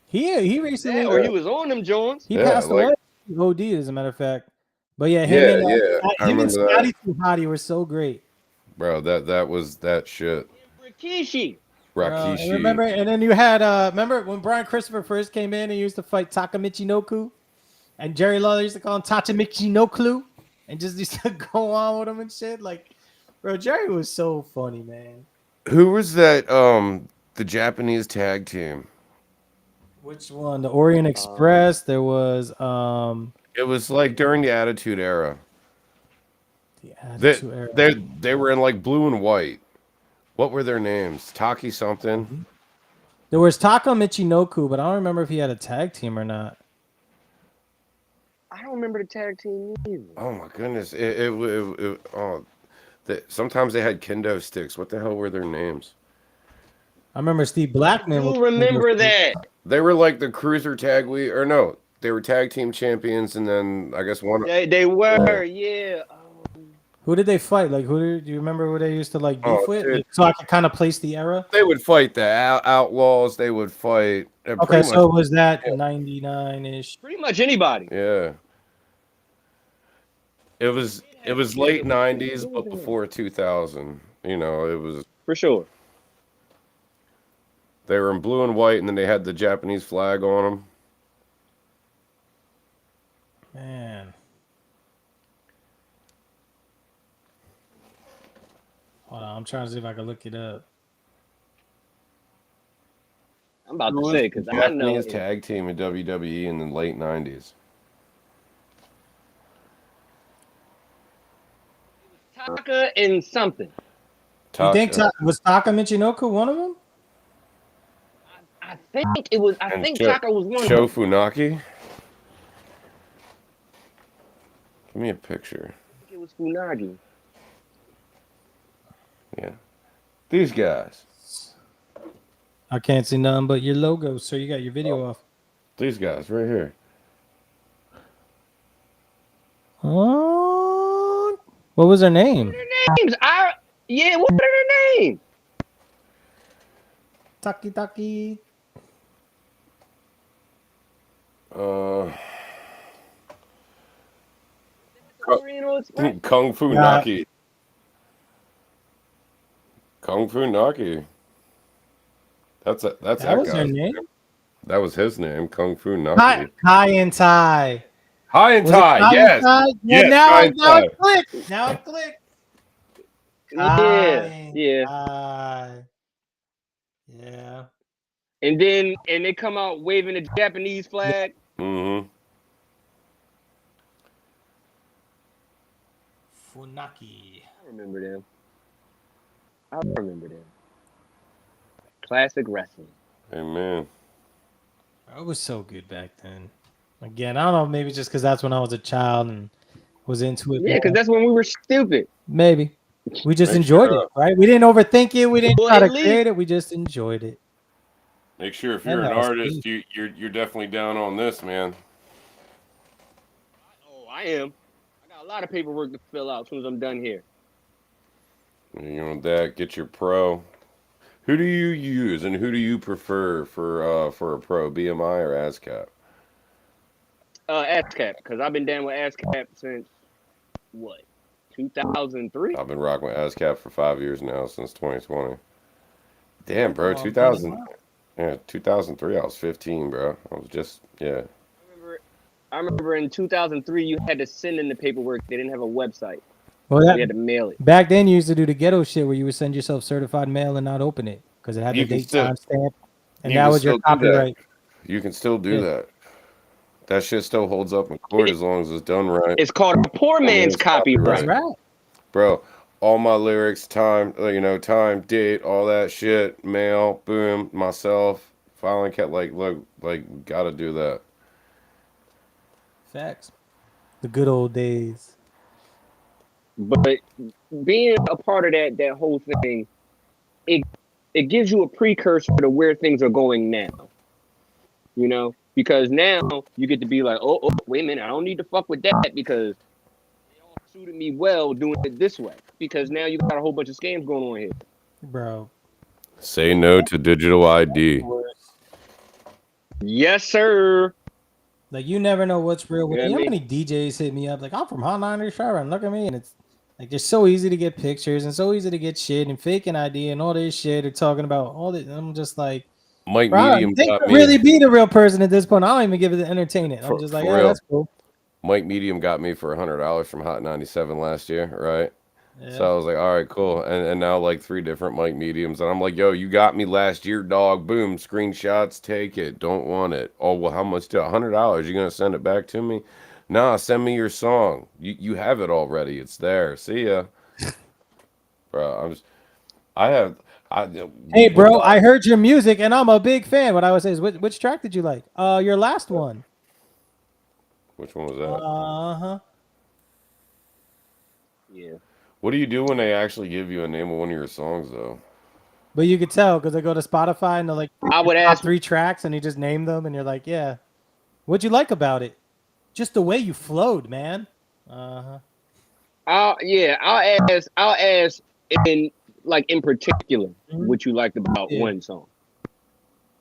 He recently, or he was on them Jones. He passed away. OD, as a matter of fact. But yeah, him and Scotty Too Hottie were so great. Bro, that was that shit. Rikishi. Rakishi. Remember, and then you had remember when Brian Christopher first came in and he used to fight Takamichi Noku, and Jerry Lawler used to call him Tachimichi No Clue, and just used to go on with him and shit. Like, bro, Jerry was so funny, man. Who was that? The Japanese tag team. Which one? The Orient Express. There was It was like during the Attitude Era. the Attitude Era. They were in like blue and white. What were their names? Taki something. There was Taka Michinoku, but I don't remember if he had a tag team or not. I don't remember the tag team either. Oh my goodness! Sometimes they had kendo sticks. What the hell were their names? I remember Steve Blackman. I remember that. They were like the Cruiser Tag League, or no, they were tag team champions, and then I guess one. They were, yeah. Who did they fight? Like, do you remember who they used to like beef with? Dude. So I could kind of place the era. They would fight the Outlaws. They would fight. Okay, so was that 99-ish? Pretty much anybody. Yeah. It was late 90s, but before 2000. You know, it was for sure. They were in blue and white, and then they had the Japanese flag on them. Man. Hold on, I'm trying to see if I can look it up. I'm about to say, because I know Japanese tag team in WWE in the late 90s. Taka and something. You think was Taka Michinoku one of them? I think it was. I think Taka was one. Sho Funaki. Give me a picture. I think it was Funagi. Yeah. These guys. I can't see nothing but your logo, so you got your video off. These guys right here. Oh, what was their name? What are their names? What are their names? Taki. Kung Fu Naki. Kung Fu Naki. That's that was guy's their name. That was his name, Kung Fu Naki. Kai and Tai. High and tie, yes. Yeah, yes, now Kai and Tai. it clicked. Now it clicked. Yeah. Yeah. And they come out waving the Japanese flag. Mm-hmm. Funaki. I remember them. Classic wrestling. Amen. It was so good back then. Again, I don't know, maybe just because that's when I was a child and was into it. Yeah, because that's when we were stupid. Maybe. We just enjoyed it, right? We didn't overthink it. We didn't try to least- create it. We just enjoyed it. Make sure if you're an artist, you're definitely down on this, man. Oh, I am. I got a lot of paperwork to fill out as soon as I'm done here. You know that. Get your pro. Who do you use and who do you prefer for a pro, BMI or ASCAP? ASCAP, because I've been down with ASCAP since what, 2003? I've been rocking with ASCAP for 5 years now, since 2020. Damn, bro, 2003. I was 15, bro. I was just I remember in 2003 you had to send in the paperwork. They didn't have a website. Well, You had to mail it. back then you used to do the ghetto shit where you would send yourself certified mail and not open it because it had the date time stamp, and that was your copyright. You can still do that. That shit still holds up in court as long as it's done right. It's called a poor man's copyright. That's right. Bro, all my lyrics, time, date, all that shit, mail, boom, myself, filing cat, gotta do that. Facts. The good old days. But being a part of that whole thing, it gives you a precursor to where things are going now. You know? Because now you get to be like, oh, wait a minute, I don't need to fuck with that because they all suited me well doing it this way. Because now you got a whole bunch of scams going on here. Bro. Say no to digital ID. Yes, sir. Like, you never know what's real. Yeah, How many DJs hit me up like, I'm from Hot 90 Sharon, look at me, and Like, it's so easy to get pictures and so easy to get shit and fake an ID and all this shit. They're talking about all this. I'm just like, Mike bro, Medium they got could me really be the real person at this point. I don't even give it the entertainment. I'm for, just like, for yeah, real. that's cool. Mike Medium got me for $100 from Hot 97 last year, right? Yeah. So I was like, all right, cool. And now like 3 different Mike Mediums. And I'm like, yo, you got me last year, dog. Boom. Screenshots, take it. Don't want it. Oh, well, how much? $100. You gonna send it back to me? Nah, send me your song. You have it already. It's there. See ya. Bro, Hey, bro, I heard your music and I'm a big fan. What I would say is, which track did you like? Your last one. Which one was that? Uh-huh. Yeah. What do you do when they actually give you a name of one of your songs, though? But you could tell because they go to Spotify and they're like, I would top ask 3 tracks and you just name them and you're like, yeah. What'd you like about it? Just the way you flowed, man. Uh-huh. I'll ask in particular what you liked about one song.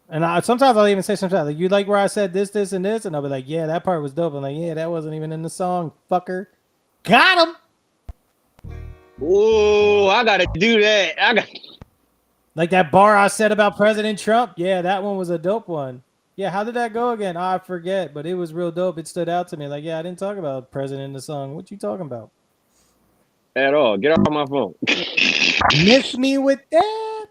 And sometimes I'll even say sometimes like, you like where I said this, this, and this, and I'll be like, yeah, that part was dope. I'm like, yeah, that wasn't even in the song, fucker. Got him. Oh, I gotta do that. Like that bar I said about President Trump. Yeah, that one was a dope one. Yeah, how did that go again? I forget, but it was real dope. It stood out to me. Like, yeah, I didn't talk about president in the song. What you talking about? At all. Get off my phone. Miss me with that.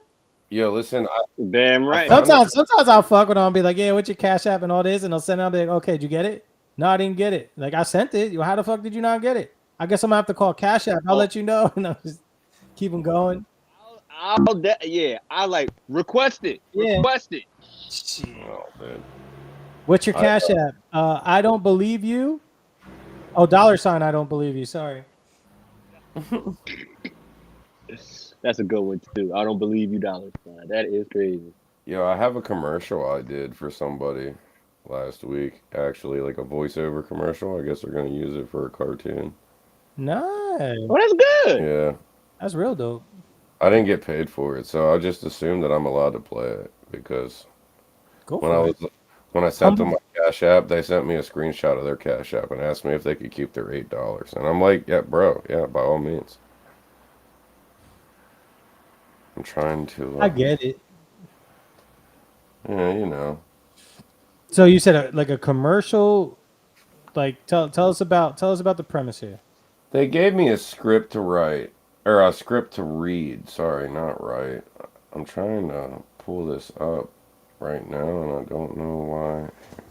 Yo, listen. Damn right. Sometimes I'll fuck with them and be like, yeah, what's your Cash App and all this? And they'll send it out and be like, okay, did you get it? No, I didn't get it. Like, I sent it. How the fuck did you not get it? I guess I'm going to have to call Cash App. I'll let you know. And I'll just keep them going. I like request it. Yeah. Request it. Oh, man. What's your Cash App? I don't believe you. Oh, $, I don't believe you. Sorry. That's a good one too. I don't believe you, $. That is crazy. Yo, I have a commercial I did for somebody last week. Actually, like a voiceover commercial. I guess they're gonna use it for a cartoon. Nice. Oh, that's good. Yeah. That's real dope. I didn't get paid for it, so I just assumed that I'm allowed to play it because when I sent them my Cash App, they sent me a screenshot of their Cash App and asked me if they could keep their $8. And I'm like, yeah, bro, yeah, by all means. I'm trying to. I get it. Yeah, you know. So you said like a commercial. Like tell us about the premise here. They gave me a script to write or a script to read. Sorry, not write. I'm trying to pull this up right now, and I don't know why.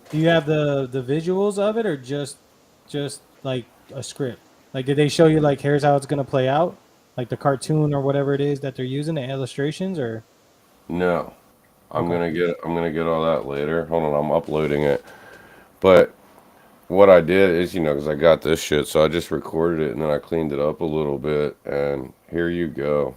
Do you have the visuals of it, or just like a script? Like, did they show you like here's how it's gonna play out, like the cartoon or whatever it is that they're using, the illustrations, or? No, I'm gonna get all that later. Hold on, I'm uploading it. But what I did is, because I got this shit, so I just recorded it and then I cleaned it up a little bit, and here you go.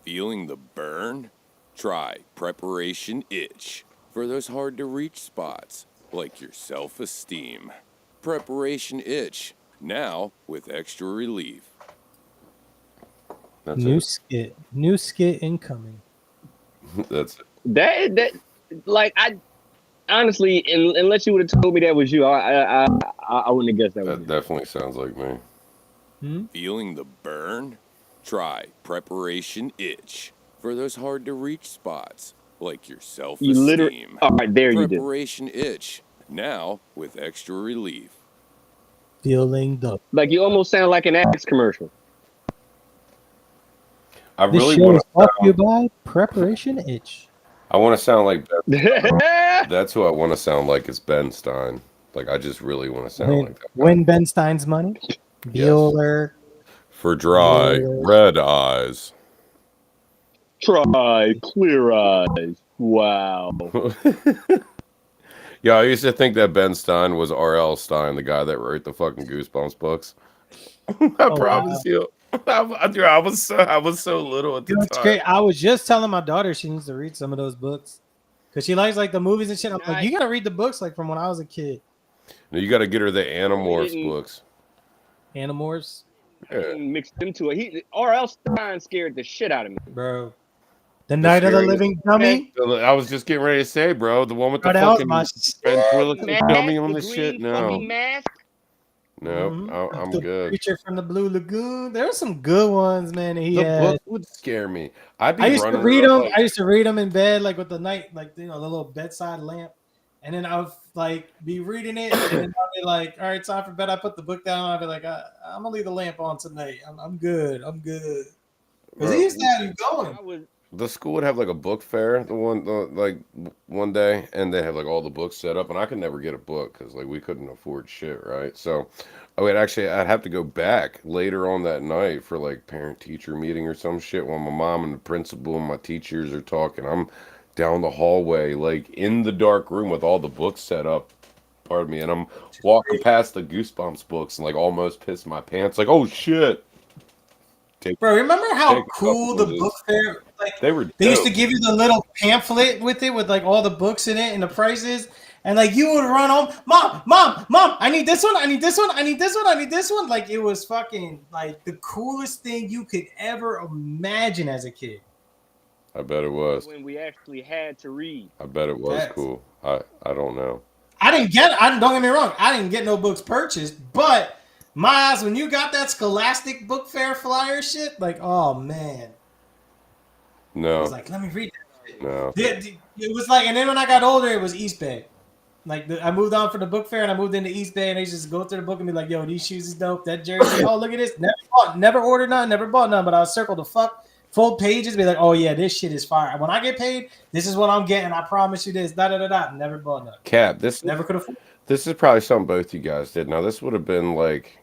Feeling the burn? Try Preparation Itch for those hard to reach spots like your self-esteem. Preparation Itch, now with extra relief. That's New skit incoming. That's it. That like I honestly, unless you would have told me that was you, I wouldn't have guessed that was That you. definitely sounds like me. Feeling the burn? Try Preparation Itch for those hard to reach spots like your You literally. self-esteem. All right, there you did. Preparation Itch, now with extra relief. Feeling the. Like you almost sound like an Axe commercial. I This really show want is brought to you by Preparation Itch. I want to sound like Ben. That's who I want to sound like is Ben Stein. Like I just really want to sound like that. Win Ben Stein's money. Bueller. For dry red eyes. Try clear eyes. Wow. Yeah, I used to think that Ben Stein was R.L. Stein, the guy that wrote the fucking Goosebumps books. I promise you. I was so little at the It's time. great. I was just telling my daughter she needs to read some of those books because she likes like the movies and shit. I'm like, you gotta read the books like from when I was a kid. No, you got to get her the Animorphs books. Animorphs, Yeah. Mixed into it. R.L. Stein scared the shit out of me. bro. The Night of the Living Dummy. I was just getting ready to say, bro, the one with the Cut out fucking my ventriloquist Mask, dummy on the the green shit. No, fucking mask. Nope, I'm The good. Creature from the Blue Lagoon. There were some good ones, man. He The had. book would scare me. I'd be I used to running read around them. I used to read them in bed, like with the night, like the little bedside lamp, and then I would like be reading it, and then I'd be like, "All right, time for bed." I put the book down. I'd be like, "I'm gonna leave the lamp on tonight. I'm good. I'm good." Because he bro, used to have you going. I was the school would have like a book fair like one day, and they have like all the books set up, and I could never get a book because like we couldn't afford shit, right? So I'd have to go back later on that night for like parent teacher meeting or some shit while my mom and the principal and my teachers are talking. I'm down the hallway like in the dark room with all the books set up, pardon me, and I'm walking past the Goosebumps books and like almost pissed my pants like, oh shit. Take, Bro, remember how take a cool couple the of book those. fair? Like They were they used to dope. give you the little pamphlet with it, with like all the books in it and the prices, and like you would run home, mom, I need this one, I need this one, I need this one, I need this one. Like it was fucking like the coolest thing you could ever imagine as a kid. I bet it was. when we actually had to read. I bet it was Facts. cool. I don't know. I don't get me wrong, I didn't get no books purchased, but my ass, when you got that Scholastic book fair flyer shit, like, oh man. I was No, like, let me read that. no. It was like, and then when I got older, it was East Bay. Like I moved on from the book fair and I moved into East Bay, and they just go through the book and be like, "Yo, these shoes is dope. That jersey. Oh, look at this. Never ordered none. Never bought none. But I'll circle the full pages. Be like, oh yeah, this shit is fire. When I get paid, this is what I'm getting. I promise you this. Da da da da. Never bought none. Cap, Never could afford. this is probably something both you guys did. Now this would have been like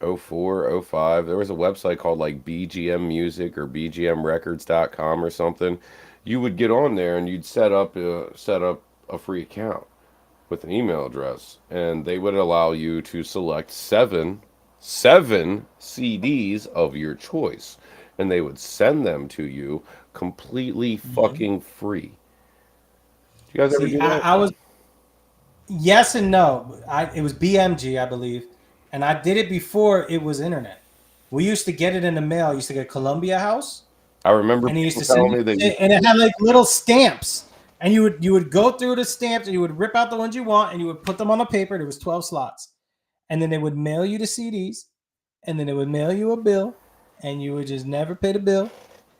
04, 05. There was a website called like BGM Music or BGMRecords.com or something. You would get on there and you'd set up a free account with an email address, and they would allow you to select seven CDs of your choice, and they would send them to you completely fucking free. You guys ever See, do that? I was yes and no. It was BMG, I believe, and I did it before it was internet. We used to get it in the mail. I used to get Columbia House. I remember And he used people to send telling me you, that. and it had like little stamps, and you would go through the stamps and you would rip out the ones you want and you would put them on a paper. There was 12 slots, and then they would mail you the CDs, and then they would mail you a bill, and you would just never pay the bill,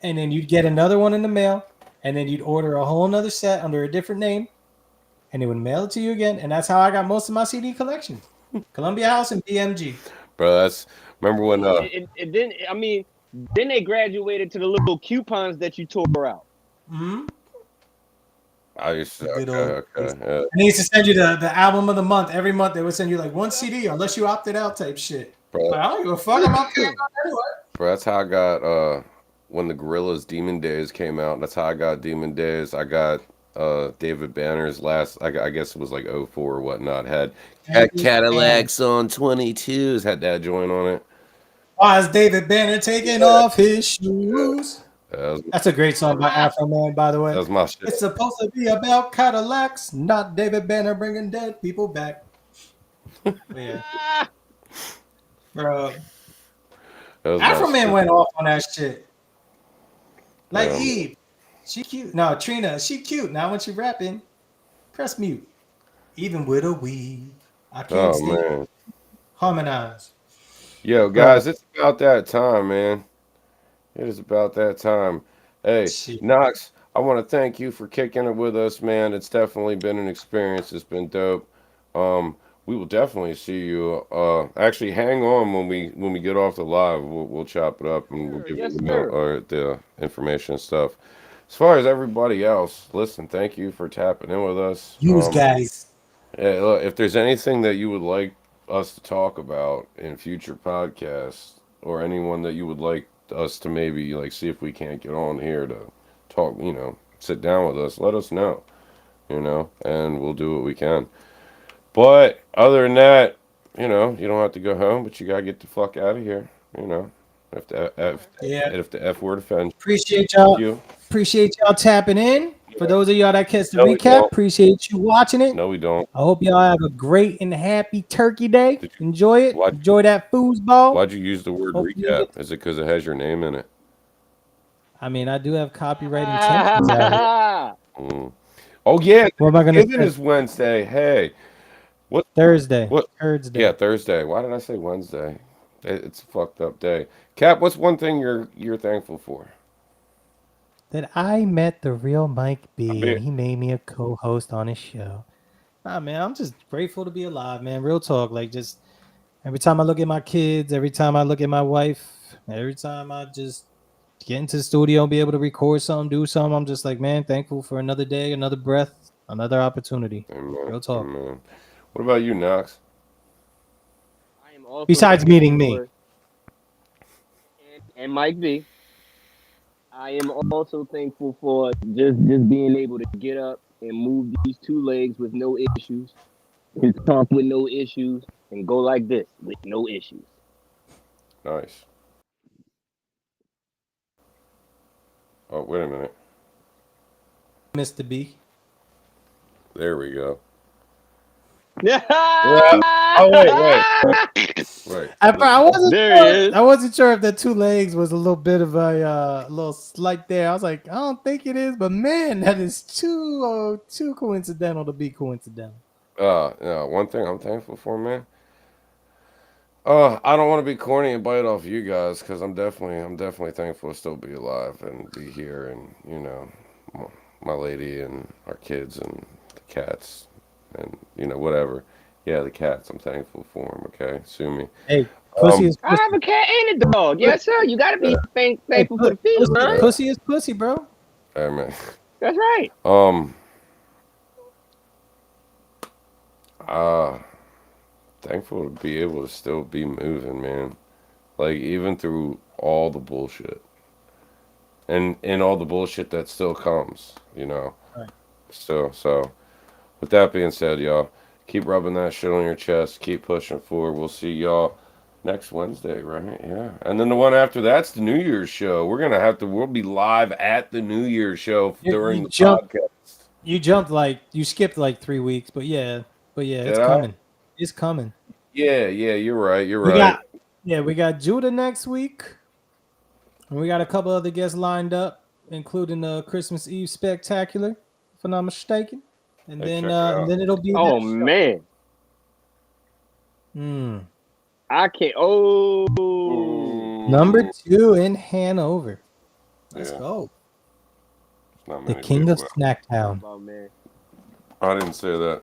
and then you'd get another one in the mail, and then you'd order a whole nother set under a different name, and they would mail it to you again, and that's how I got most of my CD collection. Columbia House and BMG. Bro, that's remember when And then I mean, then they graduated to the little coupons that you tore out. Mm-hmm. I used to Good okay, old- okay, yeah. And they used to send you the album of the month. Every month they would send you like one CD unless you opted out type shit. Bro, Like, I don't give a fuck. I'm opting out anyway. bro, that's how I got when the Gorillaz Demon Days came out. That's how I got Demon Days. I got David Banner's last. I guess it was like 04 or whatnot. Had Cadillacs on 22s. Had that joint on it. Why is David Banner taking off his shoes? That That's a great song by Afro Man, by the way. was my shit. It's supposed to be about Cadillacs, not David Banner bringing dead people back. Yeah. Bro, That was my Afro Man shit. went off on that shit. Like Yeah. Eve, she cute. No, Trina, she cute. Now when she rapping, press mute. Even with a weave, I can't Oh stay. man. Harmonize. Yo, guys, it's about that time, man. It is about that time. Hey, Shit. Knox, I want to thank you for kicking it with us, man. It's definitely been an experience. It's been dope. We will definitely see you. Actually, hang on when we get off the live. We'll chop it up and we'll Sure, give yes, you sir. the information and stuff. As far as everybody else, listen, thank you for tapping in with us. Use guys. Yeah, look, if there's anything that you would like us to talk about in future podcasts, or anyone that you would like us to maybe like see if we can't get on here to talk, sit down with us, let us know, and we'll do what we can. But other than that, you don't have to go home, but you gotta get the fuck out of here, If Yeah. if the F word offends Appreciate y'all. you, Appreciate y'all tapping in. For those of y'all that catch the No, we recap, don't. appreciate you watching it. no, we don't. I hope y'all have a great and happy Turkey Day. Did Enjoy it. why- Enjoy that foosball. Why'd you use the word Hope you recap? Is it because it has your name in it? I mean, I do have copyright intentions out here. Ah, Mm. Oh yeah, What am I gonna Thanksgiving say? is Wednesday. Hey, What? Thursday. What? Thursday. Yeah, Thursday. Why did I say Wednesday? It's a fucked up day. Cap, what's one thing you're thankful for? That I met the real Mike B, bet. and he made me a co-host on his show. Nah, man, I'm just grateful to be alive, man. Real talk. Like, just every time I look at my kids, every time I look at my wife, every time I just get into the studio and be able to record something, do something, I'm just like, man, thankful for another day, another breath, another opportunity. Amen. Real talk. Amen. What about you, Knox? I am also Besides thankful meeting me. for- and Mike B. I am also thankful for just being able to get up and move these two legs with no issues, and talk with no issues, and go like this with no issues. Nice. Oh, wait a minute. Mr. B. There we go. Yeah. Oh, wait. I wasn't There he is. I wasn't sure if the two legs was a little bit of a little slight there. I was like, I don't think it is, but man, that is too coincidental to be coincidental. No, one thing I'm thankful for, man. I don't want to be corny and bite off you guys because I'm definitely thankful to still be alive and be here, and my lady and our kids and the cats and whatever. Yeah, the cats. I'm thankful for them. Okay, sue me. Hey, pussy is I pussy. have a cat and a dog. Yes, sir. You gotta be thankful for the field, right? Pussy is pussy, bro. Hey, man. That's right. Thankful to be able to still be moving, man. Like even through all the bullshit, and all the bullshit that still comes, Right. Still, so with that being said, y'all, keep rubbing that shit on your chest. Keep pushing forward. We'll see y'all next Wednesday, right? Yeah, and then the one after that's the New Year's show. We'll be live at the New Year's show during the podcast. You skipped like 3 weeks, but yeah, it's Did I? coming. It's coming. Yeah, you're right. We got Judah next week. And we got a couple other guests lined up, including the Christmas Eve Spectacular, if I'm not mistaken. And Hey, then check it out. and then it'll be Oh that show. man, I can't. Oh, Number 2 in Hanover. Let's Yeah. go. Not The many King of people. Snacktown. oh man. I didn't say that.